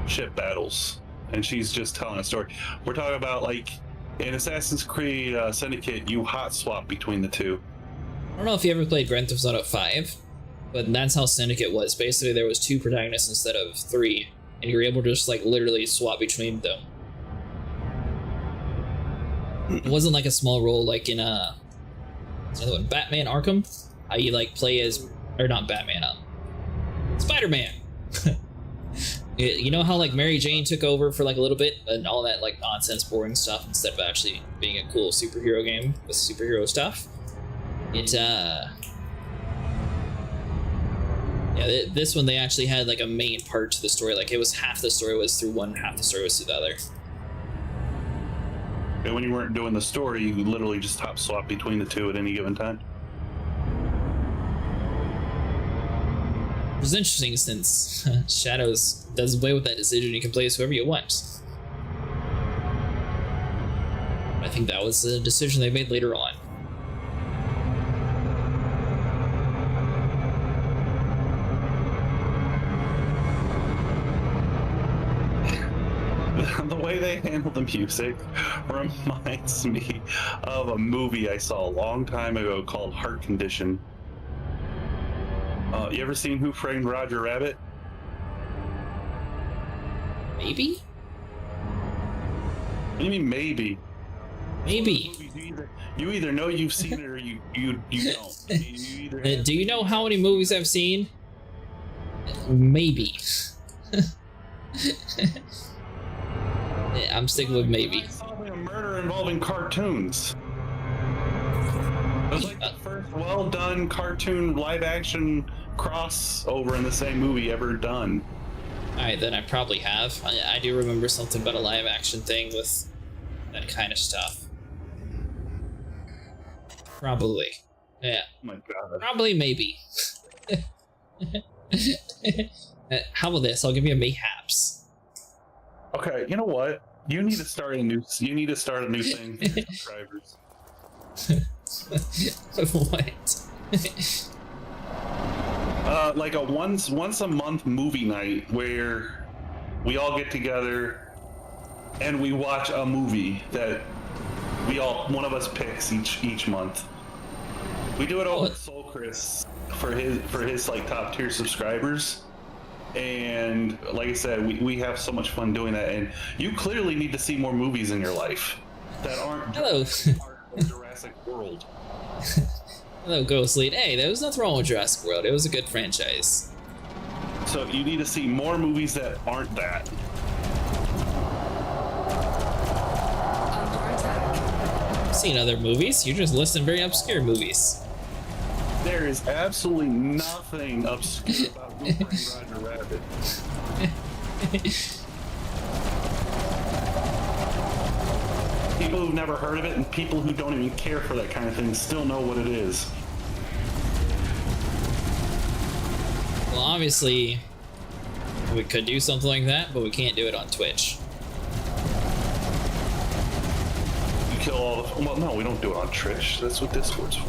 ship battles, and she's just telling a story. We're talking about like in Assassin's Creed Syndicate, you hot swap between the 2. I don't know if you ever played Grand Theft Auto 5, but that's how Syndicate was. Basically, there was 2 protagonists instead of 3, and you were able to just like literally swap between them. It wasn't like a small role like in another one, Batman Arkham. How you like play as, or not Batman, Spider-Man. You know how like Mary Jane took over for like a little bit and all that like nonsense, boring stuff instead of actually being a cool superhero game with superhero stuff. Yeah, this one they actually had like a main part to the story. Like it was half the story was through one, half the story was through the other. And when you weren't doing the story, you literally just hop swap between the 2 at any given time. It was interesting since Shadows does away with that decision. You can play as whoever you want. think that was a decision they made later on. The way they handle the music reminds me of a movie I saw a long time ago called Heart Condition. You ever seen Who Framed Roger Rabbit? Maybe? What do you mean maybe? Maybe. You either know you've seen it or you don't. You either Do you know how many movies I've seen? Maybe. Yeah, I'm sticking with maybe. Solving a murder involving cartoons. It was like the first well-done cartoon live-action crossover in the same movie ever done. Alright, then I probably have. I do remember something about a live action thing with that kind of stuff. Probably. Yeah. Oh my god. Probably, maybe. How about this? I'll give you a mayhaps. Okay, you know what? You need to start a new thing for your subscribers. What? Like a once a month movie night where we all get together and we watch a movie that one of us picks each month. We do it over Soul Chris for his like top tier subscribers. And like I said, we have so much fun doing that, and you clearly need to see more movies in your life that aren't just part of Jurassic World. Hello, Ghost Lead. Hey, there was nothing wrong with Jurassic World. It was a good franchise. So you need to see more movies that aren't that. Under attack. I've seen other movies. You're just listing very obscure movies. There is absolutely nothing obscure about Who Framed Roger Rabbit. People who've never heard of it and people who don't even care for that kind of thing still know what it is. Well, obviously, we could do something like that, but we can't do it on Twitch. You kill all the... Well, no, we don't do it on Twitch. That's what Discord's for.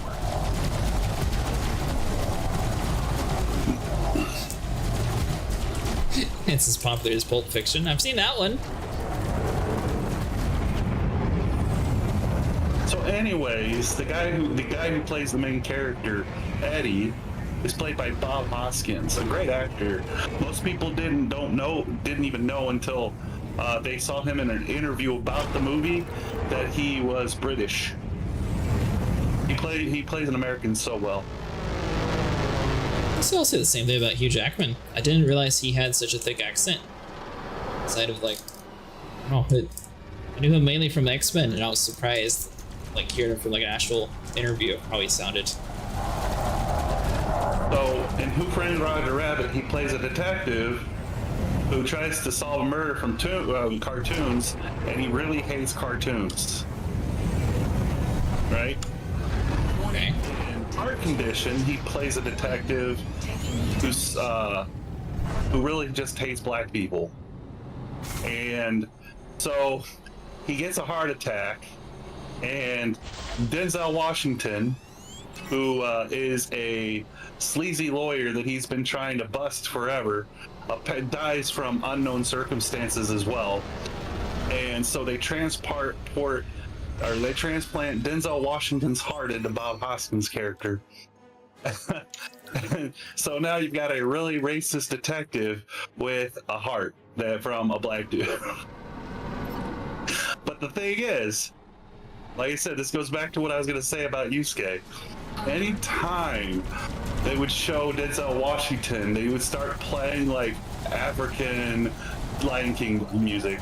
It's as popular as Pulp Fiction. I've seen that one. So anyways, the guy who plays the main character, Eddie, is played by Bob Hoskins, a great actor. Most people didn't even know until they saw him in an interview about the movie that he was British. He plays an American so well. So I'll say the same thing about Hugh Jackman. I didn't realize he had such a thick accent. Aside of like, I knew him mainly from X-Men, and I was surprised, like hearing him from like an actual interview of how he sounded. So in Who Framed Roger Rabbit, he plays a detective who tries to solve a murder from cartoons, and he really hates cartoons. Right? Okay. In Heart Condition, he plays a detective who really just hates black people. And so he gets a heart attack, and Denzel Washington, who is a sleazy lawyer that he's been trying to bust forever, dies from unknown circumstances as well. And so they transplant Denzel Washington's heart into Bob Hoskins' character. So now you've got a really racist detective with a heart from a black dude. But the thing is, like I said, this goes back to what I was going to say about Yusuke. Anytime they would show Denzel Washington, they would start playing like African Lion King music.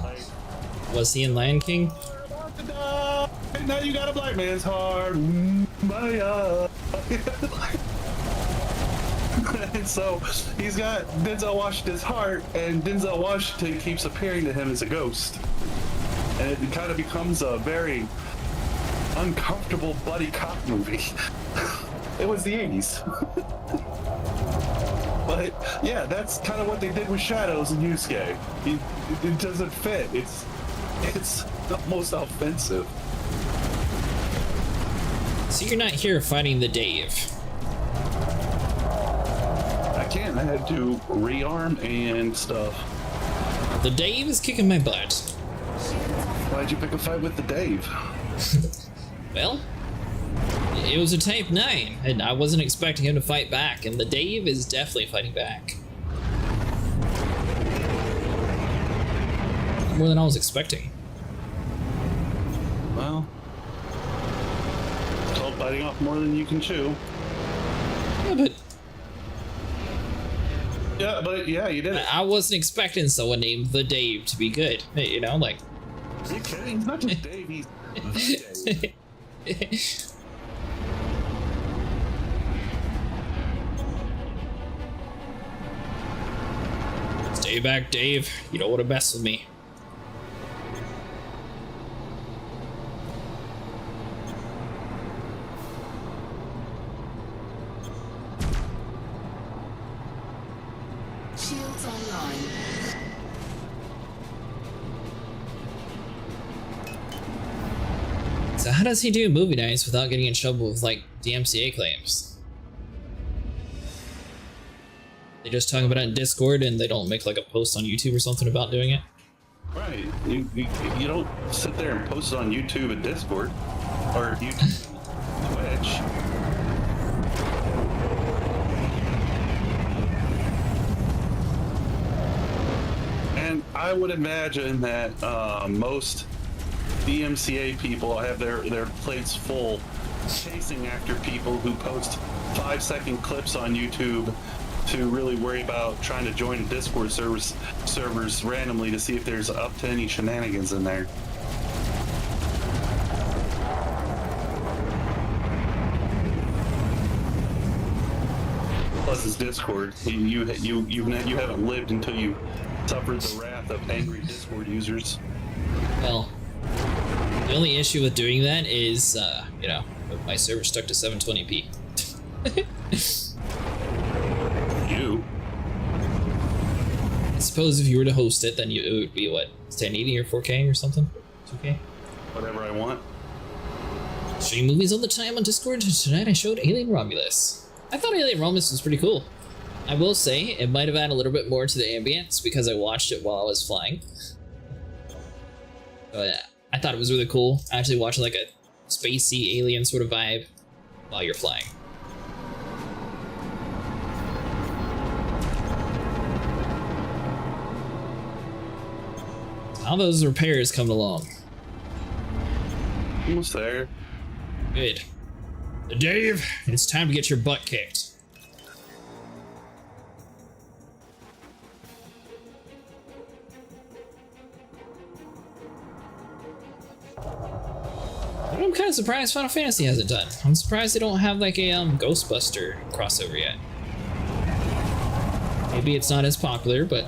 Like, Was he in Lion King? and now you got a black man's heart. And so he's got Denzel Washington's heart, and Denzel Washington keeps appearing to him as a ghost. And it kind of becomes a very uncomfortable buddy cop movie. It was the 80s. But yeah, that's kind of what they did with Shadows and Yusuke. It doesn't fit. It's most offensive. So you're not here fighting the Dave. I can't. I had to rearm and stuff. The Dave is kicking my butt. Why'd you pick a fight with the Dave? Well, it was a Type 9, and I wasn't expecting him to fight back, and the Dave is definitely fighting back. More than I was expecting. Well, it's all biting off more than you can chew. Yeah, you did it. I wasn't expecting someone named the Dave to be good. You know, like... Are you kidding? He's not just Dave, he's the Dave. Stay back, Dave. You don't want to mess with me. Shields online. So how does he do movie nights without getting in trouble with, like, DMCA claims? They just talk about it in Discord and they don't make, like, a post on YouTube or something about doing it? Right. You don't sit there and post it on YouTube and Discord. Or YouTube and Twitch. And I would imagine that most DMCA people have their plates full chasing after people who post 5-second clips on YouTube to really worry about trying to join Discord servers randomly to see if there's up to any shenanigans in there. Plus, it's Discord. You haven't lived until you suffered the wrath of angry Discord users. Well, the only issue with doing that is, you know, my server's stuck to 720p. You? I suppose if you were to host it, then it would be, what, 1080 or 4K or something? 2K? Whatever I want. Stream movies all the time on Discord. Tonight I showed Alien Romulus. I thought Alien Romulus was pretty cool. I will say, it might have added a little bit more to the ambience because I watched it while I was flying. But I thought it was really cool. Actually watching like a spacey alien sort of vibe while you're flying. How those repairs coming along? Almost there. Good. Dave, it's time to get your butt kicked. I'm kind of surprised Final Fantasy hasn't done. I'm surprised they don't have like a Ghostbuster crossover yet. Maybe it's not as popular, but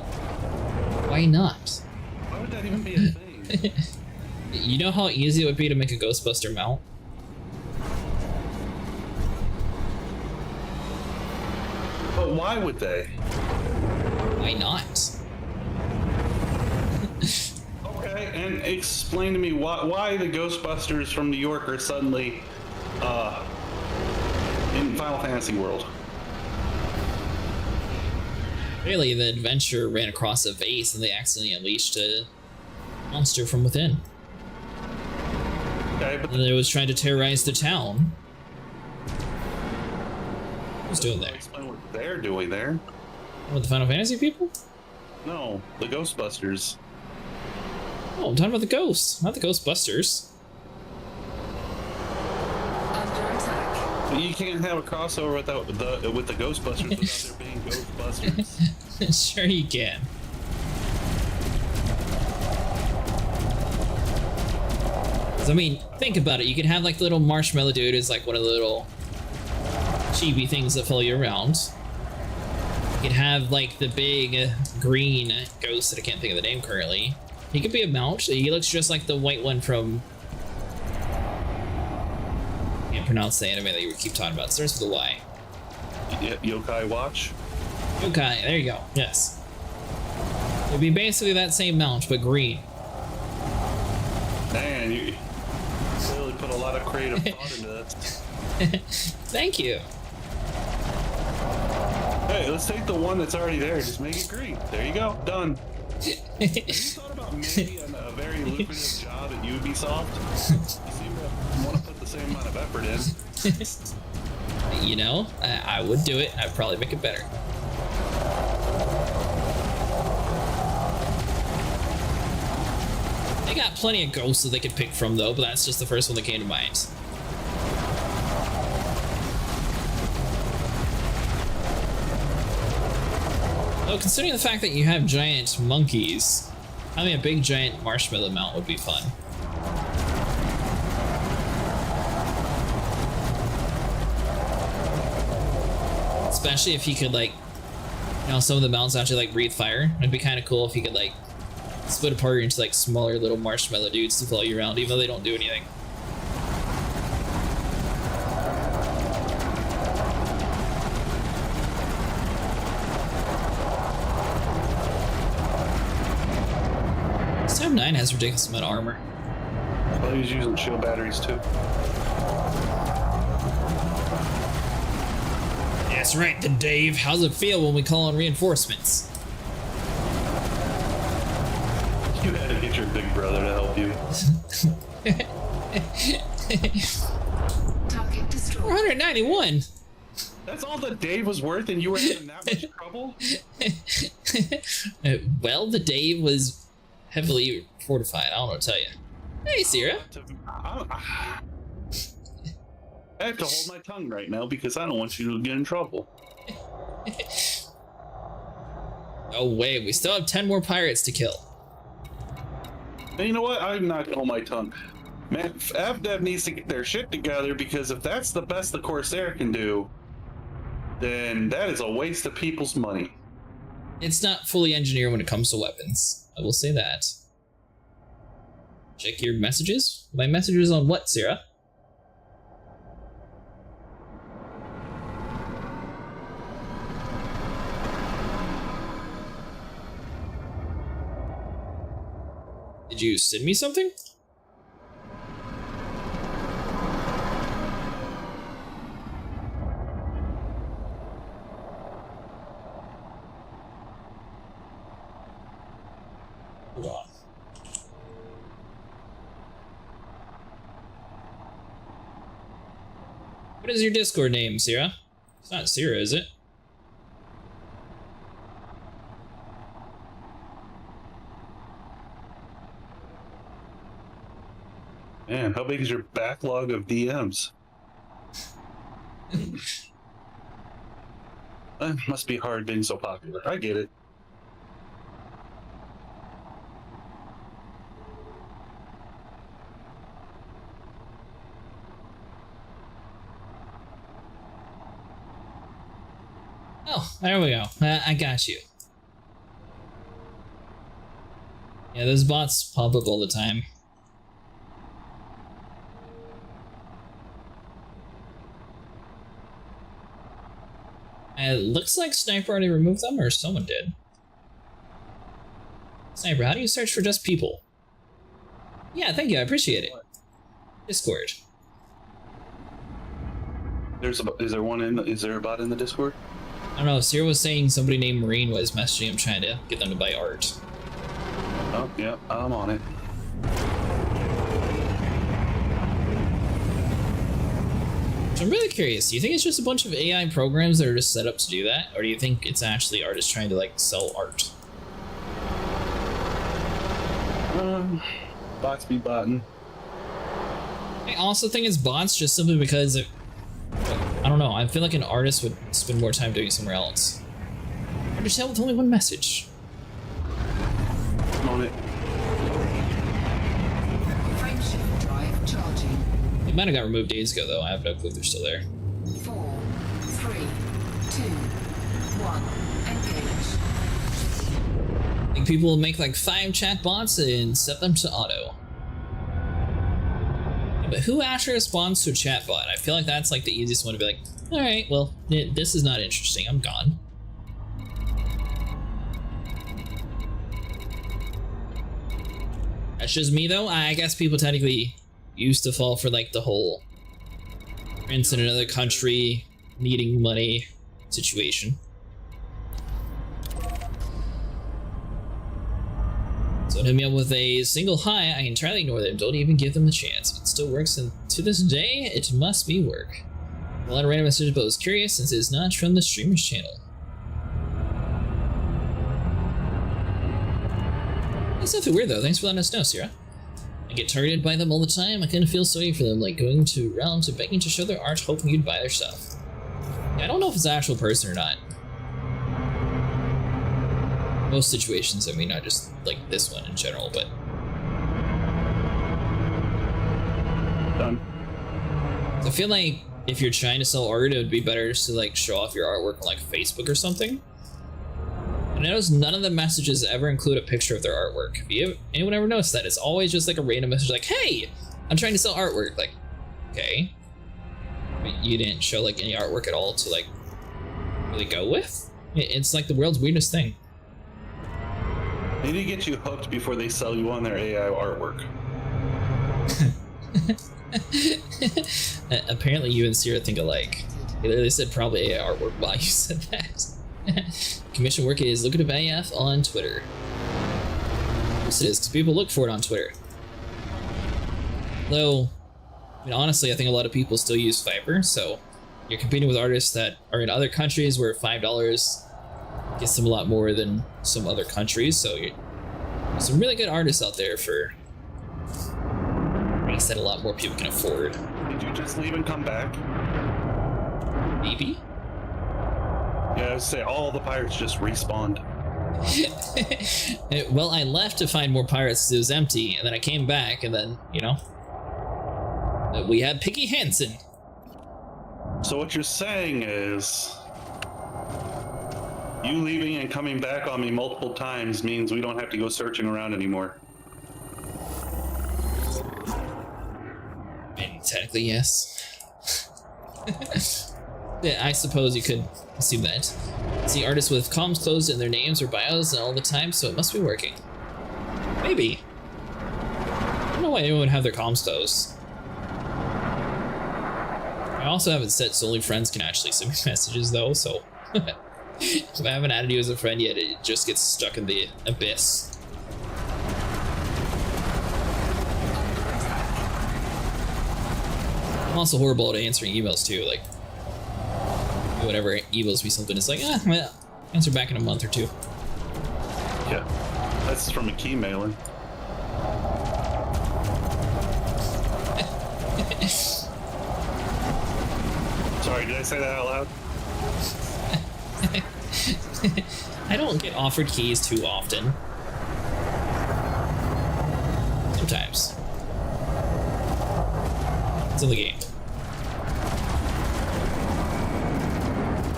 why not? Why would that even be a thing? You know how easy it would be to make a Ghostbuster mount? But why would they? Why not? Okay, and explain to me why the Ghostbusters from New York are suddenly in Final Fantasy world. Really, the adventure ran across a vase and they accidentally unleashed a monster from within. Okay, but And it was trying to terrorize the town. Who's doing there? explain what they're doing there. What, the Final Fantasy people? No, the Ghostbusters. Oh, I'm talking about the ghosts, not the Ghostbusters. Under attack. But you can't have a crossover with the Ghostbusters without there being Ghostbusters. Sure you can. I mean, think about it. You could have like the little marshmallow dude who's like one of the little chibi things that follow you around. You could have like the big green ghost that I can't think of the name currently. He could be a mount. He looks just like the white one from... I can't pronounce the anime that you keep talking about. It starts with a Y. Yokai Watch. Okay, there you go. Yes. It'd be basically that same mount, but green. Nah, you really put a lot of creative thought into this. Thank you. Hey, let's take the one that's already there. Just make it green. There you go. Done. Have you thought about maybe a very lucrative job at Ubisoft? You seem to want to put the same amount of effort in. You know, I would do it. I'd probably make it better. They got plenty of ghosts that they could pick from, though, but that's just the first one that came to mind. Though, considering the fact that you have giant monkeys, having a big giant marshmallow mount would be fun. Especially if you could, like, you know, some of the mounts actually, like, breathe fire. It'd be kind of cool if you could, like, split apart into, like, smaller little marshmallow dudes to follow you around, even though they don't do anything. Sam 9 has a ridiculous amount of armor. Well, he's using shield batteries too. That's right, then Dave. How's it feel when we call in reinforcements? You had to get your big brother to help you. Target destroyed. 491. That's all that Dave was worth, and you were having that much trouble? Well, the Dave was heavily fortified. I don't know what to tell you. Hey, Sierra. I have to hold my tongue right now because I don't want you to get in trouble. Oh, wait. We still have 10 more pirates to kill. And you know what? I'm not gonna hold my tongue. Man, AvDev needs to get their shit together, because if that's the best the Corsair can do, then that is a waste of people's money. It's not fully engineered when it comes to weapons. I will say that. Check your messages. My messages on what, Sierra? Did you send me something? Hold on. What is your Discord name, Sierra? It's not Sierra, is it? Man, how big is your backlog of DMs? Must be hard being so popular. I get it. Oh, there we go. I got you. Yeah, those bots pop up all the time. It looks like Sniper already removed them, or someone did. Sniper, how do you search for just people? Yeah, thank you, I appreciate it. Discord. Is there a bot in the Discord? I don't know, Sierra was saying somebody named Marine was messaging him trying to get them to buy art. Oh, yeah, I'm on it. So I'm really curious, do you think it's just a bunch of AI programs that are just set up to do that? Or do you think it's actually artists trying to, like, sell art? Bots be botting. I also think it's bots just simply because I don't know, I feel like an artist would spend more time doing it somewhere else. Hard to tell with only one message. I'm on it. Frameshift drive charging. It might have got removed days ago, though. I have no clue if they're still there. 4, 3, 2, 1. Engage. I think people will make like 5 chat bots and set them to auto. But who actually responds to a chat bot? I feel like that's like the easiest one to be like, alright, well, this is not interesting. I'm gone. That's just me though. I guess people technically used to fall for like the whole prince in another country needing money situation. So hit me up with a single hi, I entirely ignore them, don't even give them a chance. It still works, and to this day, it must be work. A lot of random messages, but I was curious since it's not from the streamer's channel. That's nothing weird though, thanks for letting us know, Sierra. I get targeted by them all the time, I kind of feel sorry for them, like going to around to begging to show their art, hoping you'd buy their stuff. Yeah, I don't know if it's an actual person or not. Most situations, I mean, not just like this one in general, but... Done. I feel like if you're trying to sell art, it would be better just to like show off your artwork on like Facebook or something. And I notice none of the messages ever include a picture of their artwork. Have anyone ever noticed that? It's always just like a random message like, hey, I'm trying to sell artwork. Like, okay. But you didn't show like any artwork at all to like really go with? It's like the world's weirdest thing. They need to get you hooked before they sell you on their AI artwork. Apparently you and Sierra think alike. They literally said probably AI artwork while you said that. Commission work is lucrative AF on Twitter. Yes it is, because people look for it on Twitter. Though, I mean, honestly, I think a lot of people still use Fiverr, so you're competing with artists that are in other countries where $5 gets them a lot more than some other countries, so there's some really good artists out there for things that a lot more people can afford. Did you just leave and come back? Maybe? Yeah, I would say all the pirates just respawned. Well, I left to find more pirates because it was empty, and then I came back, and then, you know, we had Piggy Hansen. So what you're saying is, you leaving and coming back on me multiple times means we don't have to go searching around anymore. And technically, yes. Yeah, I suppose you could assume that. See artists with comms closed in their names or bios all the time, so it must be working. Maybe. I don't know why anyone would have their comms closed. I also have it set so only friends can actually send me messages though, so if I haven't added you as a friend yet, it just gets stuck in the abyss. I'm also horrible at answering emails too, like whatever emails me something, it's like, well, answer back in a month or two. Yeah, that's from a key mailing. Sorry, did I say that out loud? I don't get offered keys too often. Sometimes. It's in the game.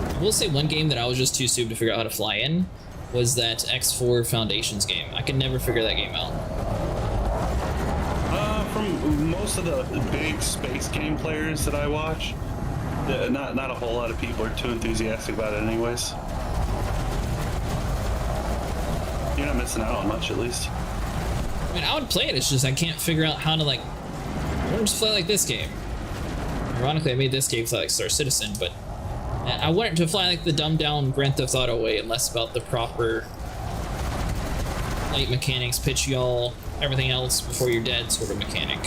I will say one game that I was just too stupid to figure out how to fly in was that X4 Foundations game. I could never figure that game out. From most of the big space game players that I watch, not a whole lot of people are too enthusiastic about it anyways. You're not missing out on much, at least. I mean, I would play it, it's just I can't figure out how to, like, I want to just play like this game. Ironically, I made this game fly like Star Citizen, but I want it to fly like the dumbed down Grand Theft Auto way and less about the proper light mechanics, pitch y'all, everything else before you're dead sort of mechanic.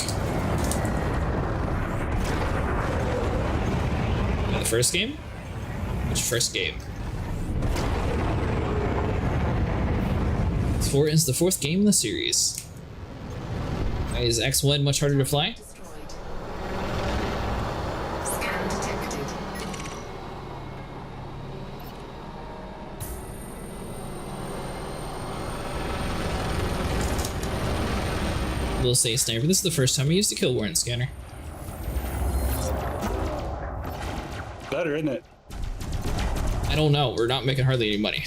The first game? Which first game? It's the fourth game in the series. Is X1 much harder to fly? Destroyed. Scan detected. We'll say Sniper, this is the first time I used a kill warrant scanner. Better, isn't it? I don't know, we're not making hardly any money.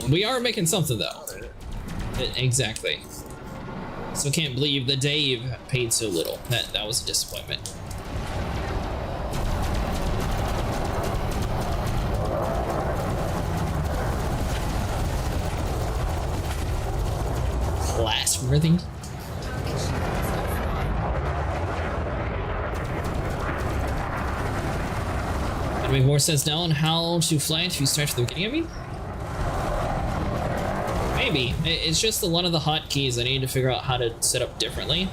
We are making something though. Exactly. So I can't believe that Dave paid so little. That was a disappointment. blast worthy. Target shields offline. It'll make more sense now on how to fly if you start from the beginning of me? Maybe. It's just a lot of the hotkeys I need to figure out how to set up differently.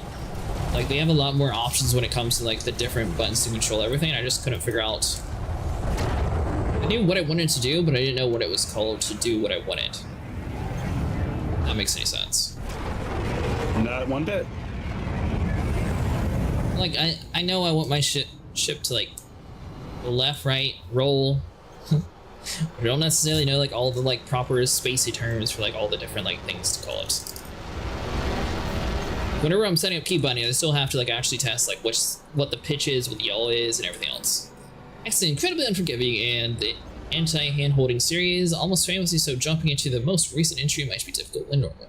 Like, they have a lot more options when it comes to, like, the different buttons to control everything. I just couldn't figure out... I knew what I wanted to do, but I didn't know what it was called to do what I wanted. If that makes any sense. Not one bit. Like, I know I want my ship to, like, left, right, roll. I don't necessarily know, like, all the, like, proper spacey terms for, like, all the different, like, things to call it. Whenever I'm setting up key binding, I still have to, like, actually test, like, what the pitch is, what the yaw is, and everything else. It's incredibly unforgiving, and the anti-hand-holding series, almost famously so, jumping into the most recent entry might be difficult when normal.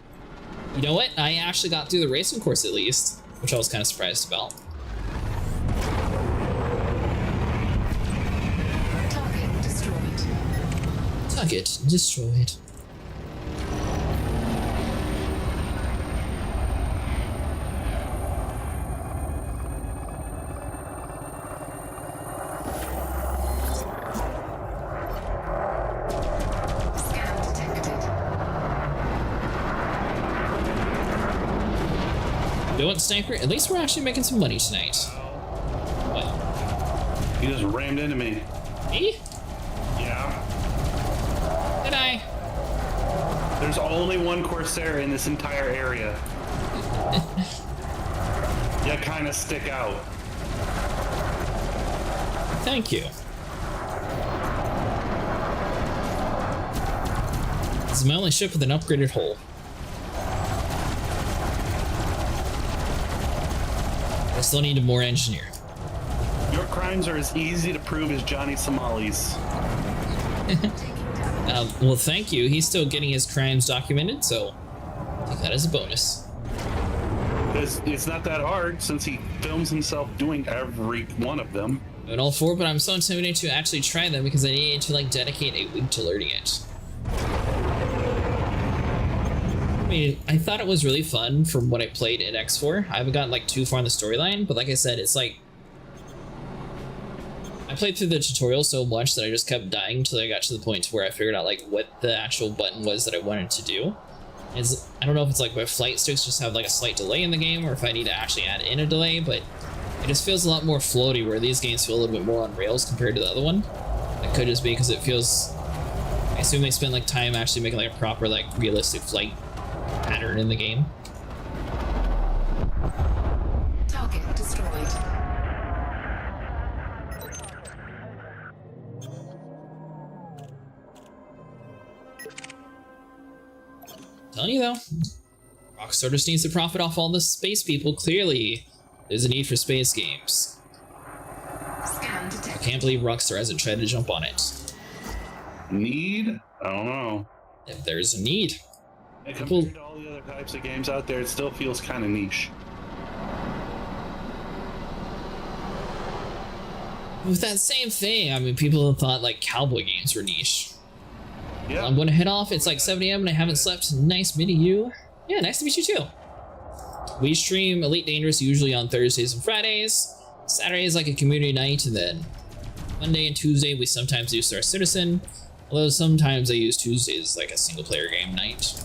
You know what? I actually got through the racing course, at least, which I was kind of surprised about. Target destroyed. Target destroyed. Scan detected. You know what, Sniper? At least we're actually making some money tonight. What? He just rammed into me. Me? Yeah. Did I? There's only one Corsair in this entire area. You kind of stick out. Thank you. This is my only ship with an upgraded hull. I still need a more engineer. Your crimes are as easy to prove as Johnny Somali's. Well, thank you. He's still getting his crimes documented, so take that as a bonus. It's not that hard since he films himself doing every one of them. I'm all for it, but I'm so intimidated to actually try them because I need to, like, dedicate a week to learning it. I mean, I thought it was really fun from what I played in X4. I haven't gotten, like, too far in the storyline, but like I said, it's like... I played through the tutorial so much that I just kept dying until I got to the point where I figured out, like, what the actual button was that I wanted to do. I don't know if it's like my flight sticks just have, like, a slight delay in the game, or if I need to actually add in a delay, but it just feels a lot more floaty, where these games feel a little bit more on rails compared to the other one. It could just be because it feels... I assume they spend, like, time actually making, like, a proper, like, realistic flight pattern in the game. Target destroyed. Telling you though, Rockstar just needs to profit off all the space people. Clearly, there's a need for space games. Scan I detected. can't believe Rockstar hasn't tried to jump on it. Need? I don't know. If there's a need. And People- compared to all the other types of games out there, it still feels kind of niche. With that same thing, I mean, people have thought, like, cowboy games were niche. Yeah. I'm going to head off. It's like 7 a.m. and I haven't slept. Nice meeting you. Yeah, nice to meet you too. We stream Elite Dangerous usually on Thursdays and Fridays. Saturday is like a community night, and then Monday and Tuesday we sometimes do Star Citizen. Although sometimes I use Tuesdays as like a single player game night.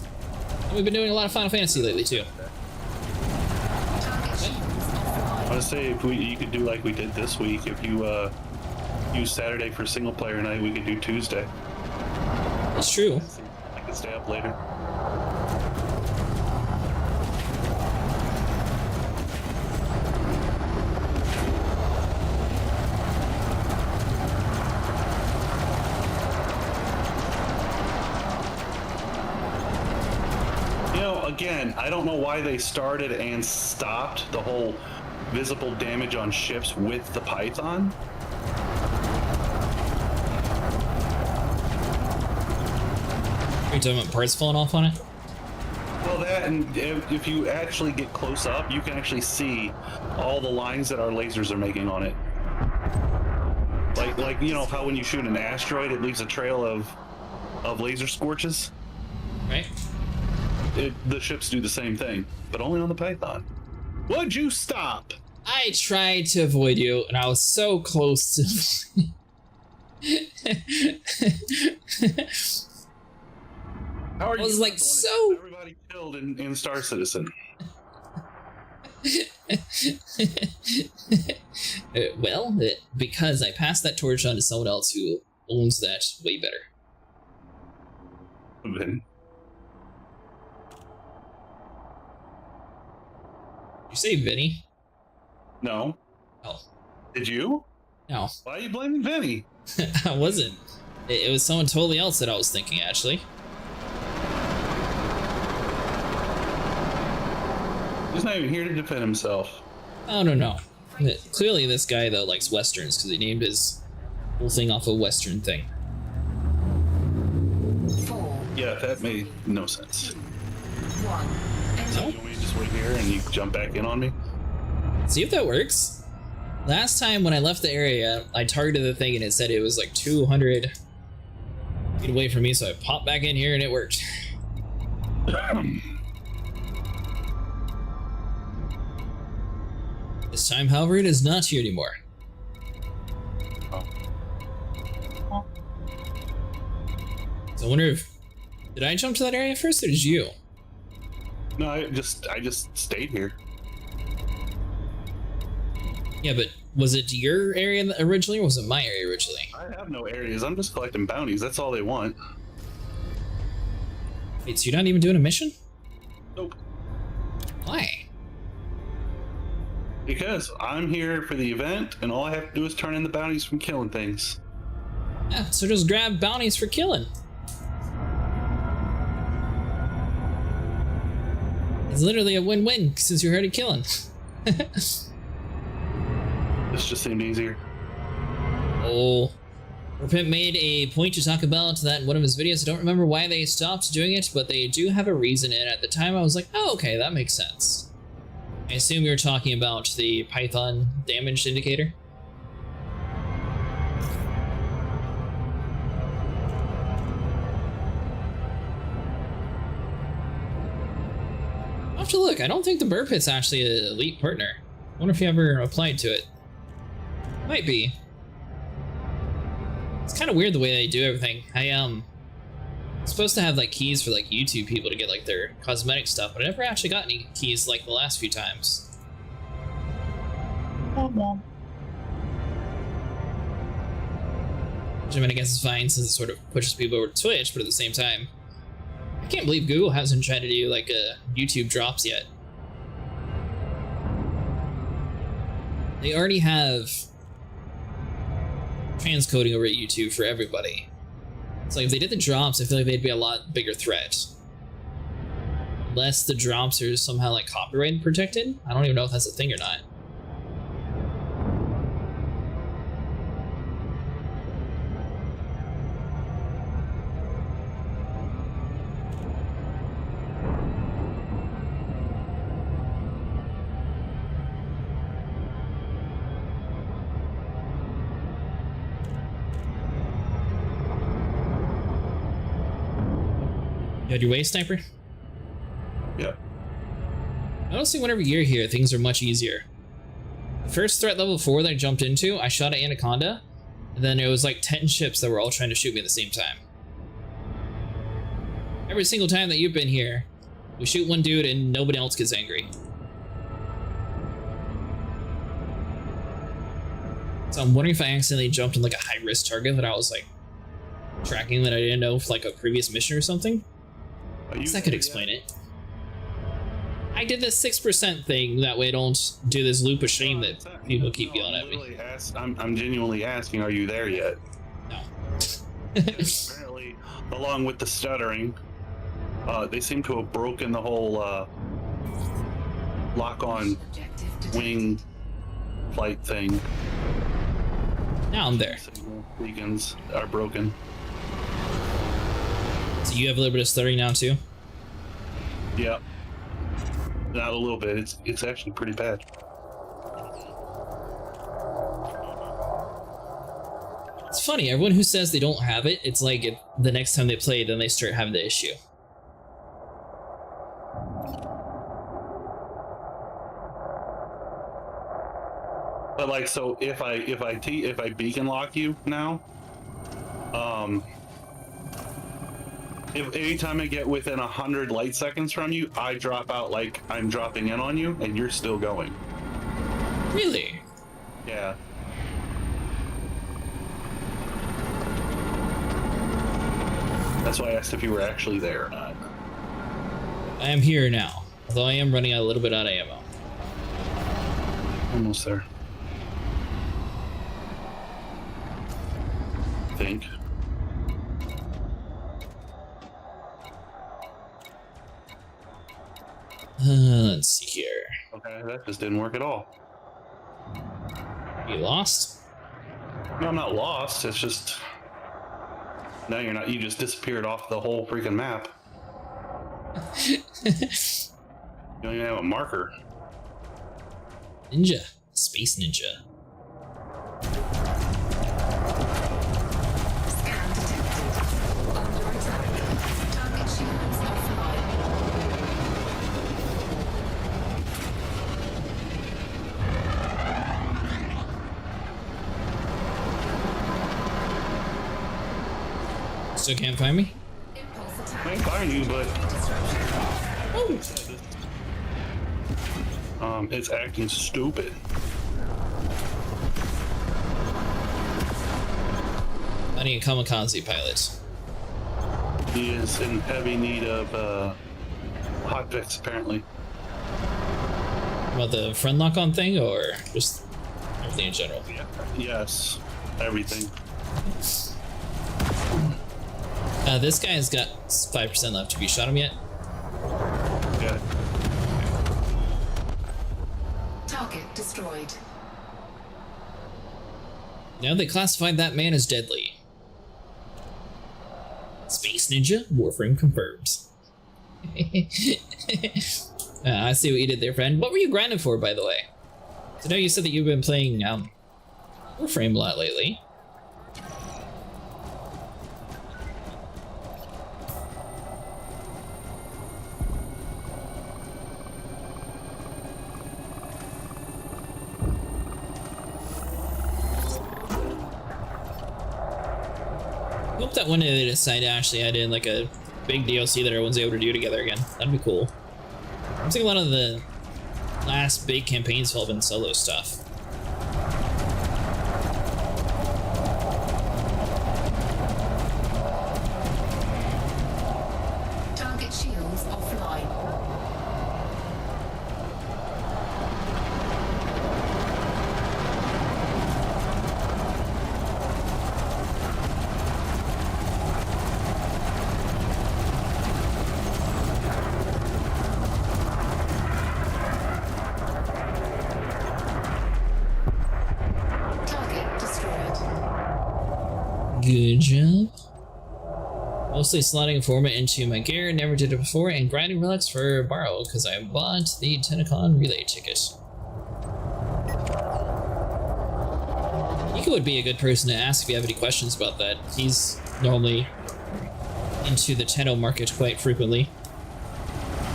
And we've been doing a lot of Final Fantasy lately too. Target shields offline. I would say if you could do like we did this week. If you use Saturday for single player night, we could do Tuesday. It's true. I could stay up later. You know, again, I don't know why they started and stopped the whole visible damage on ships with the Python. Are you talking about parts falling off on it? Well, that, and if you actually get close up, you can actually see all the lines that our lasers are making on it. Like you know how when you shoot an asteroid, it leaves a trail of laser scorches. Right? the ships do the same thing, but only on the Python. Would you stop? I tried to avoid you, and I was so close to. How are I was you like, not the one that so- got everybody killed in Star Citizen? Well, because I passed that torch on to someone else who owns that way better. Then Did you say Vinny? no. Oh, Did you? no. Why are you blaming Vinny? I wasn't. It was someone totally else that I was thinking, actually. He's not even here to defend himself. Oh, no. Clearly this guy, though, likes Westerns, because he named his whole thing off a Western thing. 4, Yeah, that made no sense. 1. So Engine. you want me to just wait here and you jump back in on me? See if that works. Last time when I left the area, I targeted the thing and it said it was like 200 feet away from me, so I popped back in here and it worked. This time, however, it is not here anymore. So I wonder if... Did I jump to that area first, or did you? No, I just stayed here. Yeah, but was it your area originally, or was it my area originally? I have no areas. I'm just collecting bounties. That's all they want. Wait, so you're not even doing a mission? Nope. Why? Because I'm here for the event, and all I have to do is turn in the bounties from killing things. Yeah, so just grab bounties for killing. It's literally a win-win since you're already killing. This just seemed easier. Oh. Repent made a point to talk about that in one of his videos. I don't remember why they stopped doing it, but they do have a reason, and at the time I was like, oh, okay, that makes sense. I assume you're talking about the Python damage indicator? I'll have to look. I don't think the burr pit's actually an elite partner. I wonder if you ever applied to it. Might be. It's kind of weird the way they do everything. I'm supposed to have like keys for like YouTube people to get like their cosmetic stuff, but I never actually got any keys like the last few times. Which I mean, I guess it's fine since it sort of pushes people over to Twitch, but at the same time, I can't believe Google hasn't tried to do like a YouTube drops yet. They already have transcoding over at YouTube for everybody. It's like if they did the drops, I feel like they'd be a lot bigger threat. Unless the drops are somehow like copyright protected. I don't even know if that's a thing or not. You had your wave sniper? Yeah. Honestly, whenever you're here, things are much easier. The first threat level 4 that I jumped into, I shot at Anaconda, and then it was like 10 ships that were all trying to shoot me at the same time. Every single time that you've been here, we shoot one dude and nobody else gets angry. So I'm wondering if I accidentally jumped on like a high-risk target that I was like tracking that I didn't know for like a previous mission or something. That could explain it. I did this 6% thing, that way I don't do this loop of shame that people keep yelling at me. I'm genuinely asking, are you there yet? No. Apparently, along with the stuttering, they seem to have broken the whole lock-on Objective detected. wing flight thing. Now I'm there. Signal beacons are broken. So you have a little bit of stuttering now too? Yep. Not a little bit. It's actually pretty bad. It's funny, everyone who says they don't have it, it's like if the next time they play, then they start having the issue. But like, so if I beacon lock you now, if anytime I get within 100 light seconds from you, I drop out like I'm dropping in on you, and you're still going. Really? Yeah. That's why I asked if you were actually there or not. I am here now, although I am running a little bit out of ammo. Almost there. I think. Let's see here. Okay, that just didn't work at all. You lost? No, I'm not lost. It's just... No, you're not. You just disappeared off the whole freaking map. You don't even have a marker. Ninja. Space Ninja. Scan detected. Under attack. Target shields offline. Still can't find me? Impulse attack. I ain't find you, but Disruption. it's acting stupid. I need a kamikaze pilot. He is in heavy need of hotfix, apparently. About the friend lock on thing, or just everything in general? Yeah. Yes, everything. This guy has got 5% left. Have you shot him yet? Yeah. Target destroyed. Now they classified that man as deadly. Space Ninja, Warframe confirms. I see what you did there, friend. What were you grinding for, by the way? I know you said that you've been playing Warframe a lot lately. I hope that one day they decide to actually add in like a big DLC that everyone's able to do together again. That'd be cool. I'm thinking a lot of the last big campaigns have all been solo stuff. Target shields offline. Target destroyed. Good job. Mostly slotting format into my gear, never did it before, and grinding relics for borrow because I bought the Tenacon relay ticket. Nico would be a good person to ask if you have any questions about that. He's normally into the Tenno market quite frequently.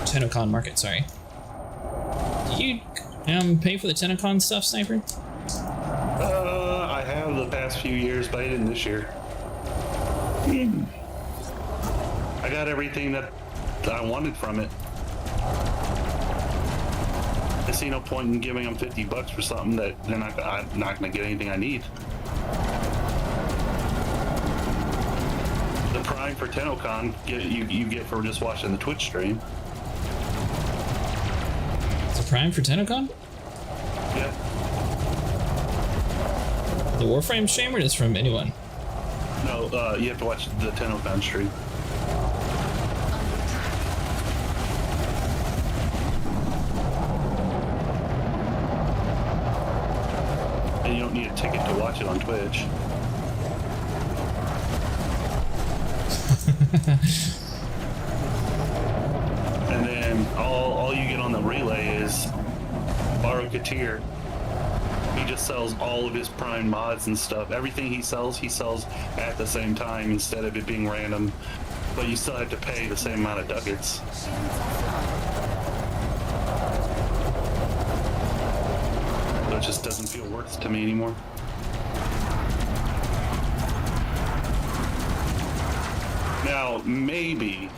Tenocon market, sorry. Do you pay for the Tenocon stuff, Sniper? I have the past few years, but I didn't this year. I got everything that I wanted from it. I see no point in giving them $50 for something that I'm not going to get anything I need. The Prime for Tenocon you get for just watching the Twitch stream. Is it Prime for Tenocon? Yeah. The Warframe stream or just from anyone? No, you have to watch the Tenocon stream. And you don't need a ticket to watch it on Twitch. And then all you get on the relay is Baro Katir. He just sells all of his Prime mods and stuff. Everything he sells at the same time instead of it being random. But you still have to pay the same amount of ducats. it just doesn't feel worth it to me anymore. Now, maybe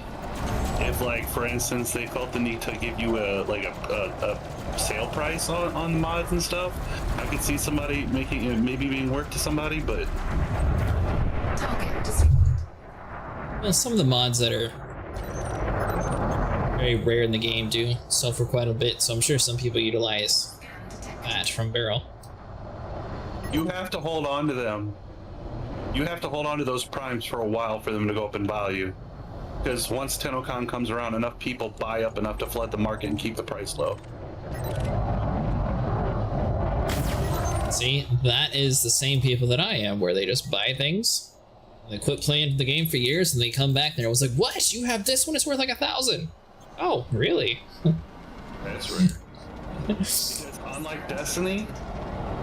if, like, for instance, they felt the need to give you a sale price on mods and stuff, I could see somebody making it maybe being worth to somebody, but Target destroyed. Well, some of the mods that are very rare in the game do sell for quite a bit, so I'm sure some people utilize that from Barrel. you have to hold on to them. You have to hold on to those primes for a while for them to go up in value. Because once TennoCon comes around, enough people buy up enough to flood the market and keep the price low. See, that is the same people that I am, where they just buy things, they quit playing the game for years, and they come back and they're always like, what? You have this one? It's worth like 1,000. Oh, really? That's right. Because unlike Destiny,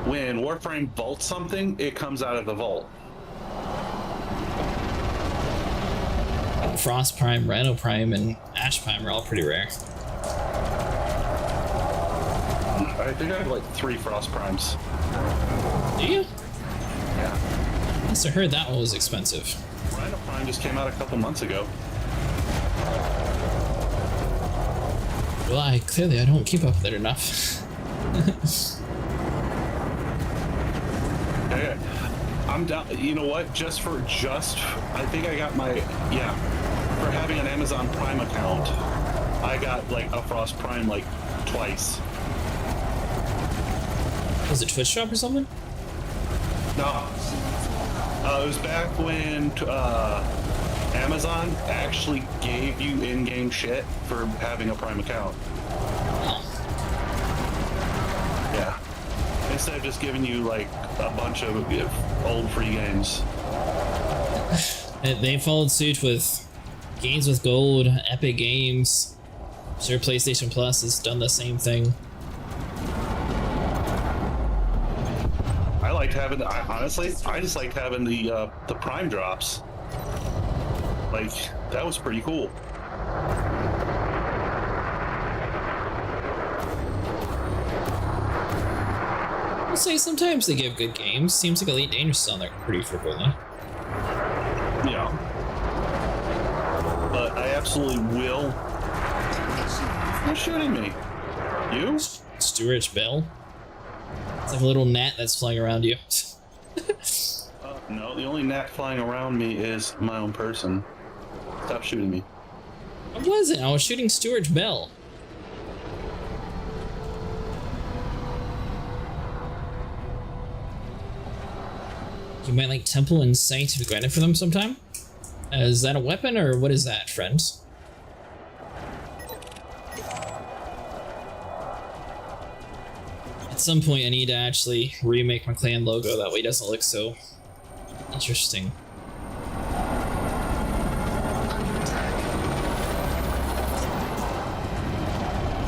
when Warframe vaults something, it comes out of the vault. Frost Prime, Rhino Prime, and Ash Prime are all pretty rare. I think I have like 3 Frost Primes. Do you? Yeah. I must have heard that one was expensive. Rhino Prime just came out a couple months ago. Well, I don't keep up with it enough. Yeah. I'm down. You know what? I think I got my, for having an Amazon Prime account, I got like a Frost Prime like twice. Was it Twitch Shop or something? No. It was back when Amazon actually gave you in-game shit for having a Prime account. Yeah. Instead of just giving you like a bunch of old free games. They followed suit with Games with Gold, Epic Games. I'm sure PlayStation Plus has done the same thing. Honestly, I just liked having the Prime drops. Like, that was pretty cool. I'll say sometimes they give good games. Seems like Elite Dangerous is on there pretty frequently. Yeah. But I absolutely will. You're shooting me. You? Stuart Bell. It's like a little gnat that's flying around you. No, the only gnat flying around me is my own person. Stop shooting me. I wasn't. I was shooting Stuart Bell. You might like Temple and Sight to be granted for them sometime? Is that a weapon or what is that, friends? At some point I need to actually remake my clan logo, that way it doesn't look so interesting.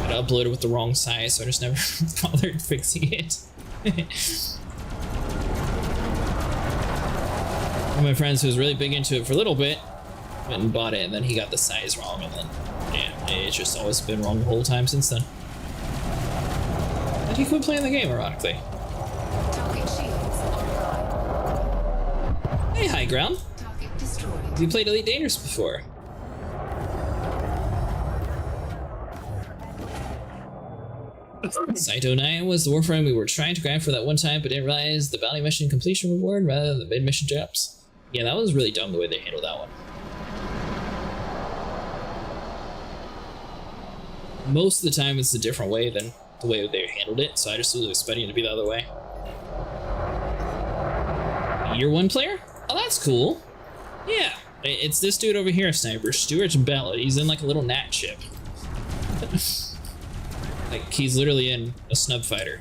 I uploaded with the wrong size, so I just never bothered fixing it. One of my friends who was really big into it for a little bit went and bought it, and then he got the size wrong, and then it's just always been wrong the whole time since then. And he quit playing the game, ironically. Target shields online. Hey, High Ground. Target destroyed. Have you played Elite Dangerous before? Saito 9 was the Warframe we were trying to grind for that one time, but didn't realize the bounty mission completion reward rather than the mid-mission jobs. Yeah, that was really dumb the way they handled that one. Most of the time it's a different way than the way they handled it, so I just was expecting it to be the other way. Year 1 player? Oh, that's cool. Yeah, it's this dude over here, Sniper, Stuart Bell. He's in like a little gnat ship. Like, he's literally in a snub fighter.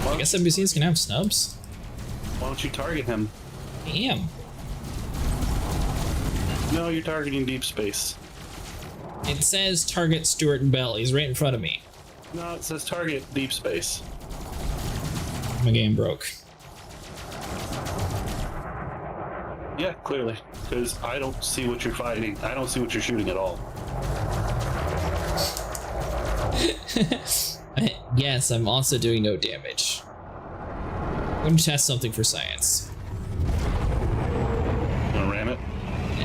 I guess NPCs can have snubs. Why don't you target him? I am. No, you're targeting deep space. It says target Stuart Bell. He's right in front of me. No, it says target deep space. My game broke. Yeah, clearly. Because I don't see what you're fighting. I don't see what you're shooting at all. Yes, I'm also doing no damage. I'm going to test something for science. You wanna ram it?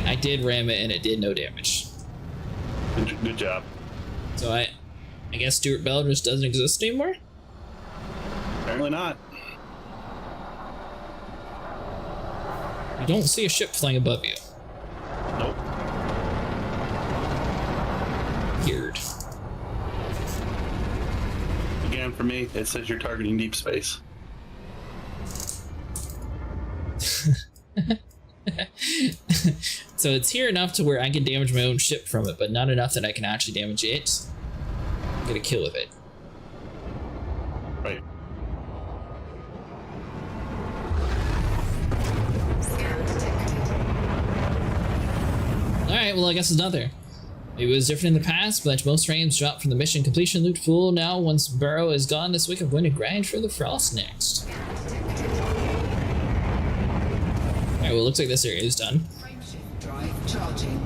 I did ram it and it did no damage. Good job. So I guess Stuart Bell just doesn't exist anymore? Apparently not. You don't see a ship flying above you. Nope. Weird. Again, for me, it says you're targeting deep space. So it's here enough to where I can damage my own ship from it, but not enough that I can actually damage it. Get a kill with it. Right. Scan detected. Alright, well I guess it's not there. It was different in the past, but most frames dropped from the mission completion loop full. Now, once Burrow is gone this week, I'm going to grind for the Frost next. Scan detected. Alright, well it looks like this area is done. Frameshift drive charging.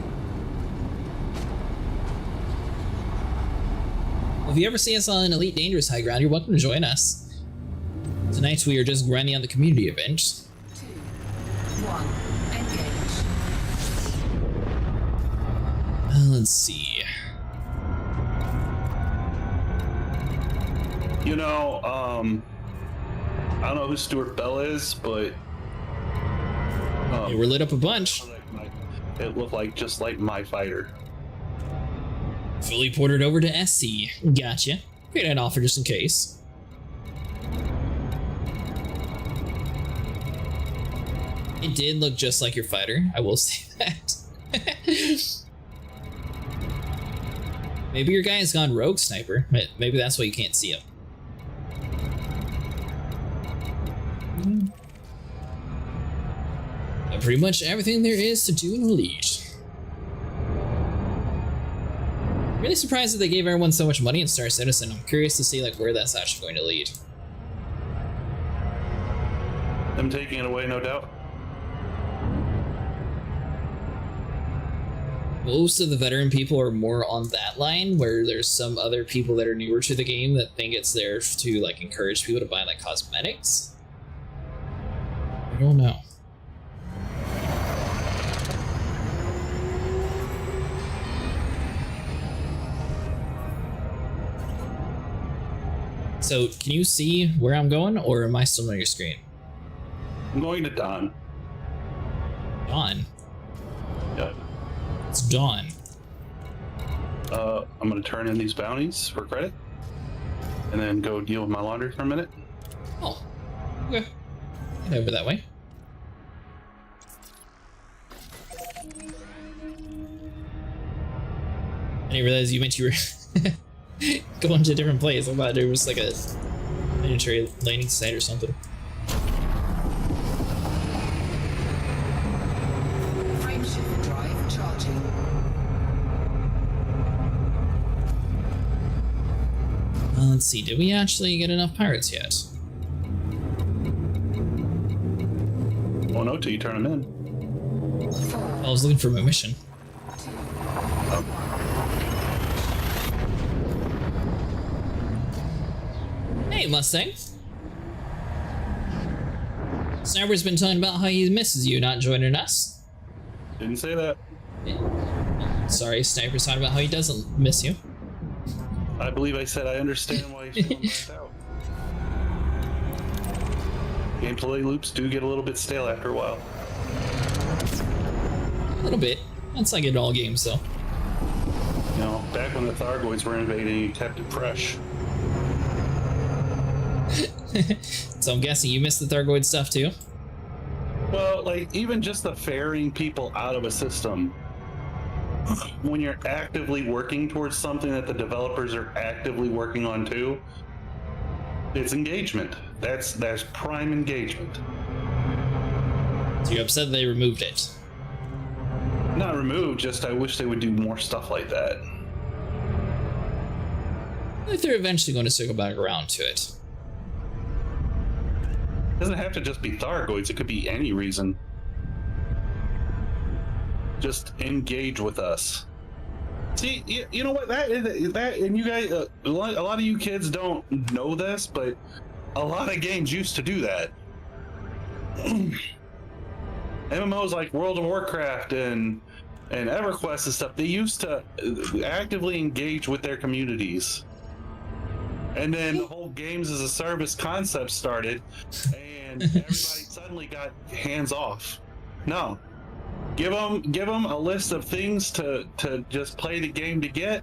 Well, if you ever see us on Elite Dangerous High Ground, you're welcome to join us. Tonight we are just grinding on the community event. 2, 1, engage. Let's see. You know, I don't know who Stuart Bell is, but Hey, we're lit up a bunch. it looked like just like my fighter. Fully ported over to SC. Gotcha. Create an offer just in case. It did look just like your fighter, I will say that. Maybe your guy has gone rogue sniper. Maybe that's why you can't see him. But pretty much everything there is to do in Elite. Really surprised that they gave everyone so much money in Star Citizen. I'm curious to see like where that's actually going to lead. Them taking it away, no doubt. Most of the veteran people are more on that line, where there's some other people that are newer to the game that think it's there to like encourage people to buy like cosmetics. I don't know. So, can you see where I'm going, or am I still on your screen? I'm going to Don. Dawn. Yeah. It's dawn. I'm going to turn in these bounties for credit, and then go deal with my laundry for a minute. Oh. Okay. Head over that way. I didn't realize you meant you were going to a different place. I thought it was like a military landing site or something. Frameshift drive charging. Let's see, did we actually get enough pirates yet? Won't know till you turn them in. 4, I was looking for my mission. 2, Hey, Mustang. Sniper's been talking about how he misses you not joining us. Didn't say that. Sorry, Sniper's talking about how he doesn't miss you. I believe I said I understand why he's feeling burnt out. Gameplay loops do get a little bit stale after a while. A little bit. That's like in all games, though. You know, back when the Thargoids were invading, you kept it fresh. So I'm guessing you missed the Thargoid stuff, too? Well, like, even just the ferrying people out of a system, when you're actively working towards something that the developers are actively working on too, it's engagement. That's prime engagement. So you're upset they removed it? Not removed, just I wish they would do more stuff like that. I think they're eventually going to circle back around to it. It doesn't have to just be Thargoids, it could be any reason. just engage with us. See, you know what, that, and you guys, a lot of you kids don't know this, but a lot of games used to do that. MMOs like World of Warcraft and EverQuest and stuff, they used to actively engage with their communities. And then the whole games as a service concept started, and everybody suddenly got hands off. No, give them a list of things to just play the game to get,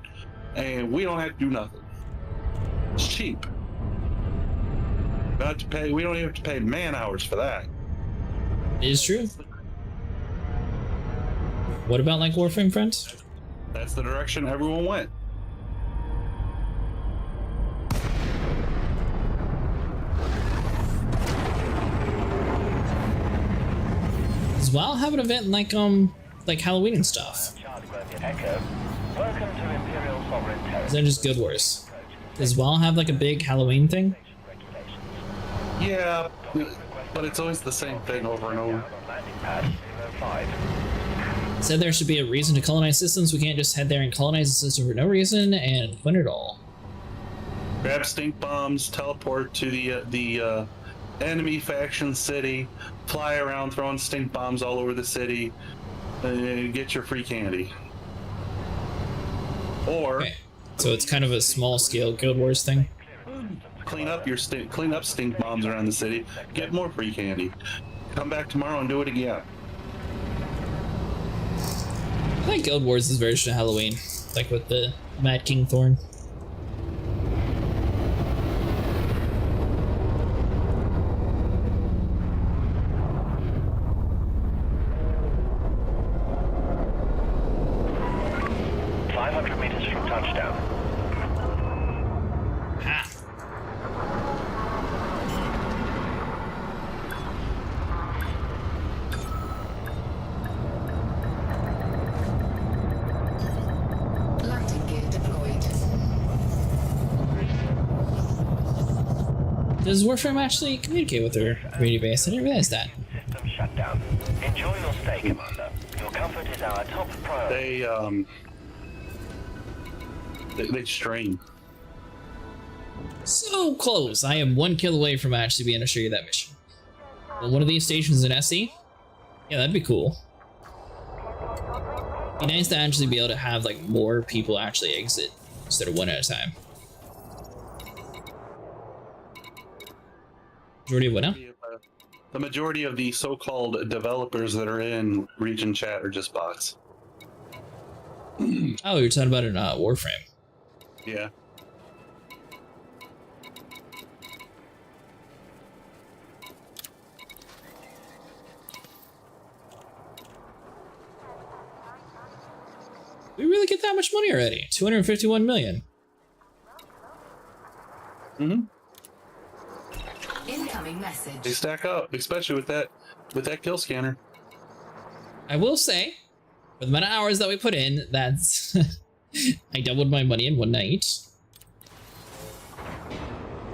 and we don't have to do nothing. It's cheap. Not to pay. We don't even have to pay man hours for that. It is true. What about like Warframe, friends? That's the direction everyone went. Does WoW have an event like Halloween and stuff? Echo. Welcome to Imperial Sovereign Territory. Is that just Guild Wars? Does WoW have like a big Halloween thing? Yeah, but it's always the same thing over and over. Said there should be a reason to colonize systems. We can't just head there and colonize the system for no reason and win it all. Grab stink bombs, teleport to the enemy faction city, fly around throwing stink bombs all over the city, and get your free candy. Or Okay. So it's kind of a small scale Guild Wars thing. clean up stink bombs around the city, get more free candy. Come back tomorrow and do it again. I like Guild Wars' version of Halloween, like with the Mad King Thorn. Does Warframe actually communicate with their community base? I didn't realize that. System shut down. Enjoy your stay, Commander. Your comfort is our top priority. They strain. So close. I am 1 kill away from actually being able to show you that mission. Well, one of these stations in SE? Yeah, that'd be cool. Be nice to actually be able to have like more people actually exit instead of one at a time. Majority of what now? The majority of the so-called developers that are in region chat are just bots. Oh, you're talking about in Warframe. Yeah. We really get that much money already? 251 million. Mm-hmm. Incoming message. They stack up, especially with that kill scanner. I will say, for the amount of hours that we put in, that's I doubled my money in one night.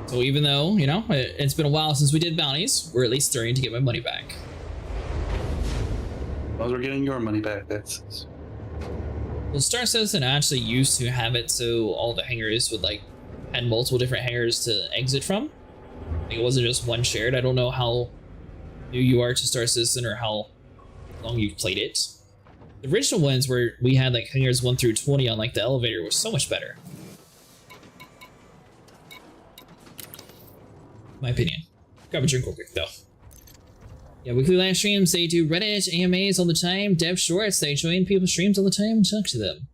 So even though, you know, it's been a while since we did bounties, we're at least starting to get my money back. As long as we're getting your money back, that's... Well, Star Citizen actually used to have it so all the hangars would like had multiple different hangars to exit from. Like, it wasn't just one shared. I don't know how new you are to Star Citizen or how long you've played it. The original ones where we had like hangars 1 through 20 on like the elevator was so much better. My opinion. Grab a drink real quick though. Yeah, weekly live streams, they do Reddit, AMAs all the time, dev shorts, they join people's streams all the time and talk to them.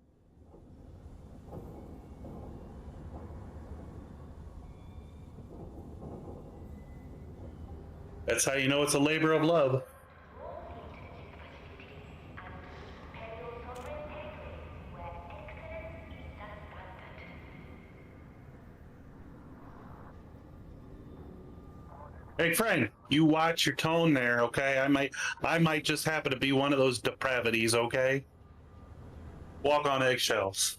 That's how you know it's a labor of love. Hey friend, you watch your tone there, okay? I might just happen to be one of those depravities, okay? Walk on eggshells.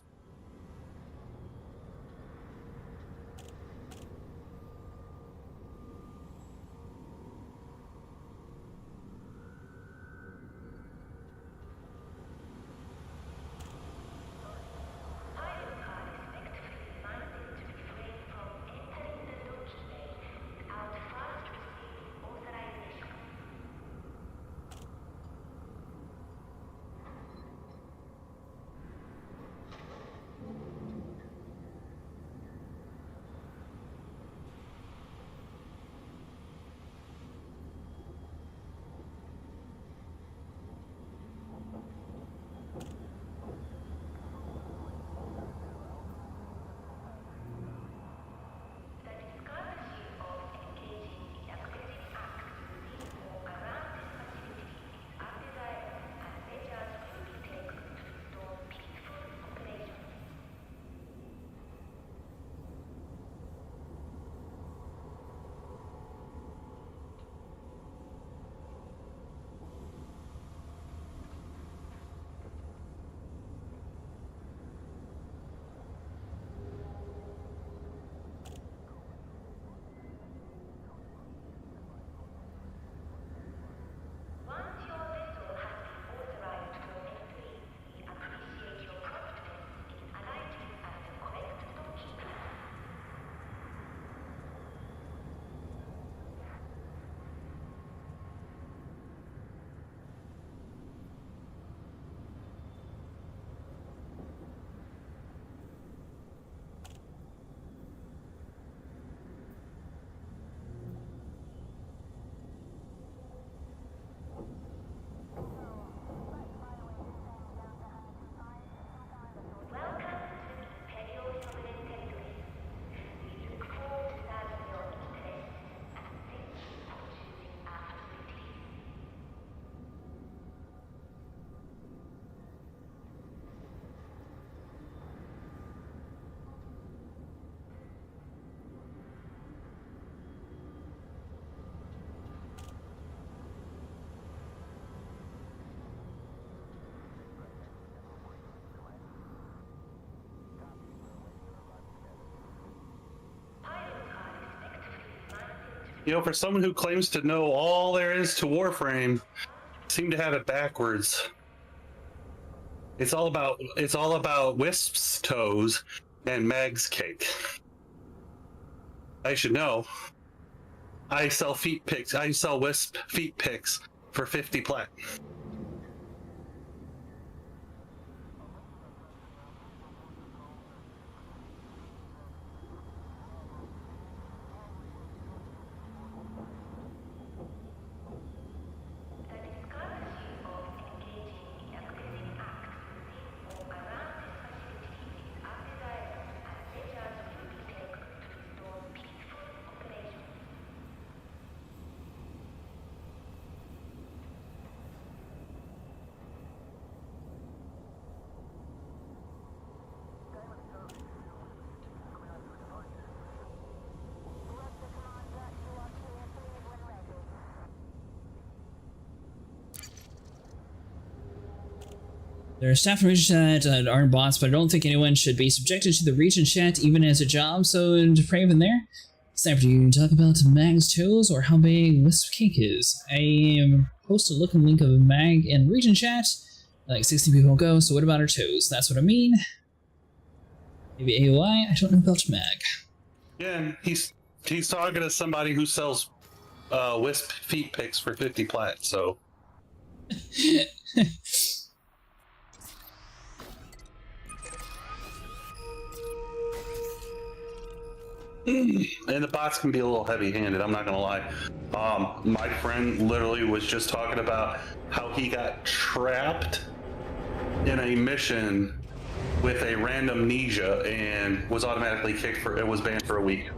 You know, for someone who claims to know all there is to Warframe, seem to have it backwards. It's all about Wisp's toes and Mag's cake. I should know. I sell feet pics. I sell Wisp feet pics for 50 plat. There are staff from Region Chat that aren't bots, but I don't think anyone should be subjected to the Region Chat even as a job, so depraved in there. Snapper, do you talk about Mag's toes or how big Wisp cake is? I posted a looking link of Mag in Region Chat. Like 60 people go, so what about her toes? That's what I mean. Maybe AOI? I don't know about Mag. Yeah, he's talking to somebody who sells Wisp feet pics for 50 plat, so. And the bots can be a little heavy-handed, I'm not gonna lie. My friend literally was just talking about how he got trapped in a mission with a random Ninja and was automatically was banned for a week.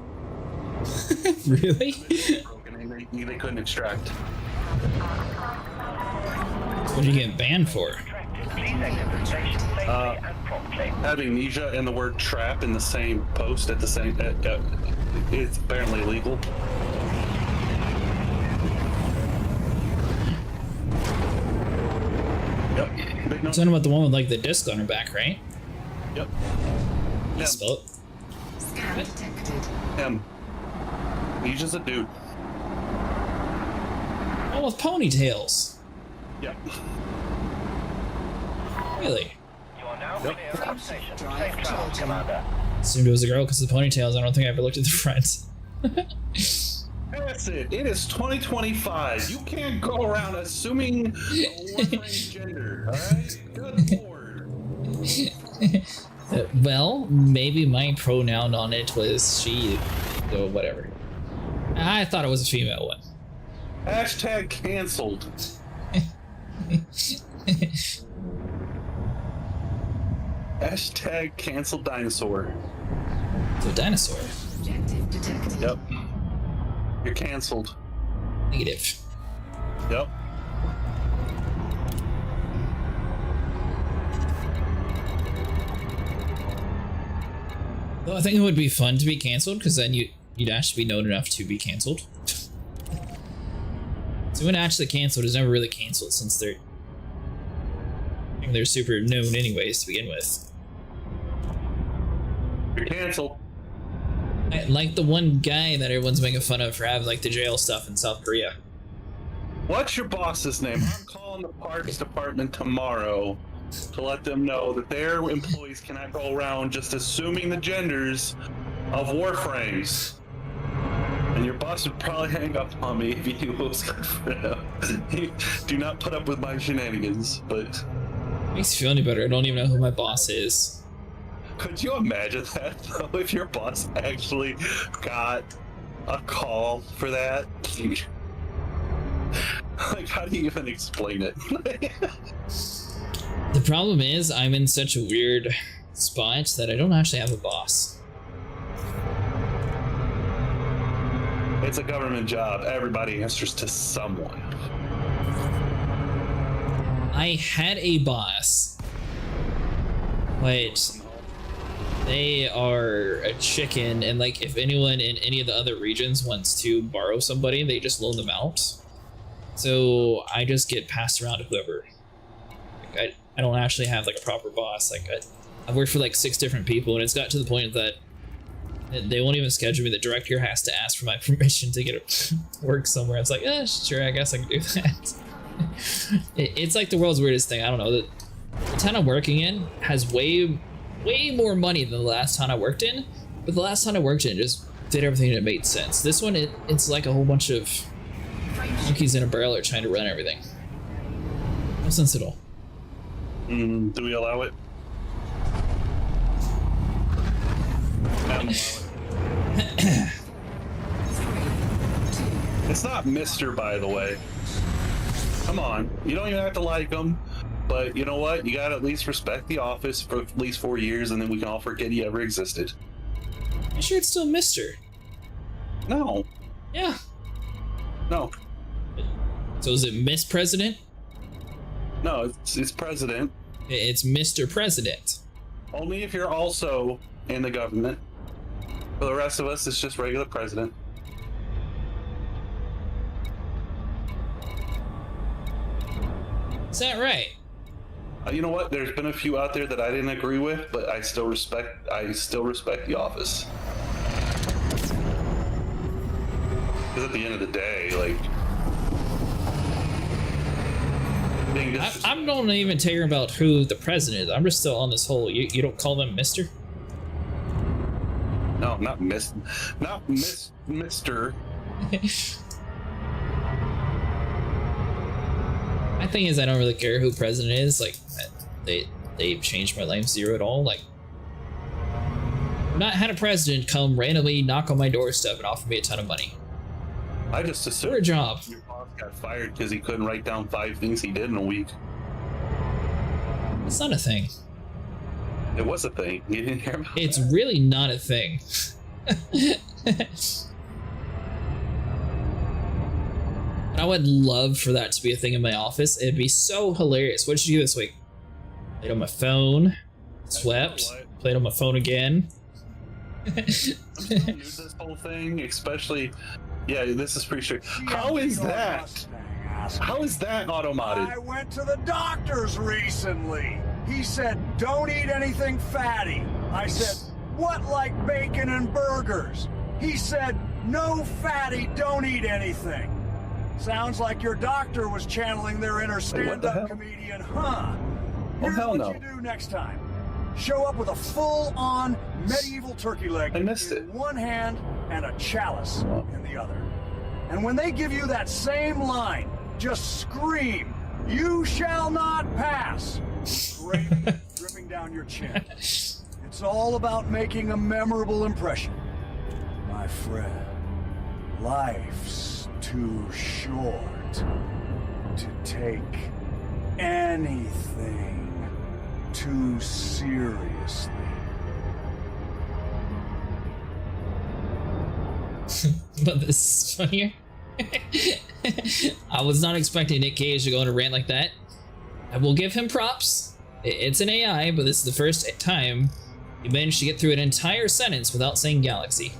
Really? They couldn't extract. What did you get banned for? Having Ninja and the word trap in the same post at the same it's apparently illegal. Yep. Big no. Talking about the one with like the disc on her back, right? Yep. Yeah. Spell it. Scan detected. He's just a dude. Oh, with ponytails. Yep. Really? You are now clear of station. Safe travels, Commander. Assumed it was a girl because of the ponytails. I don't think I ever looked at the front. That's it. It is 2025. You can't go around assuming a Warframe's gender. Alright? Good lord. Well, maybe my pronoun on it was she, or whatever. I thought it was a female one. Hashtag canceled. Hashtag canceled dinosaur. So dinosaur. Objective detected. Yep. You're canceled. Negative. Yep. Well, I think it would be fun to be canceled because then you'd actually be known enough to be canceled. So when actually canceled is never really canceled since they're super known anyways to begin with. You're canceled. Like the one guy that everyone's making fun of for having like the jail stuff in South Korea. What's your boss's name? I'm calling the parks department tomorrow to let them know that their employees cannot go around just assuming the genders of Warframes. And your boss would probably hang up on me if he was good for him. Do not put up with my shenanigans, but... Makes you feel any better. I don't even know who my boss is. Could you imagine that, though, if your boss actually got a call for that? Like, how do you even explain it? The problem is, I'm in such a weird spot that I don't actually have a boss. It's a government job. Everybody answers to someone. I had a boss, but they are a chicken, and like if anyone in any of the other regions wants to borrow somebody, they just loan them out. So I just get passed around to whoever. Like, I don't actually have like a proper boss. Like I've worked for like 6 different people, and it's got to the point that They won't even schedule me. The director has to ask for my permission to get work somewhere. It's like, sure, I guess I can do that. It's like the world's weirdest thing. I don't know. The town I'm working in has way more money than the last town I worked in, but the last town I worked in just did everything that made sense. This one, it's like a whole bunch of monkeys in a barrel are trying to run everything. No sense at all. Do we allow it? It's not Mr. by the way. Come on, you don't even have to like him, but you know what? You gotta at least respect the office for at least 4 years, and then we can all forget he ever existed. You sure it's still Mr.? No. Yeah. No. So is it Miss President? No, it's President. It's Mr. President. Only if you're also in the government. For the rest of us, it's just regular President. Is that right? You know what? There's been a few out there that I didn't agree with, but I still respect the office. Because at the end of the day, like, I'm not even caring about who the president is. I'm just still on this whole. You don't call them Mister? No, not Mister. My thing is, I don't really care who president is. Like, they've changed my life zero at all. Like, I've not had a president come randomly knock on my doorstep and offer me a ton of money. I just assumed for a job. Your boss got fired because he couldn't write down 5 things he did in a week. It's not a thing. It was a thing. You didn't hear about It's that? really not a thing. I would love for that to be a thing in my office. It'd be so hilarious. What did you do this week? Played on my phone, swept, played on my phone again. I'm so new to this whole thing, especially. Yeah, this is pretty sure. How is that? How is that automated? I went to the doctor's recently. He said, don't eat anything fatty. I said, what, like bacon and burgers? He said, no fatty, don't eat anything. Sounds like your doctor was channeling their inner stand-up comedian, huh? Here's hell what no. you do next time. Show up with a full-on medieval turkey leg I missed in it. one hand and a chalice in the other. And when they give you that same line, just scream, "You shall not pass!" Gravy dripping down your chin. It's all about making a memorable impression. My friend, life's too short to take anything too seriously. But this is funnier. I was not expecting Nick Cage to go on a rant like that. I will give him props. It's an AI, but this is the first time he managed to get through an entire sentence without saying galaxy.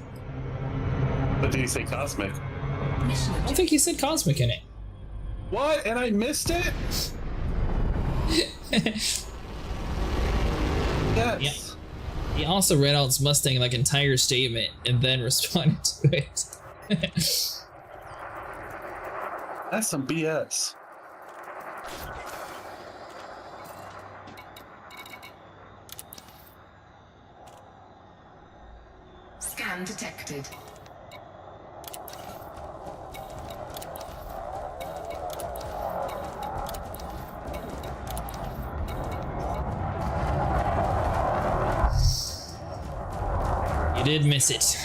But did he say cosmic? I don't think he said cosmic in it. What? And I missed it? Yes. Yeah. He also read out his Mustang like entire statement and then responded to it. That's some BS. Scan detected. You did miss it.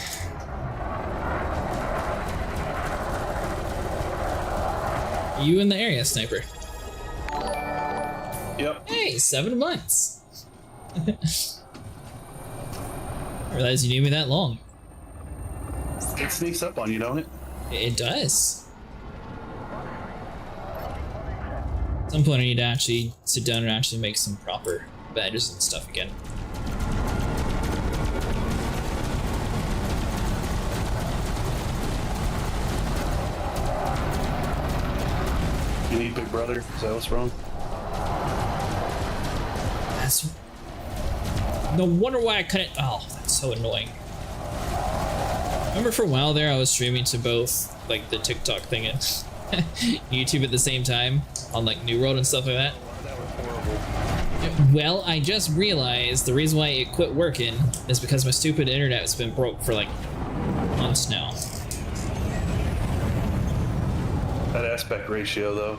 You in the area, sniper. Yep. Hey, 7 months. I realized you knew me that long. It sneaks up on you, don't it? It does. At some point I need to actually sit down and actually make some proper badges and stuff again. You need Big Brother? Is that what's wrong? That's no wonder why I couldn't. Oh, that's so annoying. Remember for a while there, I was streaming to both like the TikTok thing and YouTube at the same time on like New World and stuff like that. That was horrible. Well, I just realized the reason why it quit working is because my stupid internet has been broke for like months now. That aspect ratio, though.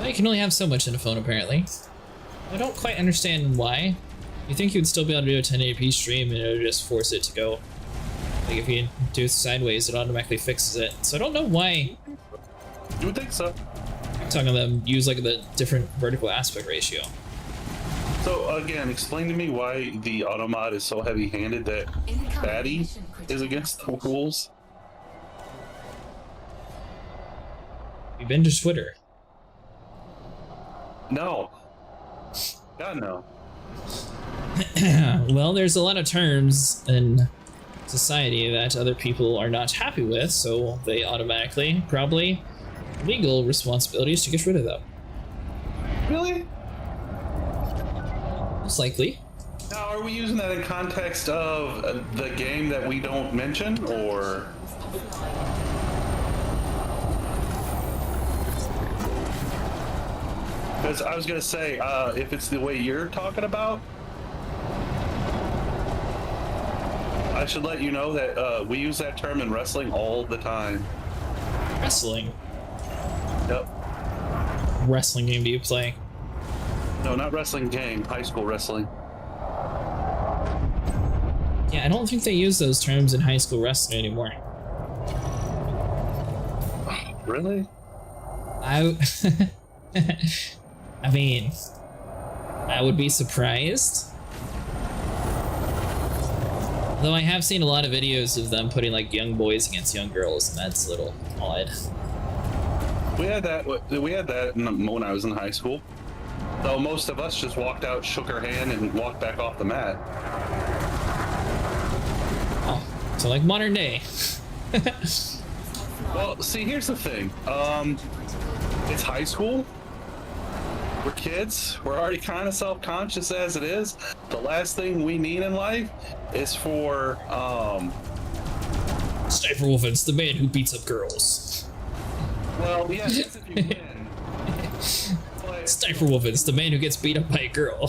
You can only have so much in a phone, apparently. I don't quite understand why. You think you would still be able to do a 1080p stream and it would just force it to go. Like if you do it sideways, it automatically fixes it. So I don't know why. You would think so. I'm talking about them use like the different vertical aspect ratio. So again, explain to me why the automod is so heavy-handed that Fatty is against the rules. You've been to Twitter. No. God no. Well, there's a lot of terms in society that other people are not happy with, so they automatically, probably, legal responsibilities to get rid of them. Really? Most likely. Now, are we using that in context of the game that we don't mention, or? Because I was gonna say, if it's the way you're talking about, I should let you know that we use that term in wrestling all the time. Wrestling? Yep. Wrestling game do you play? No, not wrestling game, high school wrestling. Yeah, I don't think they use those terms in high school wrestling anymore. Really? I mean, I would be surprised. Though I have seen a lot of videos of them putting like young boys against young girls, and that's a little odd. We had that when I was in high school. Though most of us just walked out, shook our hand, and walked back off the mat. Oh, so like modern day. Well, see, here's the thing. It's high school. We're kids. We're already kind of self-conscious as it is. The last thing we need in life is for, Sniper Wolfen's the man who beats up girls. well, yeah, that's if you win. But, Sniper Wolfen's the man who gets beat up by a girl.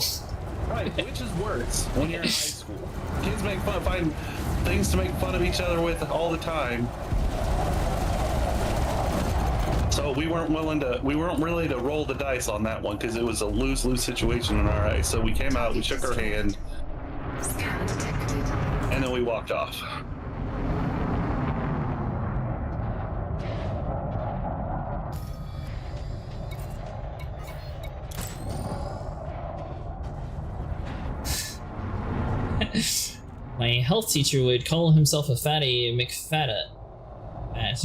right, which is worse when you're in high school? Kids find things to make fun of each other with all the time. So we weren't really to roll the dice on that one because it was a lose-lose situation in our eyes. So we came out, we shook our hand, Scan detected. and then we walked off. My health teacher would call himself a fatty McFatta.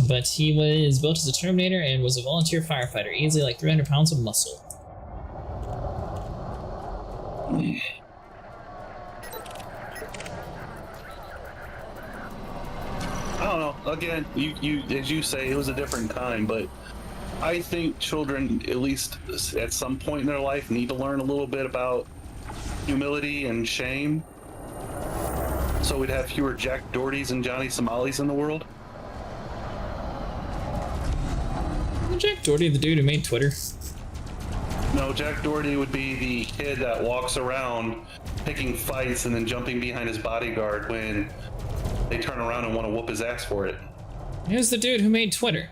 But he was built as a Terminator and was a volunteer firefighter, easily like 300 pounds of muscle. I don't know. Again, you as you say, it was a different time, but I think children, at least at some point in their life, need to learn a little bit about humility and shame. So we'd have fewer Jack Dohertys and Johnny Somalis in the world. Isn't Jack Doherty the dude who made Twitter? No, Jack Doherty would be the kid that walks around picking fights and then jumping behind his bodyguard when they turn around and want to whoop his ass for it. Who's the dude who made Twitter?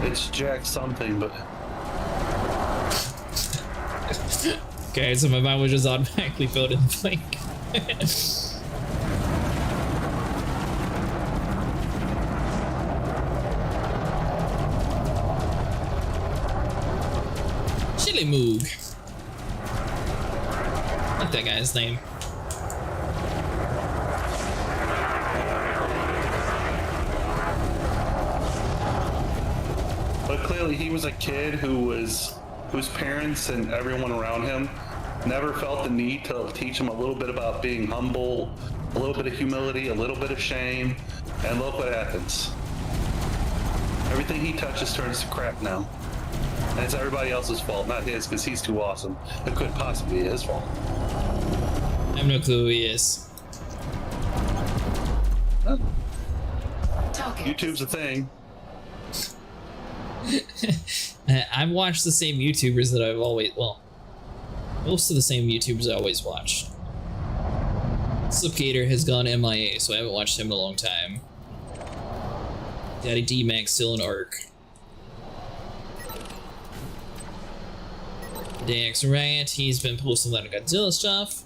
It's Jack something, but Okay, so my mind was just automatically filled in the blank. Chili Moog. I like that guy's name. But clearly he was a kid whose parents and everyone around him never felt the need to teach him a little bit about being humble, a little bit of humility, a little bit of shame, and look what happens. Everything he touches turns to crap now. And it's everybody else's fault, not his, because he's too awesome. It couldn't possibly be his fault. I have no clue who he is. Target. YouTube's a thing. I've watched the same YouTubers that I've always, well, most of the same YouTubers I always watch. Slipgator has gone MIA, so I haven't watched him in a long time. Daddy D-Max still in ARC. Dax Riot, he's been posting a lot of Godzilla stuff.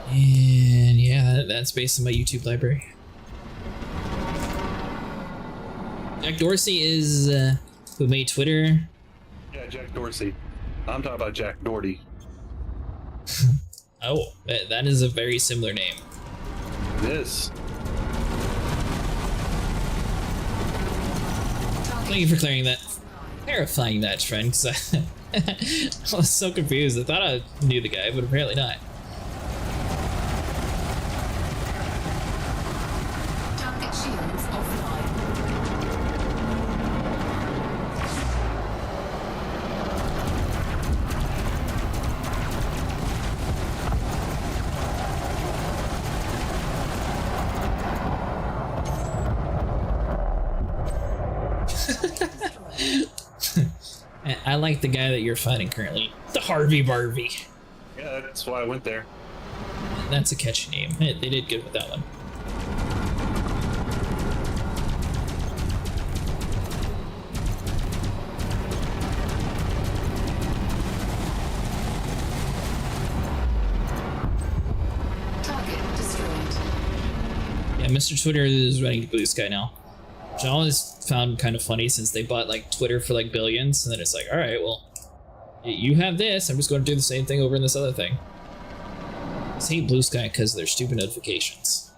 And yeah, that's based on my YouTube library. Jack Dorsey is who made Twitter. Yeah, Jack Dorsey. I'm talking about Jack Doherty. Oh, that is a very similar name. It is. Thank you for clarifying that trend, because I was so confused. I thought I knew the guy, but apparently not. Target shields offline. I like the guy that you're fighting currently. The Harvey Barbie. Yeah, that's why I went there. That's a catchy name. They did good with that one. Target destroyed. Yeah, Mr. Twitter is running Blue Sky now. Which I always found kind of funny since they bought like Twitter for like billions, and then it's like, all right, well, you have this. I'm just going to do the same thing over in this other thing. I just hate Blue Sky because of their stupid notifications.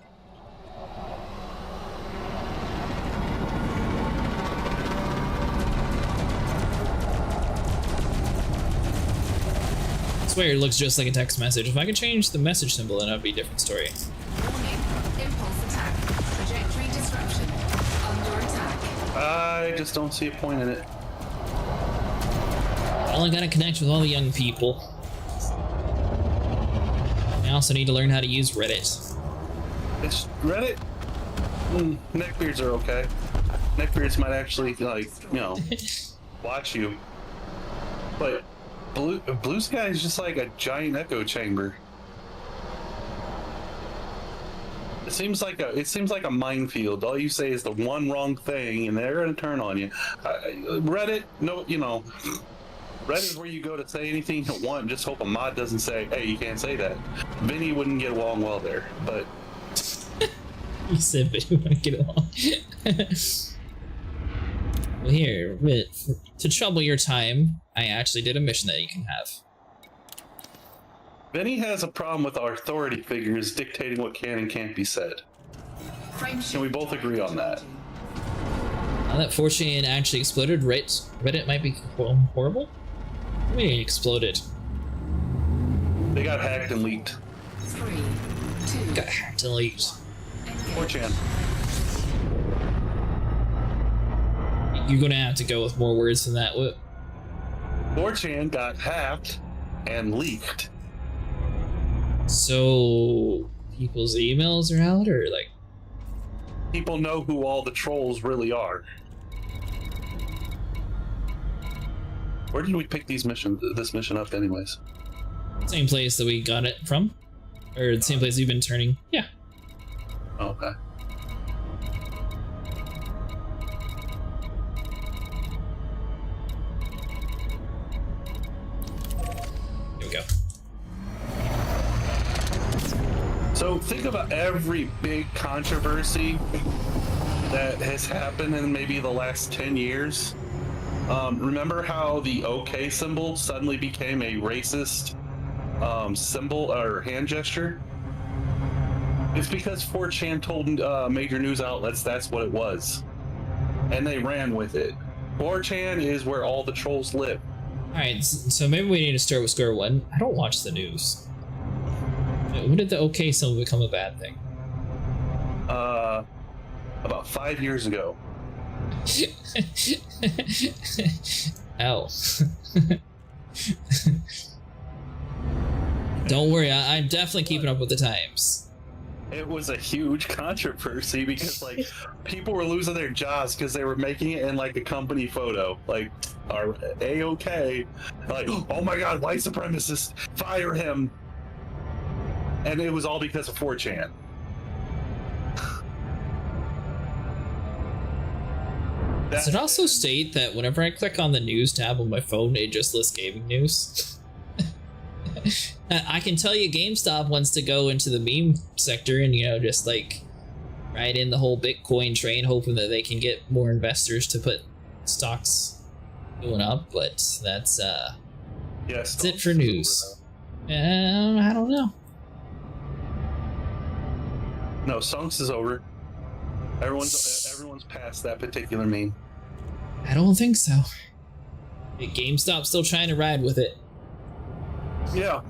I swear it looks just like a text message. If I could change the message symbol, then that would be a different story. Warning. Impulse attack. Trajectory disruption. Under attack. I just don't see a point in it. I only gotta connect with all the young people. I also need to learn how to use Reddit. It's Reddit. Neckbeards are okay. Neckbeards might actually, like, you know, watch you. But Blue Sky is just like a giant echo chamber. It seems like a minefield. All you say is the one wrong thing, and they're gonna turn on you. Reddit, no, you know, Reddit is where you go to say anything you want. Just hope a mod doesn't say, "Hey, you can't say that." Vinny wouldn't get along well there, but You said but you want to get along. Well, here, to trouble your time, I actually did a mission that you can have. Vinny has a problem with our authority figures dictating what can and can't be said. Can we both agree on that? Now that 4chan actually exploded, Reddit might be horrible? I mean, it exploded. They got hacked and leaked. 3, 2, Got hacked and leaked. 4chan. You're gonna have to go with more words than that. What? 4chan got hacked and leaked. So people's emails are out, or like? People know who all the trolls really are. Where did we pick this mission up anyways? Same place that we got it from? Or the same place you've been turning? Yeah. Oh, okay. Here we go. So think about every big controversy that has happened in maybe the last 10 years. Remember how the OK symbol suddenly became a racist symbol or hand gesture? It's because 4chan told major news outlets that's what it was. And they ran with it. 4chan is where all the trolls live. Alright, so maybe we need to start with square one. I don't watch the news. When did the OK symbol become a bad thing? About 5 years ago. Ow. Don't worry, I'm definitely keeping up with the times. It was a huge controversy because like people were losing their jobs because they were making it in like a company photo, like are A-okay, like oh my god, white supremacist, fire him, and it was all because of 4chan. Does it also state that whenever I click on the news tab on my phone, it just lists gaming news? I can tell you GameStop wants to go into the meme sector and, you know, just like ride in the whole Bitcoin train, hoping that they can get more investors to put stocks going up, but that's Yes, it for news. I don't know. No, Sunks is over. Everyone's past that particular meme. I don't think so. GameStop's still trying to ride with it. Yeah.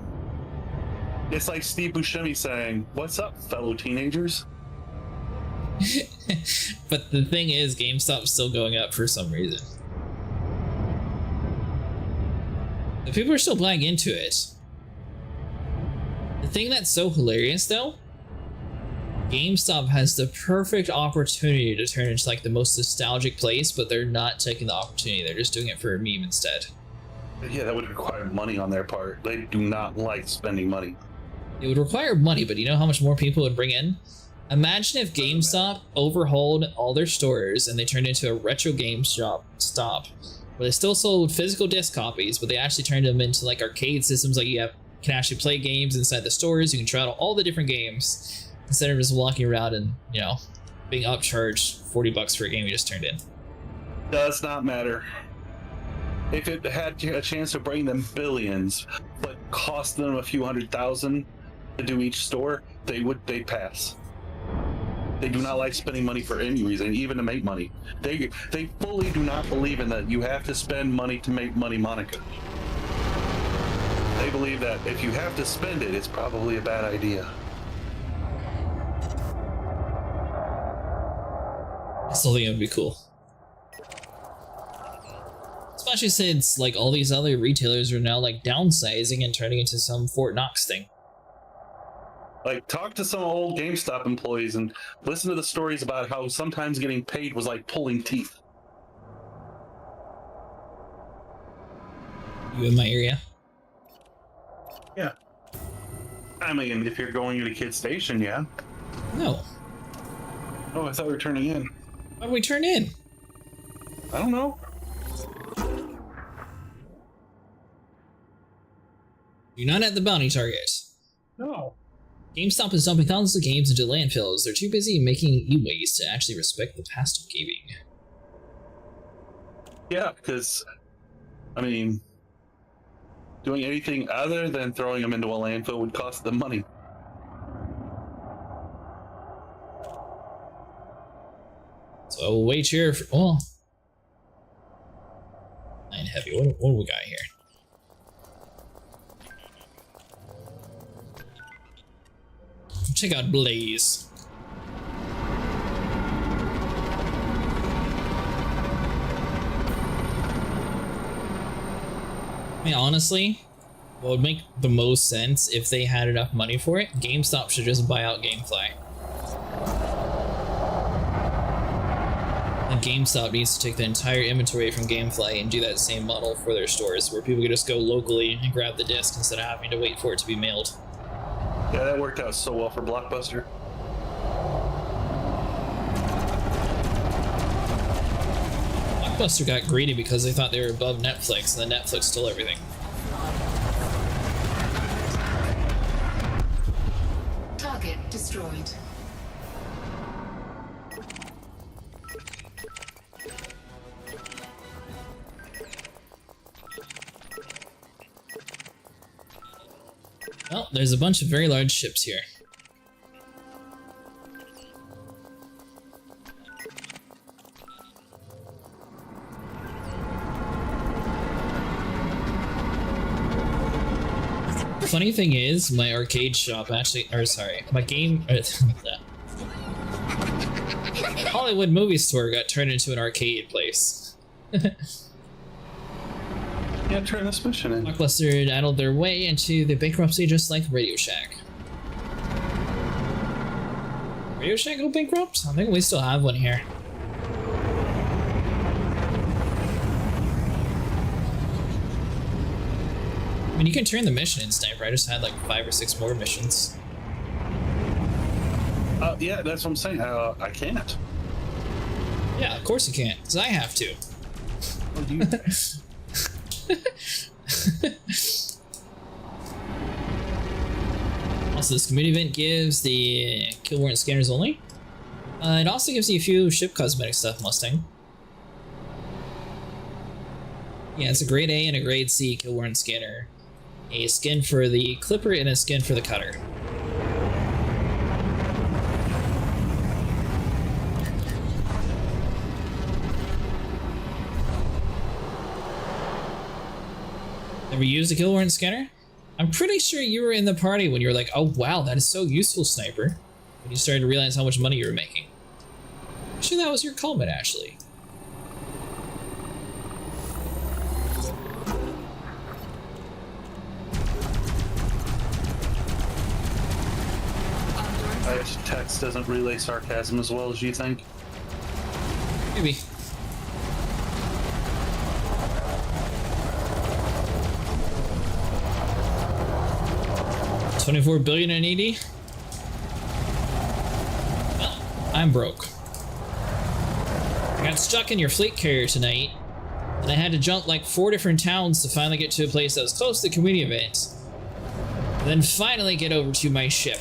It's like Steve Buscemi saying, "What's up, fellow teenagers?" But the thing is, GameStop's still going up for some reason. The people are still buying into it. The thing that's so hilarious, though, GameStop has the perfect opportunity to turn into like the most nostalgic place, but they're not taking the opportunity. They're just doing it for a meme instead. Yeah, that would require money on their part. They do not like spending money. It would require money, but you know how much more people would bring in? Imagine if GameStop overhauled all their stores and they turned into a retro game stop where they still sold physical disc copies, but they actually turned them into like arcade systems. Like you can actually play games inside the stores. You can try out all the different games instead of just walking around and, you know, being upcharged $40 for a game you just turned in. Does not matter. If it had a chance to bring them billions, but cost them a few $100,000 to do each store, they'd pass. They do not like spending money for any reason, even to make money. They fully do not believe in that you have to spend money to make money, Monica. They believe that if you have to spend it, it's probably a bad idea. I still think it would be cool. Especially since like all these other retailers are now like downsizing and turning into some Fort Knox thing. Like, talk to some old GameStop employees and listen to the stories about how sometimes getting paid was like pulling teeth. You in my area? Yeah. I mean, if you're going to the kid station, yeah. No. Oh, I thought we were turning in. Why did we turn in? I don't know. You're not at the bounty target. No. GameStop is dumping thousands of games into landfills. They're too busy making e-waste to actually respect the past of gaming. Yeah, because, I mean, doing anything other than throwing them into a landfill would cost them money. So we'll wait here for, oh. 9 heavy, what do we got here? Check out Blaze. I mean, honestly, what would make the most sense if they had enough money for it, GameStop should just buy out GameFly. And GameStop needs to take the entire inventory from GameFly and do that same model for their stores, where people can just go locally and grab the disc instead of having to wait for it to be mailed. Yeah, that worked out so well for Blockbuster. Blockbuster got greedy because they thought they were above Netflix, and then Netflix stole everything. Target destroyed. Well, there's a bunch of very large ships here. The funny thing is, my arcade shop actually, or sorry, my game, Hollywood movie store got turned into an arcade place. Yeah, can't turn this mission in. Blockbuster idled their way into the bankruptcy just like Radio Shack. Radio Shack go bankrupt? I think we still have one here. I mean, you can turn the mission in, Sniper. I just had like 5 or 6 more missions. Yeah, that's what I'm saying. I can't. Yeah, of course you can't, because I have to. Oh, you... Also, this community event gives the kill warrant scanners only. It also gives you a few ship cosmetic stuff, Mustang. Yeah, it's a grade A and a grade C kill warrant scanner. A skin for the Clipper and a skin for the Cutter. Never used a kill warrant scanner? I'm pretty sure you were in the party when you were like, oh wow, that is so useful, Sniper. When you started to realize how much money you were making. I'm sure that was your comment, Ashley. Text doesn't relay sarcasm as well as you think. Maybe. $24 billion in ED? Well, I'm broke. I got stuck in your fleet carrier tonight, and I had to jump like 4 different towns to finally get to a place that was close to the community event. And then finally get over to my ship.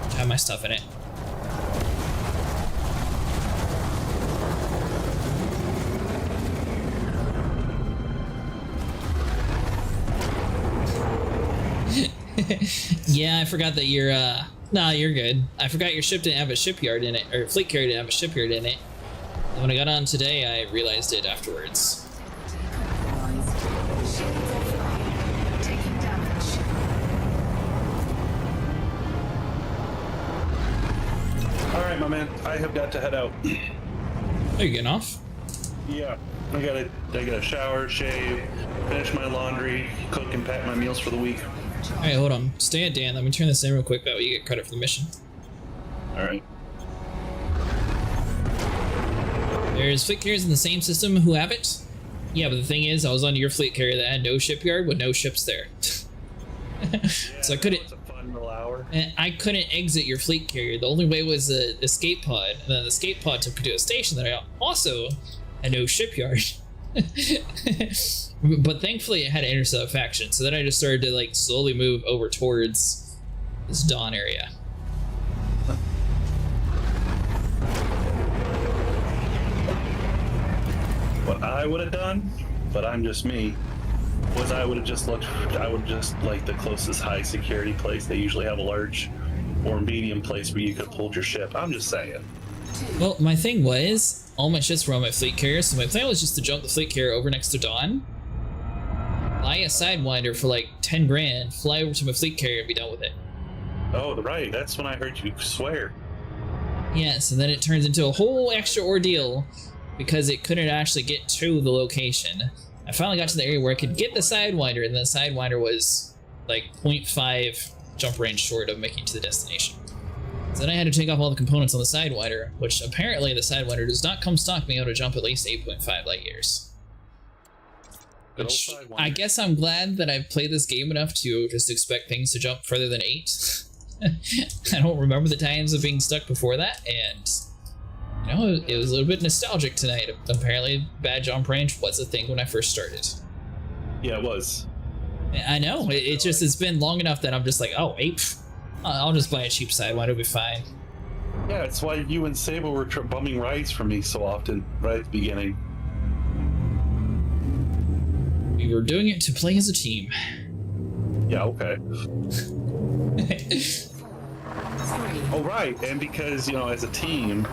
I have my stuff in it. Yeah, I forgot that you're, nah, you're good. I forgot your ship didn't have a shipyard in it, or fleet carrier didn't have a shipyard in it. And when I got on today, I realized it afterwards. Taking damage. Alright, my man. I have got to head out. Are you getting off? Yeah. I gotta shower, shave, finish my laundry, cook and pack my meals for the week. Alright, hold on. Stay at Dan. Let me turn this in real quick. That way you get credit for the mission. Alright. There's fleet carriers in the same system who have it. Yeah, but the thing is, I was on your fleet carrier that had no shipyard with no ships there. So I couldn't. It's a fun little hour. I couldn't exit your fleet carrier. The only way was the escape pod. And then the escape pod took me to a station that I also had no shipyard. But thankfully it had an intercept faction, so then I just started to like slowly move over towards this Dawn area. What I would have done, but I'm just me, was I would have just like the closest high security place. They usually have a large or medium place where you could pull your ship. I'm just saying. Well, my thing was, all my ships were on my fleet carrier, so my plan was just to jump the fleet carrier over next to Dawn, buy a Sidewinder for like 10 grand, fly over to my fleet carrier and be done with it. Oh, right. That's when I heard you swear. Yes, and then it turns into a whole extra ordeal because it couldn't actually get to the location. I finally got to the area where I could get the Sidewinder, and the Sidewinder was like 0.5 jump range short of making it to the destination. So then I had to take off all the components on the Sidewinder, which apparently the Sidewinder does not come stock being able to jump at least 8.5 light years. Which, I guess I'm glad that I've played this game enough to just expect things to jump further than 8. I don't remember the times of being stuck before that, and you know, it was a little bit nostalgic tonight. Apparently, bad jump range was a thing when I first started. Yeah, it was. I know, it's been long enough that I'm just like, oh, 8. I'll just buy a cheap Sidewinder, it'll be fine. Yeah, it's why you and Sable were bumming rides from me so often, right at the beginning. We were doing it to play as a team. Yeah, okay. Oh, right, and because, you know, as a team,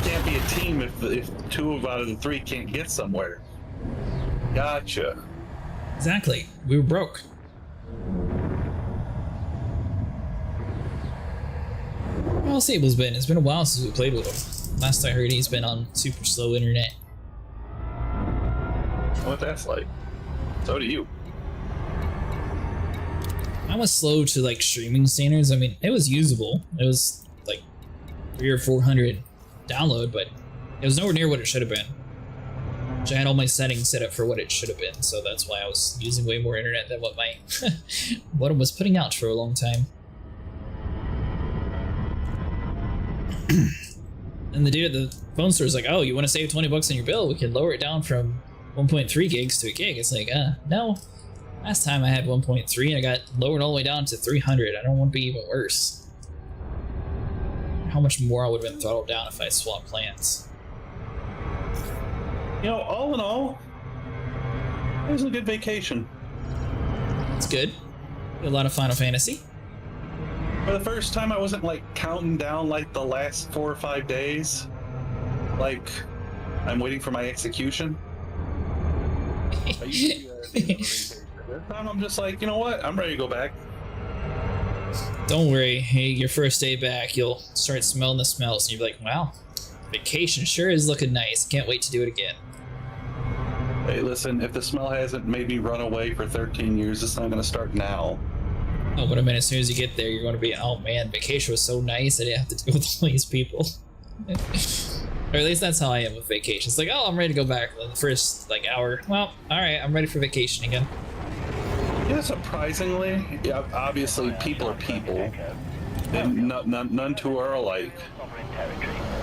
can't be a team if 2 out of the 3 can't get somewhere. Gotcha. Exactly. We were broke. How Sable's been? It's been a while since we played with him. Last I heard, he's been on super slow internet. What that's like. So do you. Mine was slow to like streaming standards. I mean, it was usable. It was like 300 or 400 download, but it was nowhere near what it should have been. Which I had all my settings set up for what it should have been, so that's why I was using way more internet than what my modem was putting out for a long time. And the dude at the phone store is like, "Oh, you want to save 20 bucks on your bill? We can lower it down from 1.3 gigs to a gig." It's like, no. Last time I had 1.3 and I got lowered all the way down to 300. I don't want to be even worse. How much more I would have been throttled down if I swapped plans. You know, all in all, it was a good vacation. It's good. A lot of Final Fantasy. For the first time, I wasn't like counting down like the last 4 or 5 days. Like, I'm waiting for my execution. I usually, this time I'm just like, you know what? I'm ready to go back. Don't worry. Hey, your first day back, you'll start smelling the smells, and you'll be like, "Wow, vacation sure is looking nice. Can't wait to do it again." Hey, listen, if the smell hasn't made me run away for 13 years, it's not going to start now. Oh, but I mean, as soon as you get there, you're going to be, "Oh man, vacation was so nice. I didn't have to deal with all these people." Or at least that's how I am with vacation. It's like, "Oh, I'm ready to go back." The first like hour, well, all right, I'm ready for vacation again. Yeah, surprisingly, yeah, obviously people are people, and none two are alike.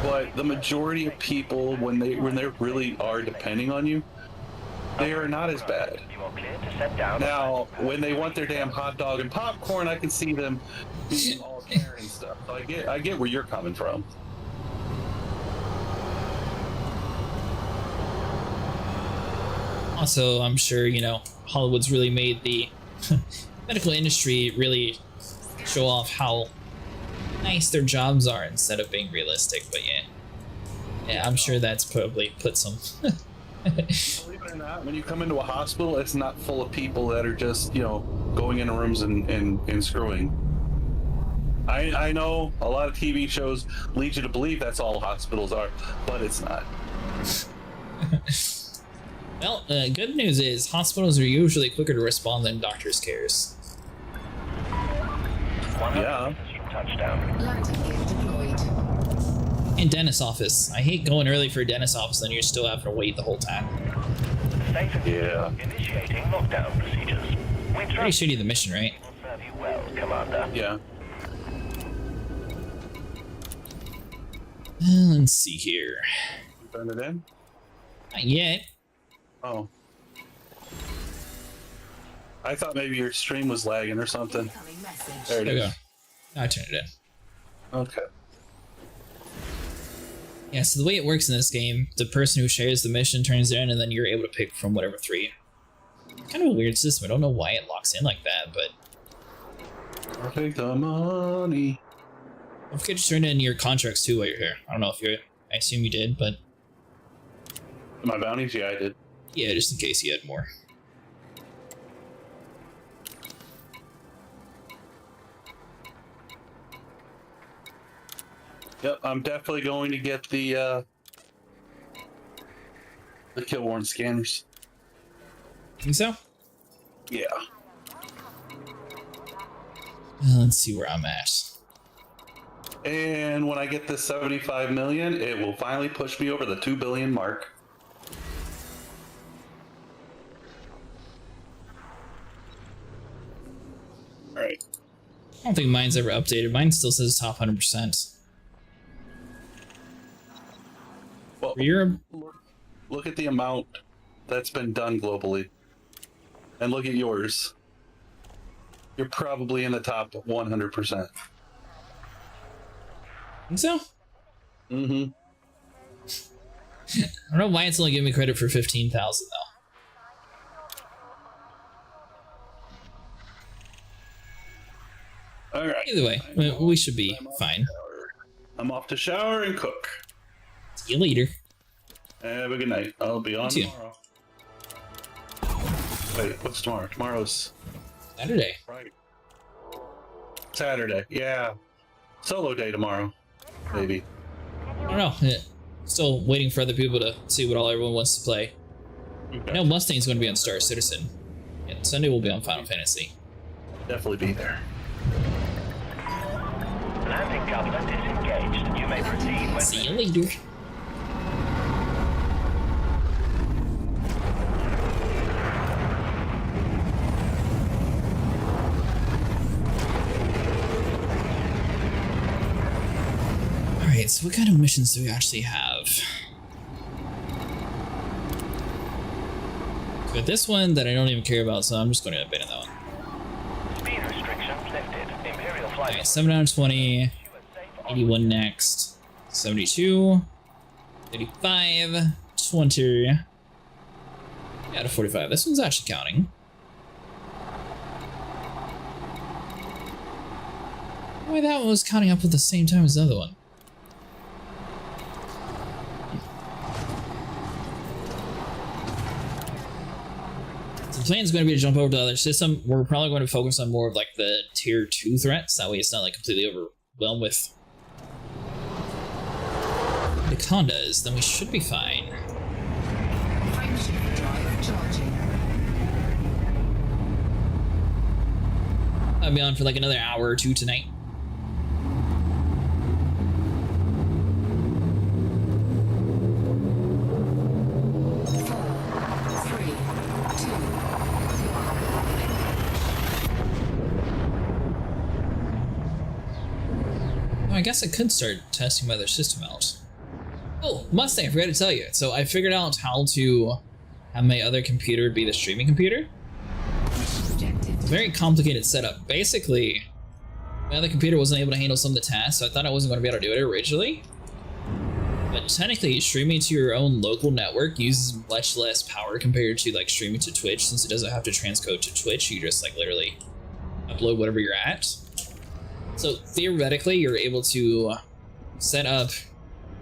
But the majority of people, when they really are depending on you, they are not as bad. Now, when they want their damn hot dog and popcorn, I can see them being all care and stuff. So I get where you're coming from. Also, I'm sure, you know, Hollywood's really made the medical industry really show off how nice their jobs are instead of being realistic. But yeah, I'm sure that's probably put some. Believe it or not, when you come into a hospital, it's not full of people that are just, you know, going into rooms and screwing. I know a lot of TV shows lead you to believe that's all hospitals are, but it's not. Well, good news is hospitals are usually quicker to respond than doctors' cares. Yeah. Touchdown. Landing gear deployed. In dentist office, I hate going early for a dentist office, then you're still having to wait the whole time. Yeah. Initiating lockdown procedures. We Pretty shitty the mission, right? will serve you well, Commander. Yeah. Let's see here. You turned it in? Not yet. Oh. I thought maybe your stream was lagging or something. Incoming message. There it There we is. go. I turned it in. Okay. Yeah, so the way it works in this game, the person who shares the mission turns it in, and then you're able to pick from whatever 3. Kind of a weird system. I don't know why it locks in like that, but I'll take the money. don't forget to turn in your contracts too while you're here. I don't know if you're. I assume you did, but My bounties? Yeah, I did. yeah, just in case you had more. Yep, I'm definitely going to get the kill warrant scanners. Think so? Yeah. Let's see where I'm at. And when I get this 75 million, it will finally push me over the 2 billion mark. All right. I don't think mine's ever updated. Mine still says top 100%. Well, You're look at the amount that's been done globally, and look at yours. You're probably in the top 100%. think so? Mm-hmm. I don't know why it's only giving me credit for 15,000 though. All right. Either way, we should be fine. I'm off to shower and cook. See you later. Have a good night. I'll be on You too. tomorrow. Wait, what's tomorrow? Tomorrow's Saturday. right. Saturday. Yeah. Solo day tomorrow. Maybe. I don't know. Still waiting for other people to see what all everyone wants to play. I know Mustang's going to be on Star Citizen. Yeah, Sunday will be on Final Fantasy. Definitely be there. Landing coupler disengaged. You may proceed when See you later. Alright, so what kind of missions do we actually have? But this one that I don't even care about, so I'm just going to abandon that one. speed restrictions lifted. Imperial flight. Alright, 7 out of 20, 81 next, 72, 35, 20, out of 45. This one's actually counting. Why that one was counting up at the same time as the other one? So the plan is going to be to jump over to the other system. We're probably going to focus on more of like the tier 2 threats. That way it's not like completely overwhelmed with the condas. Then we should be fine. Frameshift drive charging. I'll be on for like another hour or two tonight. I guess I could start testing my other system out. Oh, Mustang, I forgot to tell you. So I figured out how to have my other computer be the streaming computer. It's a very complicated setup. Basically, my other computer wasn't able to handle some of the tasks, so I thought I wasn't going to be able to do it originally. But technically, streaming to your own local network uses much less power compared to like streaming to Twitch, since it doesn't have to transcode to Twitch. You just like literally upload whatever you're at. So theoretically, you're able to set up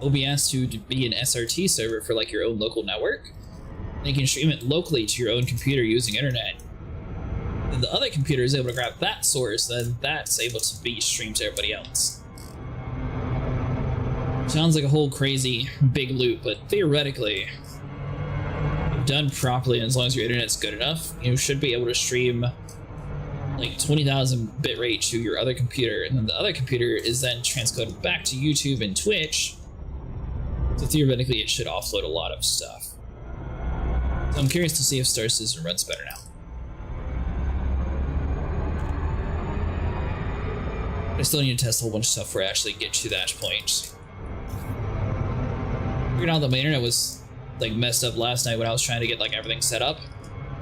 OBS to be an SRT server for like your own local network. And you can stream it locally to your own computer using internet. Then the other computer is able to grab that source, then that's able to be streamed to everybody else. Sounds like a whole crazy big loop, but theoretically, if done properly, and as long as your internet's good enough, you should be able to stream like 20,000 bitrate to your other computer, and then the other computer is then transcoded back to YouTube and Twitch. So theoretically, it should offload a lot of stuff. So I'm curious to see if Star Citizen runs better now. I still need to test a whole bunch of stuff before I actually get to that point. Figured out that my internet was like messed up last night when I was trying to get like everything set up,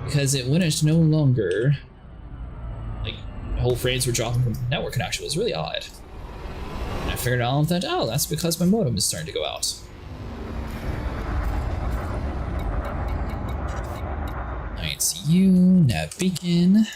because when it's no longer like whole frames were dropping from the network connection. It was really odd. And I figured out that, oh, that's because my modem is starting to go out. Alright, see you, nav beacon.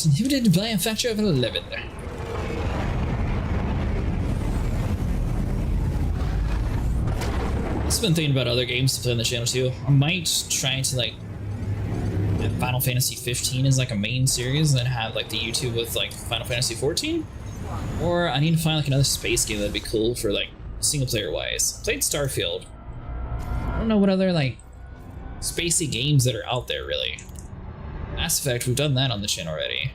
Inhibited by a factor of 11. I've been thinking about other games to play on the channel too. I might try to like get Final Fantasy 15 as like a main series, and then have like the YouTube with like Final Fantasy 14. Or I need to find like another space game that'd be cool for like single player wise. I played Starfield. I don't know what other like spacey games that are out there really. Mass Effect, we've done that on the channel already.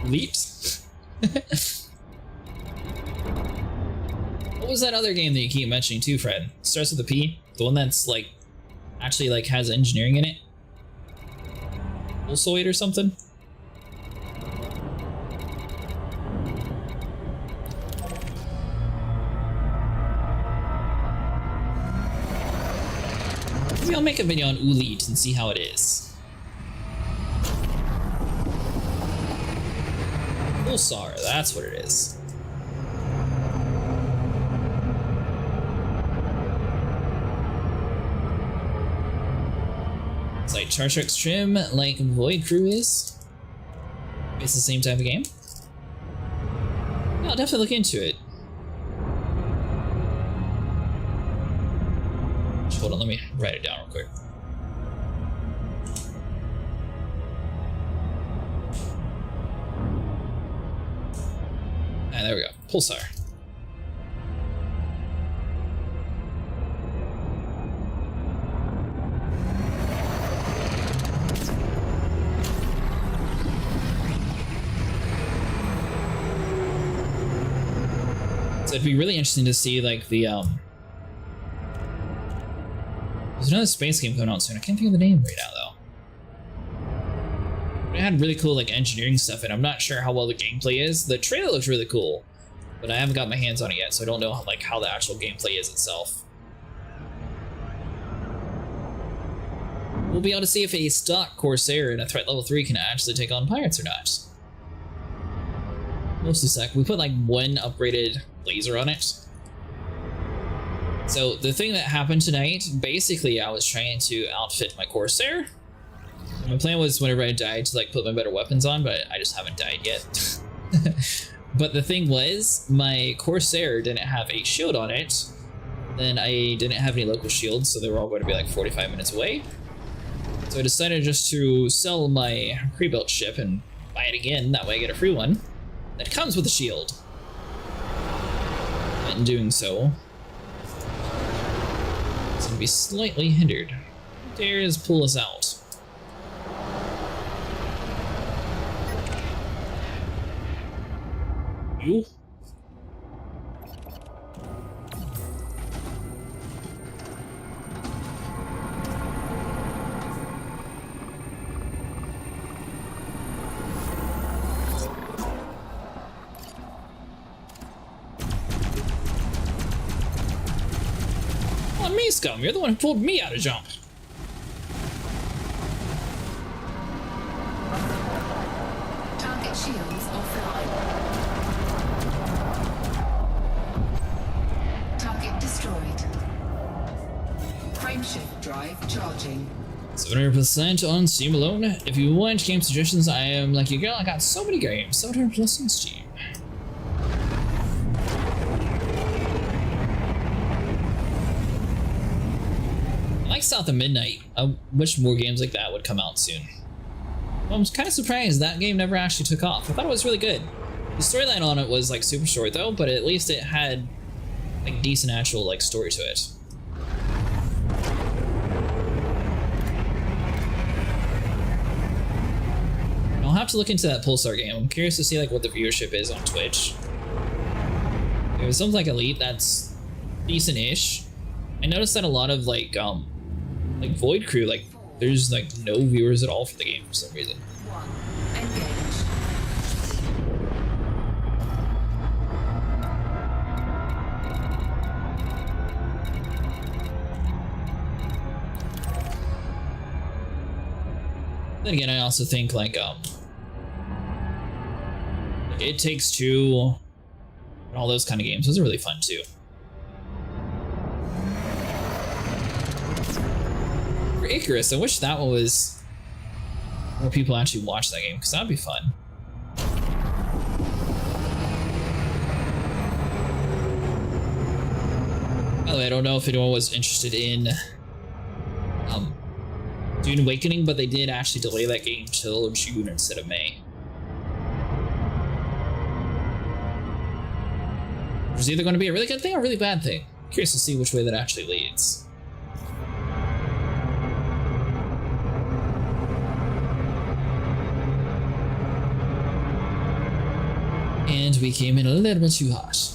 Elite? What was that other game that you keep mentioning too, Fred? Starts with a P? The one that's like actually like has engineering in it? Pulsoid or something? Maybe I'll make a video on Elite and see how it is. Pulsar, that's what it is. It's like Char Trek Trim, like Void Crew is. It's the same type of game. Yeah, I'll definitely look into it. Just hold on, let me write it down real quick. Ah, there we go. Pulsar. So it'd be really interesting to see like the there's another space game coming out soon. I can't think of the name right now though. It had really cool like engineering stuff and I'm not sure how well the gameplay is. The trailer looks really cool, but I haven't got my hands on it yet, so I don't know how the actual gameplay is itself. We'll be able to see if a stock Corsair in a threat level 3 can actually take on pirates or not. Mostly sec. We put like one upgraded laser on it. So the thing that happened tonight, basically I was trying to outfit my Corsair. My plan was whenever I died to like put my better weapons on, but I just haven't died yet. But the thing was, my Corsair didn't have a shield on it. Then I didn't have any local shields, so they were all going to be like 45 minutes away. So I decided just to sell my pre-built ship and buy it again, that way I get a free one that comes with a shield. In doing so, it's going to be slightly hindered. Dares pull us out. You? Me, scum, you're the one who pulled me out of jump. Target shields offline. Target destroyed. Frameshift drive charging. 700% on Steam alone. If you want game suggestions, I am like your girl. I got so many games. 700 plus on Steam. South of Midnight. I wish more games like that would come out soon. Well, I'm kind of surprised that game never actually took off. I thought it was really good. The storyline on it was like super short though, but at least it had like decent actual like story to it. I'll have to look into that Pulsar game. I'm curious to see like what the viewership is on Twitch. If it was something like Elite, that's decent-ish. I noticed that a lot of like Void Crew, like there's like no viewers at all for the game for some reason. Then again, I also think like It Takes Two and all those kind of games, those are really fun too. Icarus, I wish that one was more people actually watch that game because that'd be fun. By the way, I don't know if anyone was interested in Dune Awakening, but they did actually delay that game till June instead of May. Which is either going to be a really good thing or a really bad thing. I'm curious to see which way that actually leads. And we came in a little bit too hot.